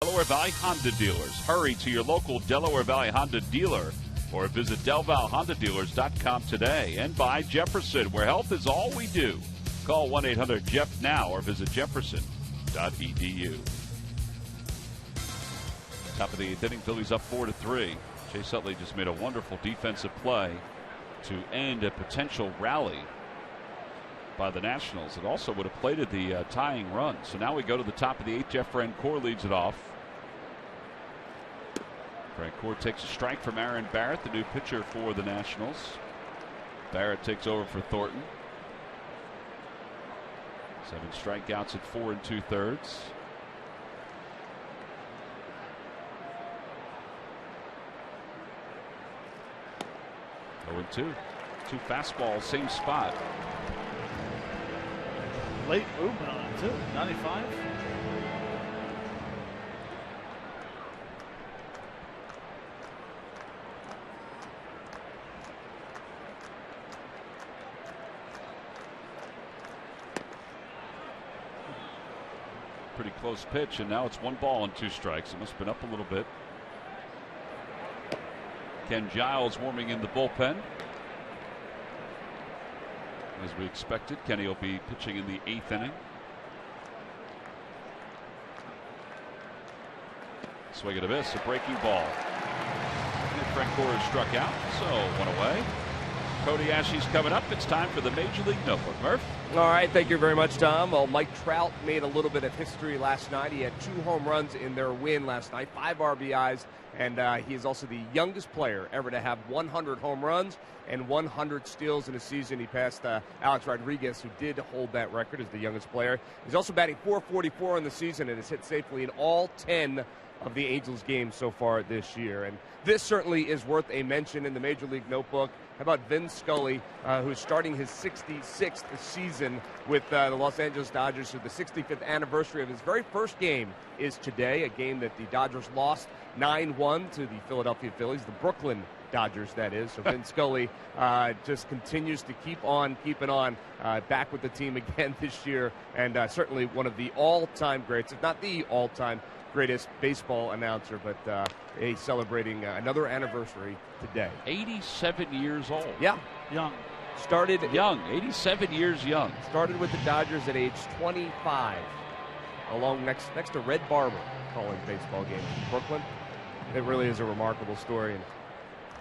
Delaware Valley Honda dealers. Hurry to your local Delaware Valley Honda dealer or visit DelValHondaDealers.com today. And by Jefferson, where health is all we do. Call 1-800-JEFF now or visit jefferson.edu. Top of the 8th inning, Phillies up 4-3. Chase Utley just made a wonderful defensive play to end a potential rally by the Nationals. It also would have plated the tying run. So now we go to the top of the 8th. Jeff Francoeur leads it off. Francoeur takes a strike from Aaron Barrett, the new pitcher for the Nationals. Barrett takes over for Thornton. 7 strikeouts at 4 2/3. Oh, 2. 2 fastballs, same spot. Late movement on it, too. 95. Pretty close pitch, and now it's 1 ball and 2 strikes. It must have been up a little bit. Ken Giles warming in the bullpen. As we expected, Kenny will be pitching in the 8th inning. Swing and a miss, a breaking ball. And Francoeur is struck out, so 1 away. Cody Ashley's coming up. It's time for the Major League Notebook. Murph? All right, thank you very much, Tom. Well, Mike Trout made a little bit of history last night. He had 2 home runs in their win last night, 5 RBIs, and he is also the youngest player ever to have 100 home runs and 100 steals in a season. He passed Alex Rodriguez, who did hold that record as the youngest player. He's also batting .444 in the season and has hit safely in all 10 of the Angels games so far this year. And this certainly is worth a mention in the Major League Notebook. How about Vin Scully, who's starting his 66th season with the Los Angeles Dodgers. So the 65th anniversary of his very first game is today, a game that the Dodgers lost 9-1 to the Philadelphia Phillies, the Brooklyn Dodgers, that is. So Vin Scully just continues to keep on keeping on, back with the team again this year, and certainly one of the all-time greats, if not the all-time greatest baseball announcer, but he's celebrating another anniversary today. 87 years old. Yeah. Young. Started young, 87 years young. Started with the Dodgers at age 25, along next to Red Barber, calling baseball games in Brooklyn. It really is a remarkable story, and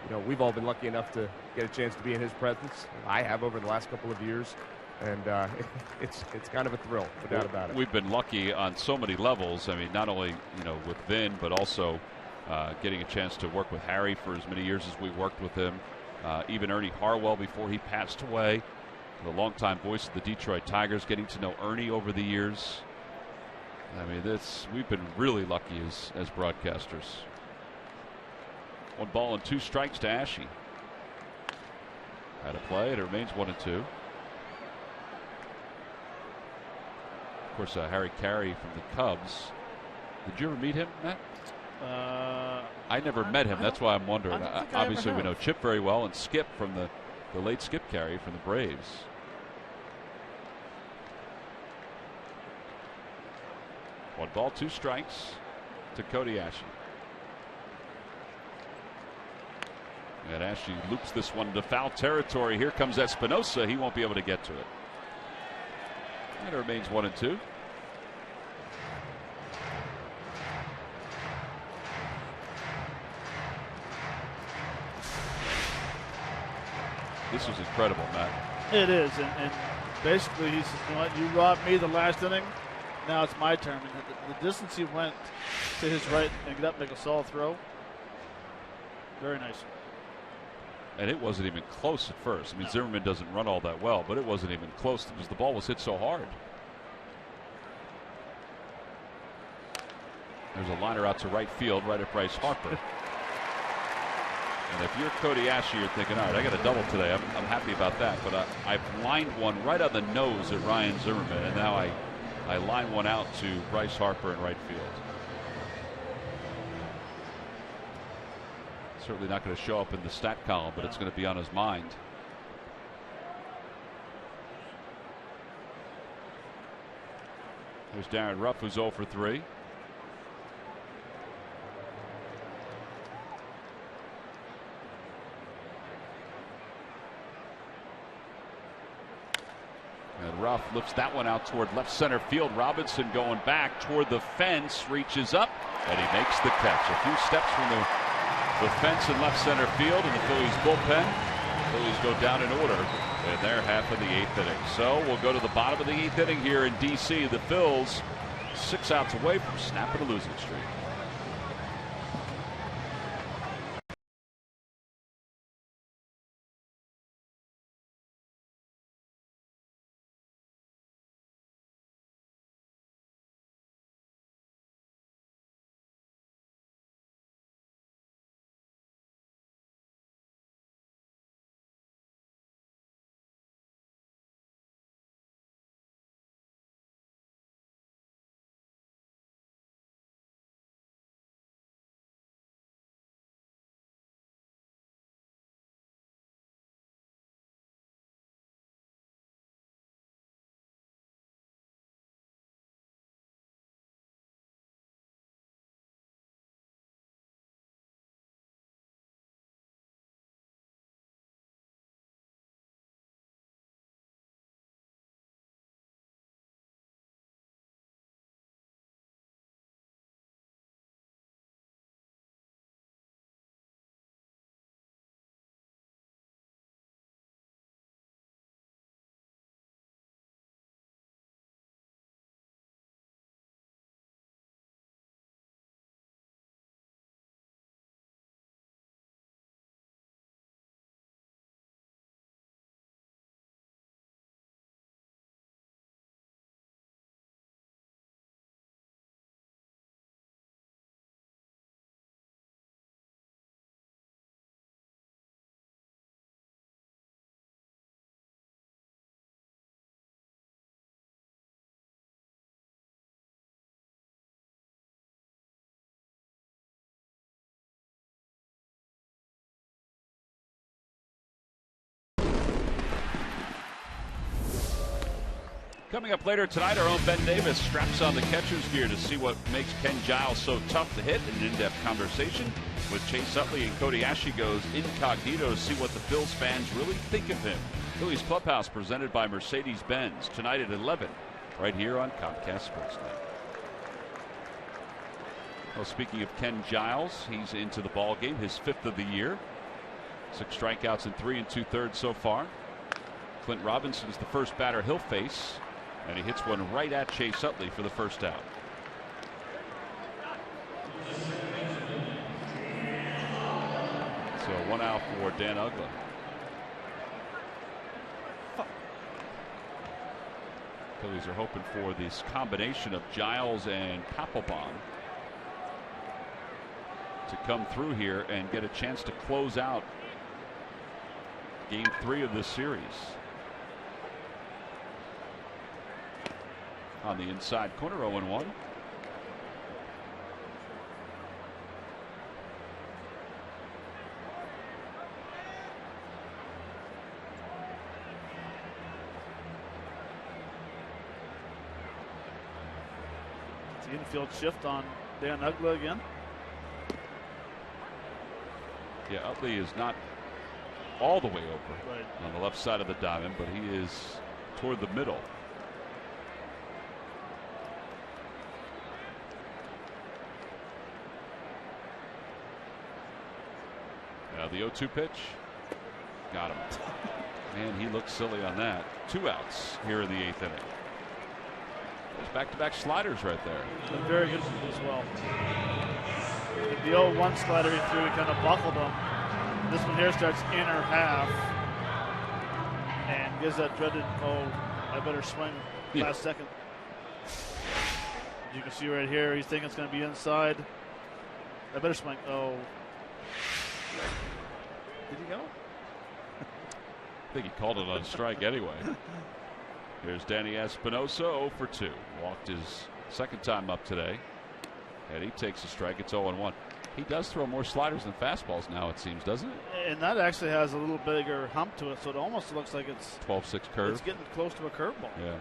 you know, we've all been lucky enough to get a chance to be in his presence. I have over the last couple of years. And it's kind of a thrill, no doubt about it. We've been lucky on so many levels. I mean, not only with Vin, but also getting a chance to work with Harry for as many years as we worked with him. Even Ernie Harwell before he passed away, the longtime voice of the Detroit Tigers. Getting to know Ernie over the years. I mean, we've been really lucky as broadcasters. 1 ball and 2 strikes to Ashe. Had a play. It remains 1-2. Of course, Harry Carey from the Cubs. Did you ever meet him, Matt? I never met him. That's why I'm wondering. Obviously, we know Chip very well, and Skip from the late Skip Carey from the Braves. One ball, 2 strikes to Cody Ashe. And Ashe loops this one to foul territory. Here comes Espinosa. He won't be able to get to it. And it remains 1-2. This was incredible, Matt. It is, and basically he says, you know what, you robbed me the last inning. Now it's my turn. And the distance he went to his right and get up, make a solid throw. Very nice. And it wasn't even close at first. I mean, Zimmerman doesn't run all that well, but it wasn't even close because the ball was hit so hard. There's a liner out to right field, right at Bryce Harper. And if you're Cody Ashe, you're thinking, all right, I got a double today. I'm happy about that. But I've lined one right on the nose at Ryan Zimmerman, and now I line one out to Bryce Harper in right field. Certainly not going to show up in the stat column, but it's going to be on his mind. There's Darren Ruff, who's 0 for 3. rough. Lifts that one out toward left center field. Robinson going back toward the fence, reaches up, and he makes the catch. A few steps from the fence in left center field, and the Phillies bullpen. The Phillies go down in order in their half of the 8th inning. So we'll go to the bottom of the 8th inning here in D.C. The Phils 6 outs away from snapping a losing streak. Coming up later tonight, our own Ben Davis straps on the catcher's gear to see what makes Ken Giles so tough to hit. An in-depth conversation with Chase Utley and Cody Ashley goes incognito to see what the Phils fans really think of him. Phillies Clubhouse presented by Mercedes-Benz tonight at 11 right here on Comcast Sportsnet. Well, speaking of Ken Giles, he's into the ball game, his 5th of the year. 6 strikeouts in 3 2/3 so far. Clint Robinson is the first batter he'll face, and he hits one right at Chase Utley for the first out. So 1 out for Dan Uggla. Phillies are hoping for this combination of Giles and Papelbon to come through here and get a chance to close out Game 3 of this series. On the inside corner, 0-1. It's the infield shift on Dan Uggla again. Yeah, Utley is not all the way over on the left side of the diamond, but he is toward the middle. Now the 0-2 pitch. Got him. Man, he looked silly on that. 2 outs here in the 8th inning. There's back-to-back sliders right there. Been very good as well. The 0-1 slider he threw, he kind of buckled him. This one here starts inner half and gives that dreaded, I better swing last second. As you can see right here, he's thinking it's going to be inside. I better swing. Oh. Did he go? I think he called it on strike anyway. Here's Danny Espinosa, 0 for 2. Walked his second time up today. And he takes a strike. It's 0-1. He does throw more sliders than fastballs now, it seems, doesn't it? And that actually has a little bigger hump to it, so it almost looks like it's 12-6 curve. It's getting close to a curveball. Yeah.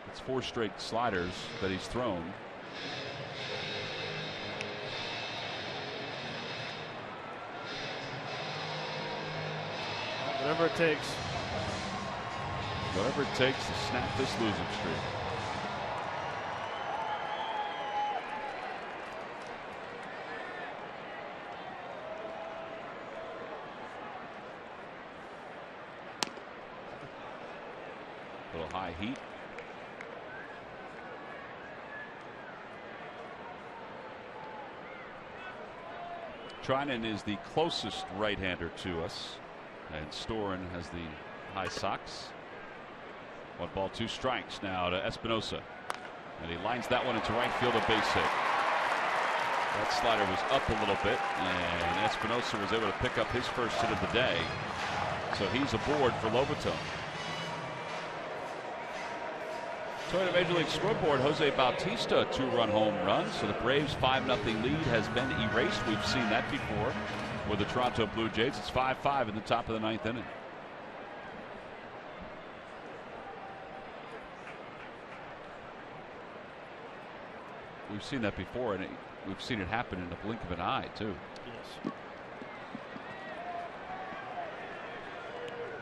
It's 4 straight sliders that he's thrown. Whatever it takes. Whatever it takes to snap this losing streak. Little high heat. Trinan is the closest right-hander to us, and Storen has the high socks. 1 ball, 2 strikes now to Espinosa, and he lines that one into right field, a base hit. That slider was up a little bit, and Espinosa was able to pick up his first hit of the day, so he's aboard for Lobaton. Toyota Major League Scoreboard, Jose Bautista, a 2-run home run. So the Braves' 5-0 lead has been erased. We've seen that before with the Toronto Blue Jays. It's 5-5 in the top of the 9th inning. We've seen that before, and we've seen it happen in the blink of an eye, too. Yes.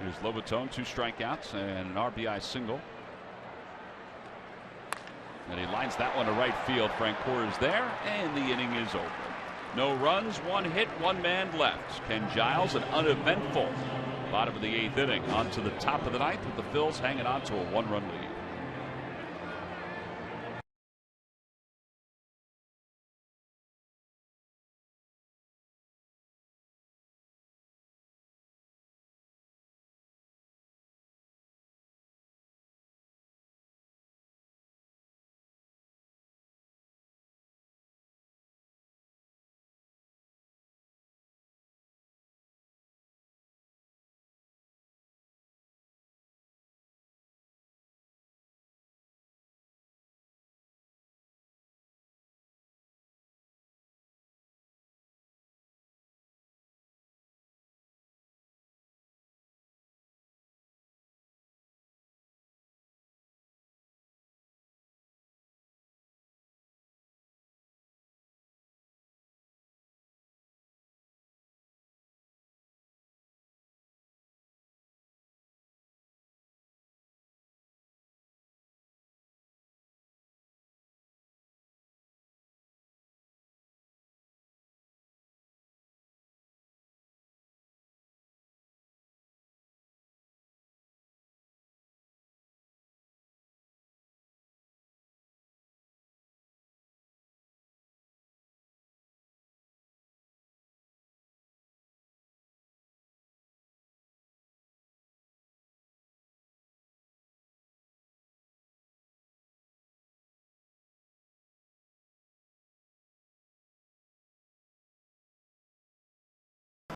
Here's Lobaton, 2 strikeouts and an RBI single. And he lines that one to right field. Frank Porter's there, and the inning is over. No runs, 1 hit, 1 man left. Ken Giles, an uneventful bottom of the 8th inning. On to the top of the 9th with the Phils hanging on to a 1-run lead.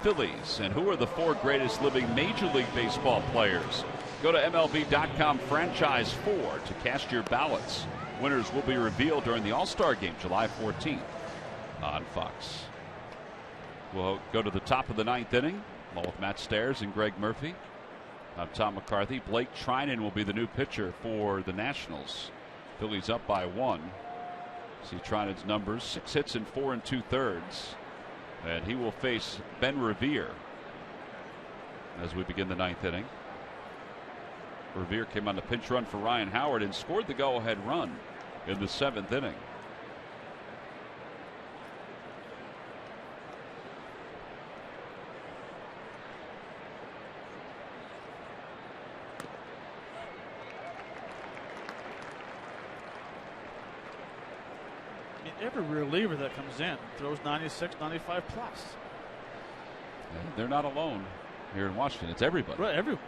Phillies. And who are the 4 greatest living Major League Baseball players? Go to MLB.com franchise 4 to cast your ballots. Winners will be revealed during the All-Star Game July 14th on Fox. We'll go to the top of the 9th inning along with Matt Stairs and Greg Murphy. I'm Tom McCarthy. Blake Trinan will be the new pitcher for the Nationals. Phillies up by 1. See Trinan's numbers: 6 hits and 4 2/3. And he will face Ben Revere as we begin the 9th inning. Revere came on the pinch run for Ryan Howard and scored the go-ahead run in the 7th inning. Every reliever that comes in throws 96, 95 plus. And they're not alone here in Washington. It's everybody. Right, everyone.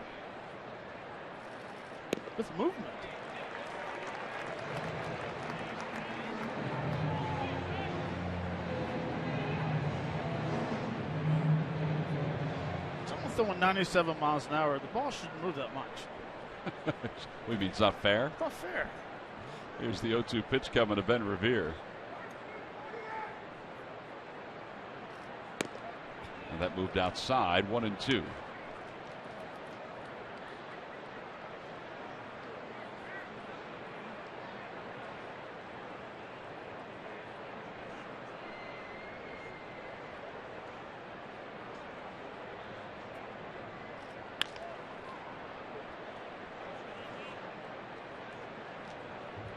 With movement. Someone throwing 97 miles an hour. The ball shouldn't move that much. What do you mean, it's not fair? It's not fair. Here's the 0-2 pitch coming to Ben Revere. And that moved outside, 1-2.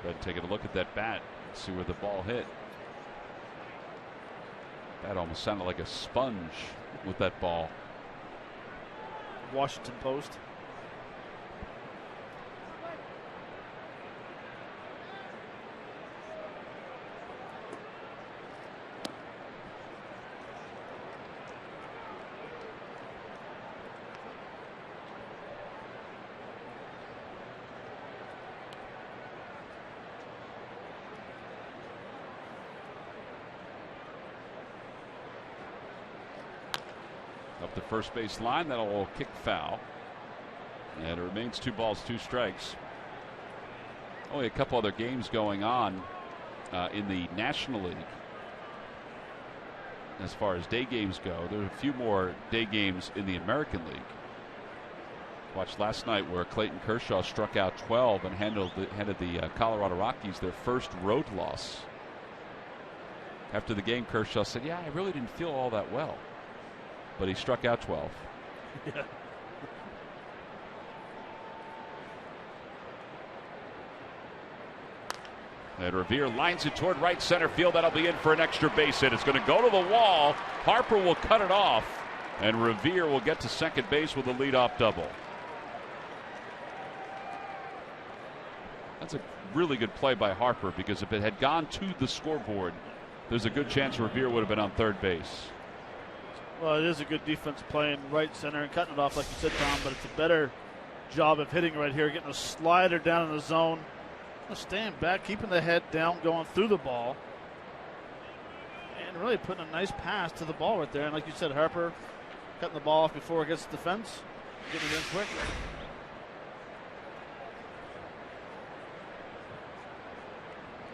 But taking a look at that bat, see where the ball hit. That almost sounded like a sponge with that ball. Washington Post. Up the first base line, that'll kick foul. And it remains 2 balls, 2 strikes. Only a couple other games going on in the National League. As far as day games go, there are a few more day games in the American League. Watched last night where Clayton Kershaw struck out 12 and handed the Colorado Rockies their first road loss. After the game, Kershaw said, "Yeah, I really didn't feel all that well." But he struck out 12. Yeah. And Revere lines it toward right center field. That'll be in for an extra base hit. It's going to go to the wall. Harper will cut it off. And Revere will get to second base with a leadoff double. That's a really good play by Harper, because if it had gone to the scoreboard, there's a good chance Revere would have been on third base. Well, it is a good defense playing right center and cutting it off like you said, Tom, but it's a better job of hitting right here, getting a slider down in the zone, staying back, keeping the head down, going through the ball, and really putting a nice pass to the ball right there. And like you said, Harper cutting the ball off before it gets to the fence, getting it in quick.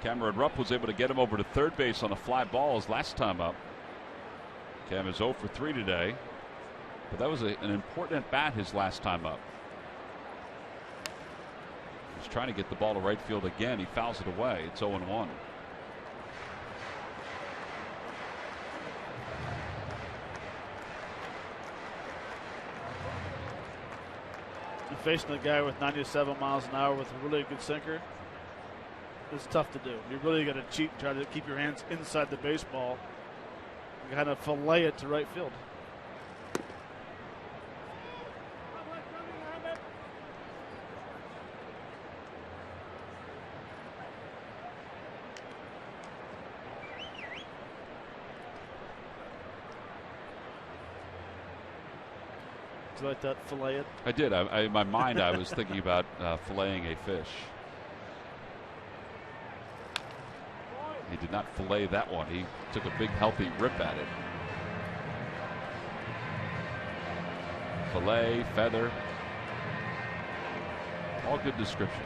Cameron Rupp was able to get him over to third base on a fly ball his last time up. Cam is 0 for 3 today, but that was an important at bat his last time up. He's trying to get the ball to right field again. He fouls it away. It's 0-1. And facing a guy with 97 miles an hour with a really good sinker, it's tough to do. You really got to cheat and try to keep your hands inside the baseball. You kind of fillet it to right field. Did you like that, fillet it? I did. In my mind, I was thinking about filleting a fish. He did not fillet that one. He took a big, healthy rip at it. Fillet, feather, all good descriptions.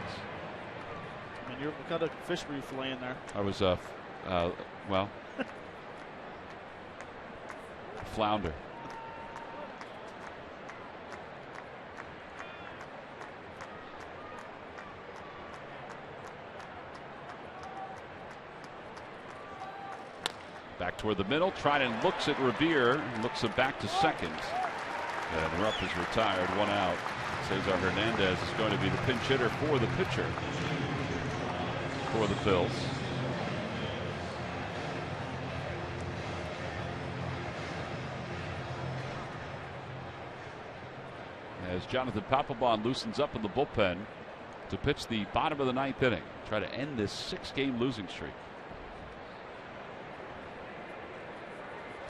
I mean, what kind of fish were you filleting there? I was, well, flounder. Back toward the middle. Trinan looks at Revere, looks him back to second. And Rupp is retired, 1 out. Cesar Hernandez is going to be the pinch hitter for the pitcher for the Phils. As Jonathan Papelbon loosens up in the bullpen to pitch the bottom of the 9th inning, try to end this 6-game losing streak.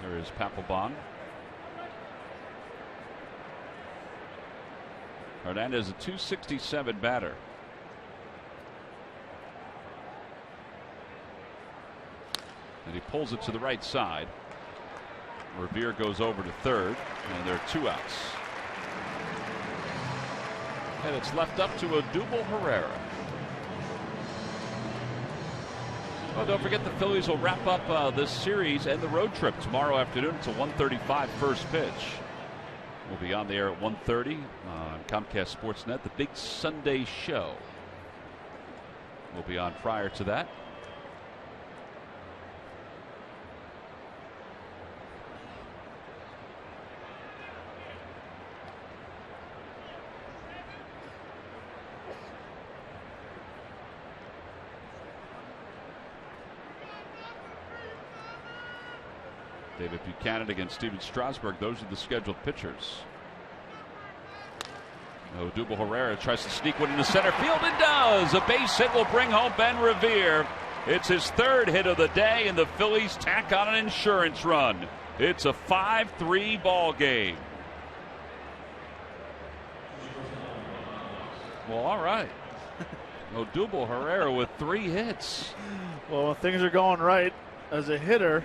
There is Papelbon. Hernandez, a .267 batter. And he pulls it to the right side. Revere goes over to third, and there are 2 outs. And it's left up to Odubel Herrera. Well, don't forget the Phillies will wrap up this series and the road trip tomorrow afternoon. It's a 1:35 first pitch. We'll be on the air at 1:30 on Comcast Sportsnet. The big Sunday show will be on prior to that. David Buchanan against Steven Strasburg. Those are the scheduled pitchers. Odubel Herrera tries to sneak one into center field and does. A base hit will bring home Ben Revere. It's his third hit of the day, and the Phillies tack on an insurance run. It's a 5-3 ball game. Well, all right. Odubel Herrera with 3 hits. Well, when things are going right as a hitter,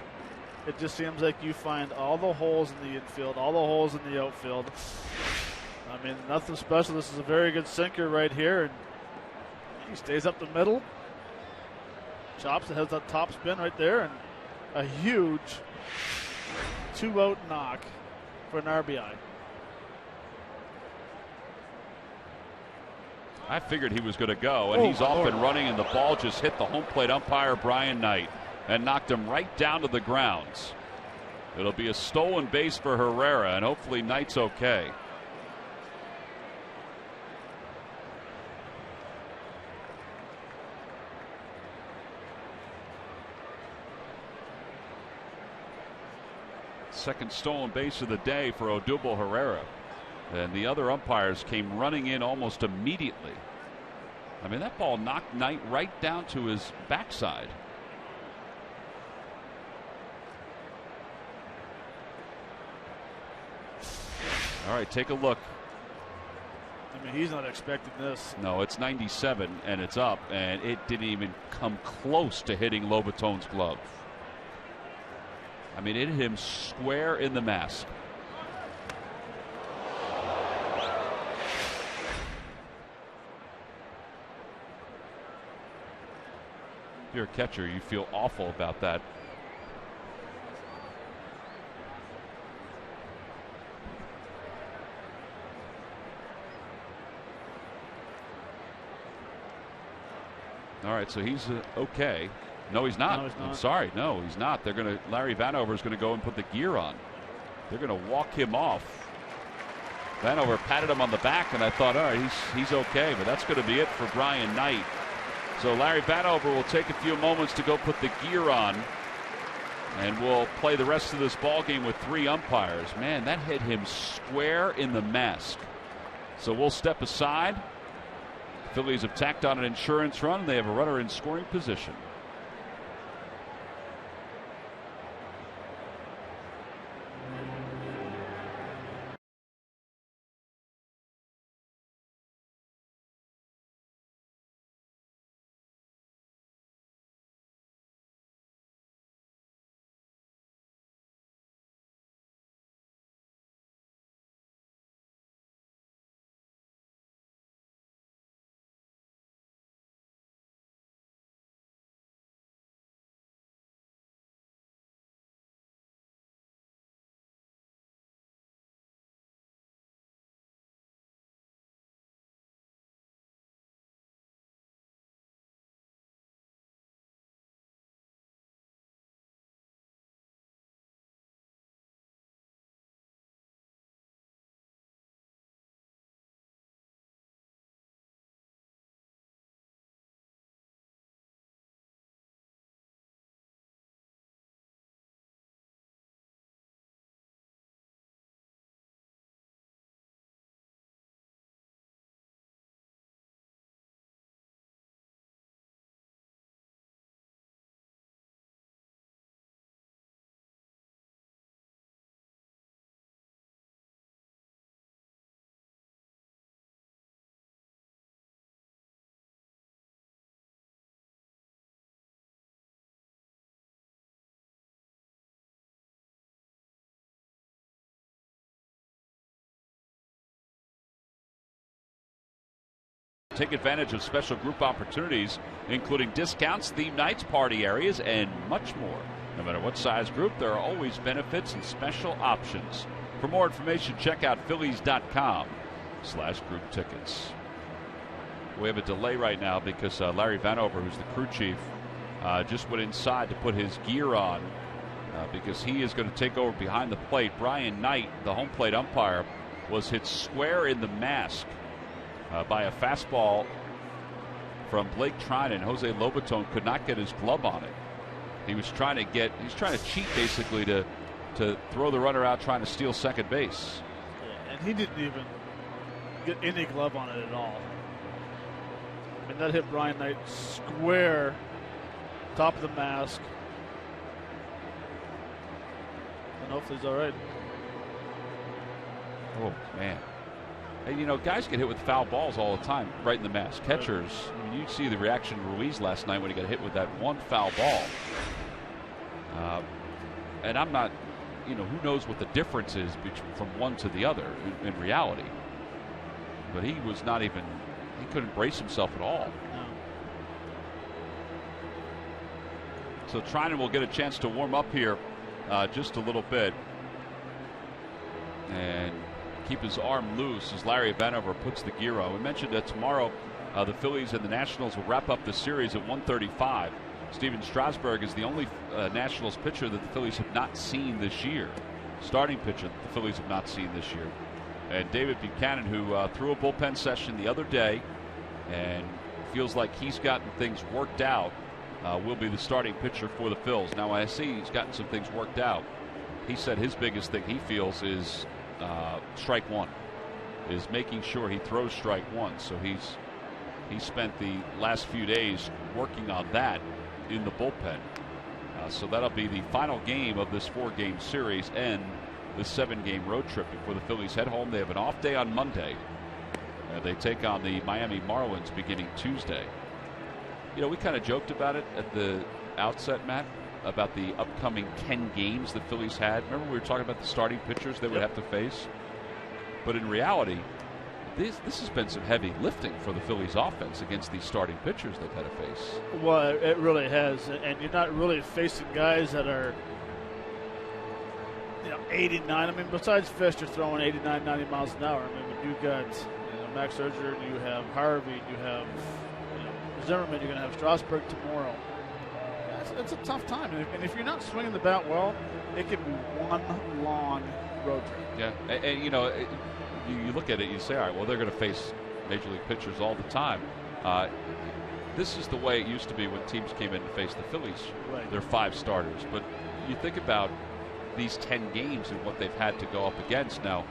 it just seems like you find all the holes in the infield, all the holes in the outfield. I mean, nothing special. This is a very good sinker right here. And he stays up the middle. Chops it, has that top spin right there. And a huge 2-out knock for an RBI. I figured he was going to go, and he's off and running, and the ball just hit the home plate umpire, Brian Knight, and knocked him right down to the grounds. It'll be a stolen base for Herrera, and hopefully Knight's okay. Second stolen base of the day for Odubel Herrera. And the other umpires came running in almost immediately. I mean, that ball knocked Knight right down to his backside. All right, take a look. I mean, he's not expecting this. No, it's 97, and it's up, and it didn't even come close to hitting Lobaton's glove. I mean, it hit him square in the mask. If you're a catcher, you feel awful about that. All right, so he's okay. No, he's not. No, he's not. I'm sorry. No, he's not. They're going to. Larry Vanover is going to go and put the gear on. They're going to walk him off. Vanover patted him on the back, and I thought, all right, he's okay. But that's going to be it for Brian Knight. So Larry Vanover will take a few moments to go put the gear on, and we'll play the rest of this ball game with 3 umpires. Man, that hit him square in the mask. So we'll step aside. Phillies have tacked on an insurance run, and they have a runner in scoring position. Take advantage of special group opportunities, including discounts, theme nights, party areas, and much more. No matter what size group, there are always benefits and special options. For more information, check out Phillies.com/group tickets. We have a delay right now because Larry Vanover, who's the crew chief, just went inside to put his gear on because he is going to take over behind the plate. Brian Knight, the home plate umpire, was hit square in the mask by a fastball from Blake Trinan. Jose Lobaton could not get his glove on it. He's trying to cheat basically to to throw the runner out trying to steal second base. Yeah, and he didn't even get any glove on it at all. I mean, that hit Brian Knight square, top of the mask. And hopefully he's all right. Oh, man. And, you know, guys get hit with foul balls all the time, right in the mask. Catchers, I mean, you see the reaction to Ruiz last night when he got hit with that one foul ball. And I'm not, you know, who knows what the difference is from one to the other in reality. But he was not even, he couldn't brace himself at all. No. So Trinan will get a chance to warm up here just a little bit and keep his arm loose as Larry Vanover puts the gear on. We mentioned that tomorrow the Phillies and the Nationals will wrap up the series at 1:35. Steven Strasburg is the only Nationals pitcher that the Phillies have not seen this year. Starting pitcher that the Phillies have not seen this year. And David Buchanan, who threw a bullpen session the other day and feels like he's gotten things worked out, will be the starting pitcher for the Phils. Now, I see he's gotten some things worked out. He said his biggest thing he feels is strike one, is making sure he throws strike one. So he spent the last few days working on that in the bullpen. So that'll be the final game of this 4-game series and the 7-game road trip before the Phillies head home. They have an off day on Monday. They take on the Miami Marlins beginning Tuesday. You know, we kind of joked about it at the outset, Matt, about the upcoming 10 games the Phillies had. Remember we were talking about the starting pitchers they would have to face? But in reality, this has been some heavy lifting for the Phillies offense against these starting pitchers they've had to face. Well, it really has. And you're not really facing guys that are, 89. I mean, besides Fish, you're throwing 89, 90 miles an hour. I mean, when you got Max Scherzer, you have Harvey, you have Zimmerman, you're going to have Strasburg tomorrow. It's a tough time. And if you're not swinging the bat well, it can be one long road trip. Yeah, and you look at it, you say, all right, well, they're going to face major league pitchers all the time. This is the way it used to be when teams came in to face the Phillies. Right. They're 5 starters. But you think about these 10 games and what they've had to go up against. Now,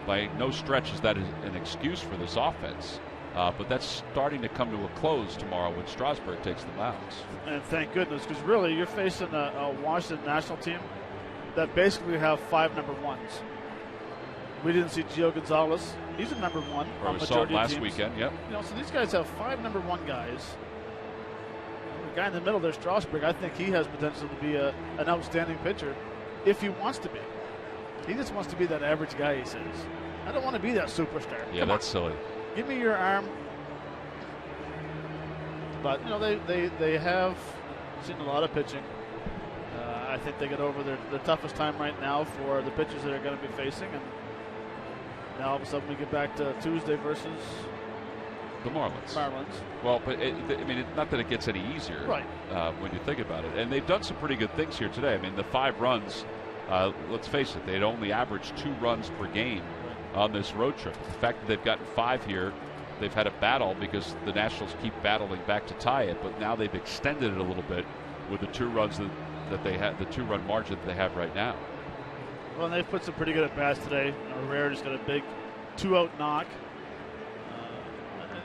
by no stretch is that an excuse for this offense. But that's starting to come to a close tomorrow when Strasburg takes the mounds. And thank goodness, because really you're facing a Washington national team that basically have 5 number ones. We didn't see Gio Gonzalez. He's a number one. Or we saw him last weekend, yep. So these guys have 5 number one guys. The guy in the middle there, Strasburg, I think he has potential to be an outstanding pitcher if he wants to be. He just wants to be that average guy, he says. I don't want to be that superstar. Yeah, that's silly. Give me your arm. But, they have seen a lot of pitching. I think they get over their toughest time right now for the pitchers that are going to be facing. And now all of a sudden we get back to Tuesday versus the Marlins. Well, but not that it gets any easier, right? When you think about it, and they've done some pretty good things here today. I mean, the 5 runs. Let's face it, they'd only averaged 2 runs per game on this road trip. The fact that they've gotten 5 here, they've had a battle because the Nationals keep battling back to tie it. But now they've extended it a little bit with the 2 runs that they have, the 2-run margin that they have right now. Well, and they've put some pretty good at bats today. Herrera just got a big 2-out knock.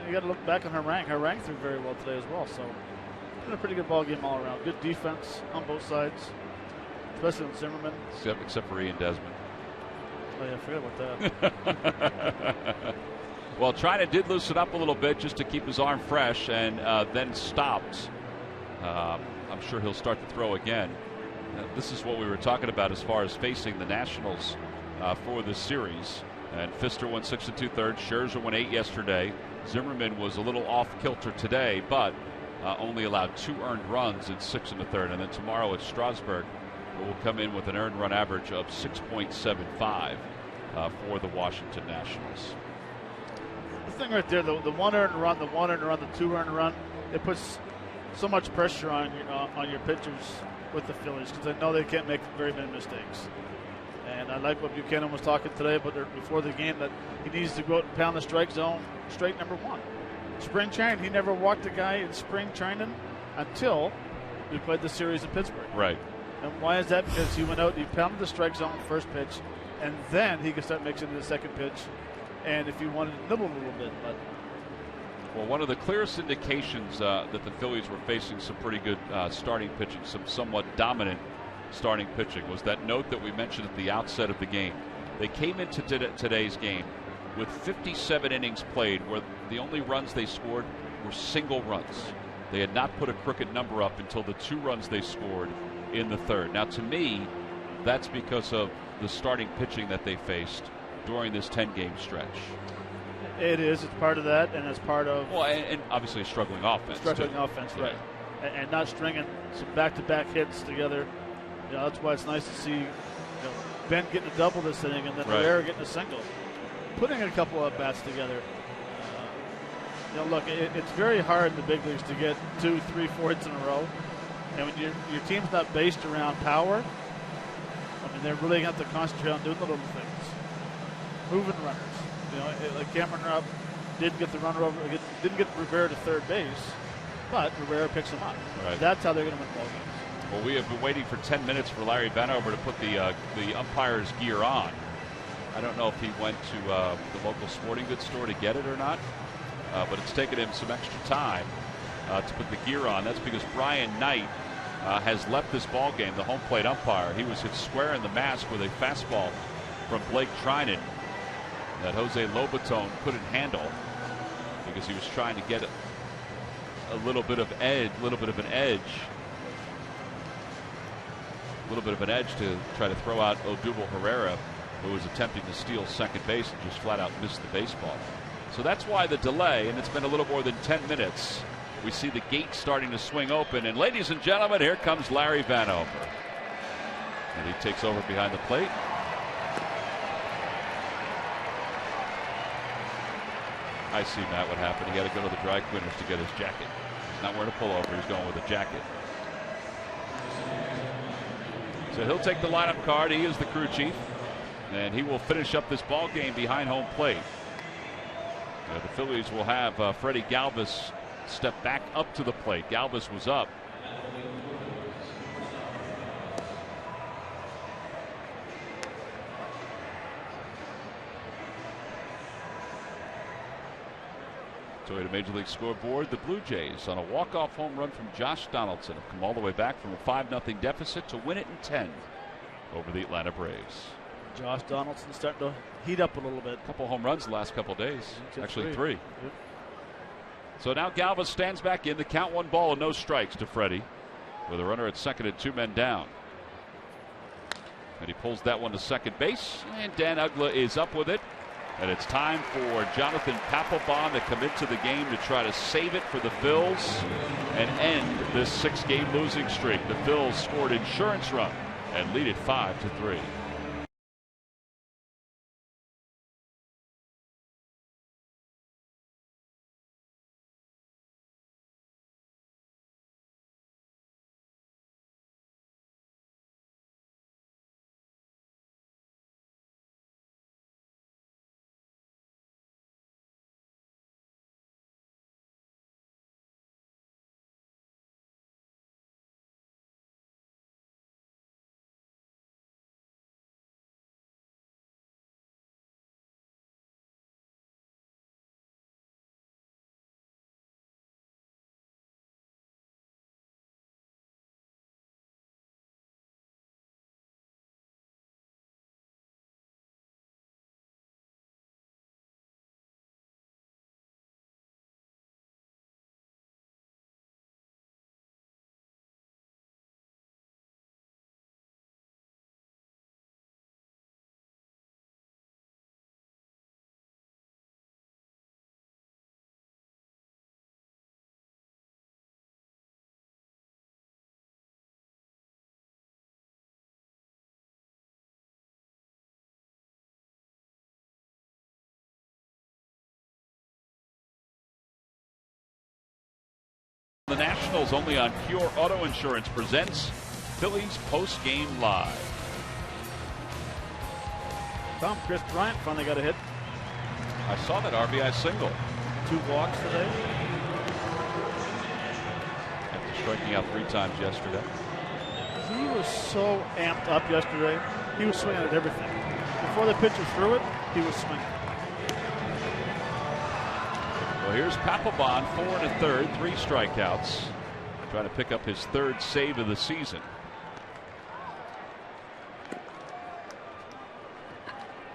You got to look back on Harang. Harang threw very well today as well. So it's been a pretty good ball game all around. Good defense on both sides, especially on Zimmerman. Except for Ian Desmond. Oh yeah, I forgot about that. Well, Trinan did loosen up a little bit just to keep his arm fresh, and then stopped. I'm sure he'll start to throw again. This is what we were talking about as far as facing the Nationals for this series. And Pfister went 6 2/3. Scherzer went 8 yesterday. Zimmerman was a little off kilter today, but only allowed 2 earned runs in 6 1/3. And then tomorrow it's Strasburg, who will come in with an earned run average of 6.75 for the Washington Nationals. The thing right there, the 1 earned run, the 1 earned run, the 2 earned run, it puts so much pressure on your pitchers with the Phillies because they know they can't make very many mistakes. And I like what Buchanan was talking today about before the game, that he needs to go out and pound the strike zone straight number 1. Spring training, he never walked a guy in spring training until we played the series in Pittsburgh. Right. And why is that? Because he went out and he pounded the strike zone first pitch, and then he could start mixing the second pitch. And if he wanted to nibble a little bit, but. Well, one of the clearest indications that the Phillies were facing some pretty good starting pitching, some somewhat dominant starting pitching, was that note that we mentioned at the outset of the game. They came into today's game with 57 innings played, where the only runs they scored were single runs. They had not put a crooked number up until the 2 runs they scored in the third. Now, to me, that's because of the starting pitching that they faced during this 10-game stretch. It is. It's part of that, and it's part of... Well, and obviously a struggling offense. Struggling offense, right. And not stringing some back-to-back hits together. That's why it's nice to see Ben getting a double this inning and then Herrera getting a single. Putting a couple of bats together. Look, it's very hard in the big leagues to get 2, 3, 4 hits in a row. And when your team's not based around power, I mean, they're really going to have to concentrate on doing the little things. Moving runners. Like Cameron Rupp didn't get the runner over, didn't get Rivera to third base, but Rivera picks him up. Right. That's how they're going to win ball games. Well, we have been waiting for 10 minutes for Larry Vanover to put the umpire's gear on. I don't know if he went to the local sporting goods store to get it or not, but it's taken him some extra time to put the gear on. That's because Brian Knight has left this ball game, the home plate umpire. He was hit square in the mask with a fastball from Blake Trinan that Jose Lobaton couldn't handle because he was trying to get a little bit of an edge to try to throw out Odubel Herrera, who was attempting to steal second base and just flat out missed the baseball. So that's why the delay, and it's been a little more than 10 minutes. We see the gate starting to swing open, and ladies and gentlemen, here comes Larry Vanover. And he takes over behind the plate. I see, Matt, what happened. He had to go to the dry cleaners to get his jacket. He's not wearing a pullover, he's going with a jacket. So he'll take the lineup card. He is the crew chief, and he will finish up this ball game behind home plate. The Phillies will have Freddie Galvis step back up to the plate. Galvis was up. So at a Major League scoreboard, the Blue Jays on a walk-off home run from Josh Donaldson have come all the way back from a 5-0 deficit to win it in 10 over the Atlanta Braves. Josh Donaldson starting to heat up a little bit. A couple home runs the last couple days. Actually, 3. Yep. So now Galvis stands back in. The count 1 ball and no strikes to Freddie with a runner at second and 2 men down. And he pulls that one to second base, and Dan Uggla is up with it. And it's time for Jonathan Papelbon to come into the game to try to save it for the Phils and end this 6-game losing streak. The Phils scored insurance run and lead it 5-3. The Nationals, only on Pure Auto Insurance, presents Phillies Post-Game Live. Tom, Chris Bryant finally got a hit. I saw that RBI single. 2 walks today. After striking out 3 times yesterday. he was so amped up yesterday. He was swinging at everything. Before the pitcher threw it, he was swinging. Well, here's Papelbon, 4 1/3, 3 strikeouts, trying to pick up his 3rd save of the season.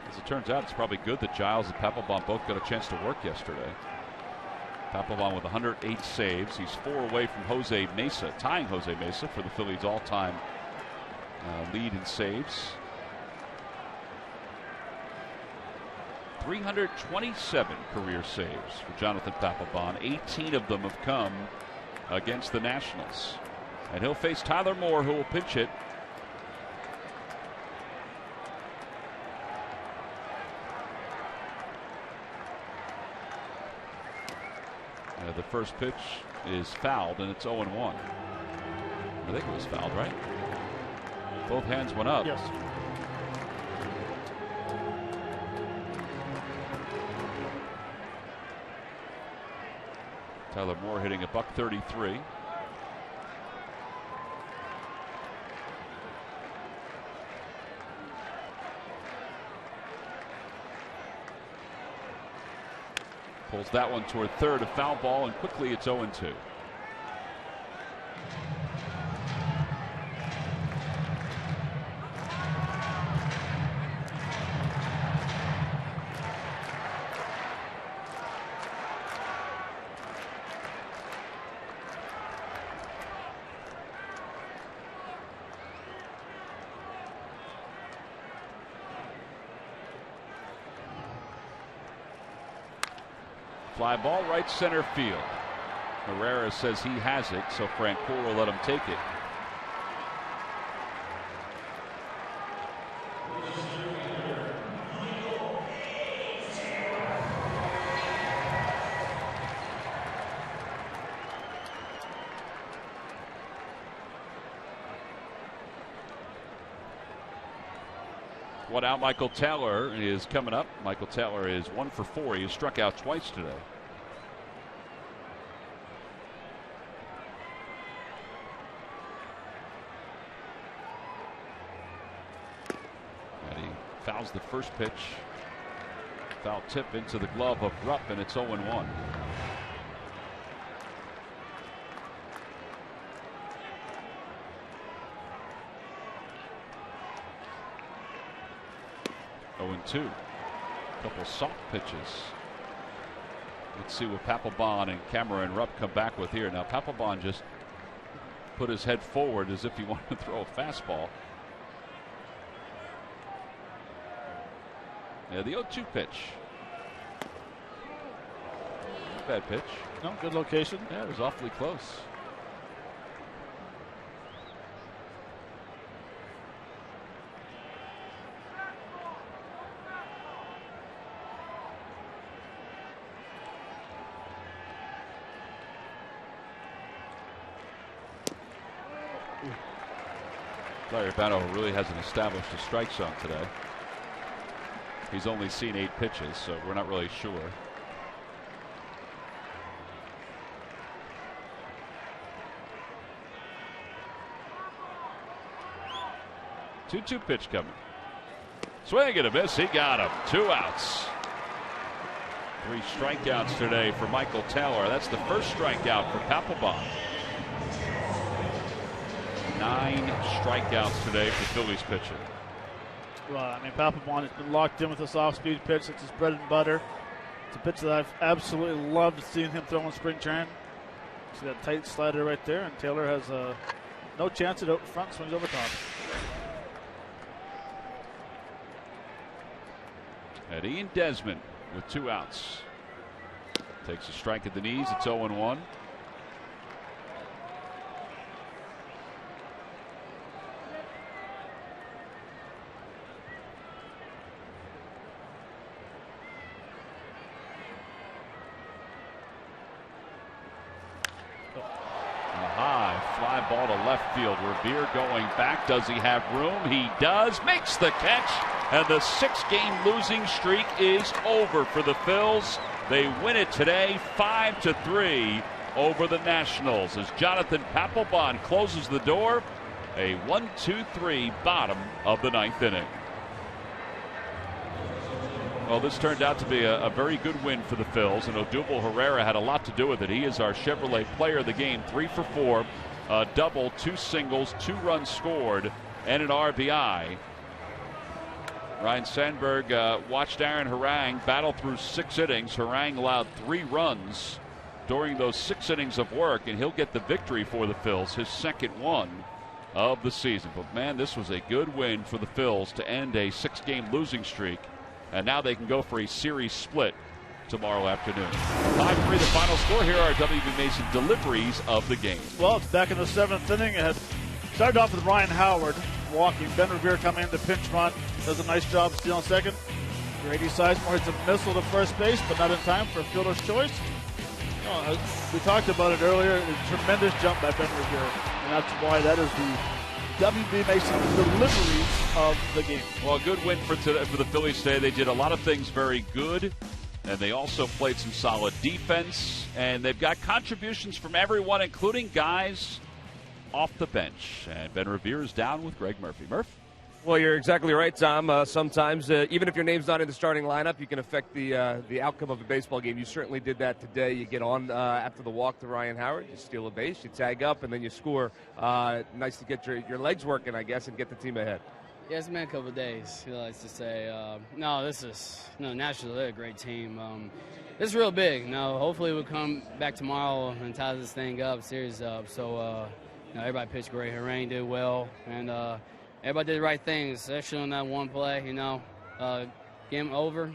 As it turns out, it's probably good that Giles and Papelbon both got a chance to work yesterday. Papelbon with 108 saves. He's 4 away from Jose Mesa, tying Jose Mesa for the Phillies' all-time lead in saves. 327 career saves for Jonathan Papelbon. 18 of them have come against the Nationals. And he'll face Tyler Moore, who will pinch hit. The first pitch is fouled, and it's 0-1. I think it was fouled, right? Both hands went up. Yes. Tyler Moore hitting $133. Pulls that one toward third, a foul ball, and quickly it's 0-2. Fly ball right center field. Herrera says he has it, so Francoeur will let him take it. One out, Michael Taylor is coming up. Michael Taylor is 1 for 4. He has struck out twice today. And he fouls the first pitch. Foul tip into the glove of Rupp, and it's 0-1. Two. Couple soft pitches. Let's see what Papelbon and Cameron Rupp come back with here. Now Papelbon just put his head forward as if he wanted to throw a fastball. Yeah, the 0-2 pitch. Not a bad pitch. No, good location. Yeah, it was awfully close. Larry Urbano really hasn't established a strike zone today. He's only seen 8 pitches, so we're not really sure. Two pitch coming. Swing and a miss. He got him. 2 outs. 3 strikeouts today for Michael Taylor. That's the first strikeout for Papelbon. 9 strikeouts today for Phillies pitching. Well, I mean, Papelbon has been locked in with this off-speed pitch. It's his bread and butter. It's a pitch that I've absolutely loved seeing him throw in spring training. See that tight slider right there, and Taylor has no chance at out front, swings over top. And Ian Desmond with 2 outs. Takes a strike at the knees. It's 0-1. Ball to left field. Revere going back. Does he have room? He does. Makes the catch. And the 6-game losing streak is over for the Phils. They win it today 5-3 over the Nationals as Jonathan Papelbon closes the door A 1-2-3 bottom of the 9th inning. Well, this turned out to be a very good win for the Phils, and Odubel Herrera had a lot to do with it. He is our Chevrolet player of the game, 3 for 4, a double, 2 singles, 2 runs scored, and an RBI. Ryan Sandberg watched Aaron Harang battle through 6 innings. Harang allowed 3 runs during those 6 innings of work, and he'll get the victory for the Phils, his second one of the season. But, man, this was a good win for the Phils to end a 6-game losing streak. And now they can go for a series split tomorrow afternoon. 5-3 the final score. Here are WB Mason deliveries of the game. Well, it's back in the 7th inning. It had started off with Ryan Howard walking. Ben Revere coming in to pinch run. Does a nice job stealing second. Grady Sizemore hits a missile to first base, but not in time for a fielder's choice. We talked about it earlier. A tremendous jump by Ben Revere. And that's why that is the WB Mason deliveries of the game. Well, a good win for the Phillies today. They did a lot of things very good, and they also played some solid defense. And they've got contributions from everyone, including guys off the bench. And Ben Revere is down with Greg Murphy. Murph? Well, you're exactly right, Tom. Sometimes, even if your name's not in the starting lineup, you can affect the outcome of a baseball game. You certainly did that today. You get on after the walk to Ryan Howard, you steal a base, you tag up, and then you score. Nice to get your legs working, I guess, and get the team ahead. Yeah, it's been a couple of days. He likes to say, Nationals, they're a great team. This is real big. Hopefully we'll come back tomorrow and tie this thing up, series up. So, everybody pitched great. Harang did well, and everybody did the right things, especially on that one play, get him over,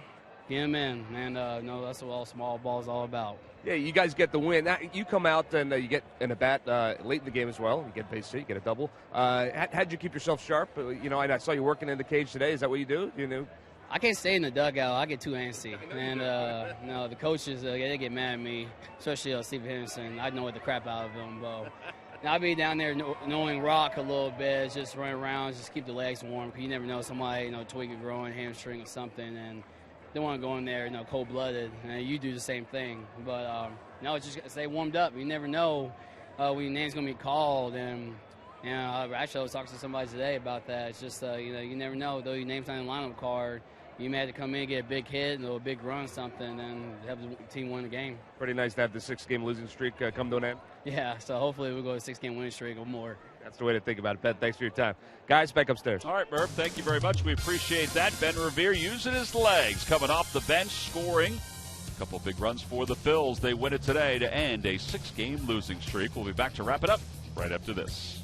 get him in. And, that's what all small ball is all about. Yeah, you guys get the win. Now, you come out and you get in a bat late in the game as well. You get base hit, you get a double. How'd you keep yourself sharp? I saw you working in the cage today. Is that what you do? I can't stay in the dugout. I get too antsy. And, the coaches, they get mad at me, especially Steve Henderson. I know the crap out of him, but I'll be down there knowing rock a little bit, just run around, just keep the legs warm. Because you never know, somebody, tweak a growing hamstring or something, and they want to go in there, cold-blooded. And you do the same thing. But, just stay warmed up. You never know when your name's going to be called. And, actually, I was talking to somebody today about that. It's just, you never know. Though your name's not in the lineup card, you may have to come in and get a big hit or a big run or something and have the team win the game. Pretty nice to have the 6-game losing streak come to an end. Yeah, so hopefully we'll go a 6-game winning streak or more. That's the way to think about it, Ben. Thanks for your time. Guys, back upstairs. All right, Murph, thank you very much. We appreciate that. Ben Revere using his legs, coming off the bench, scoring. A couple big runs for the Phils. They win it today to end a 6-game losing streak. We'll be back to wrap it up right after this.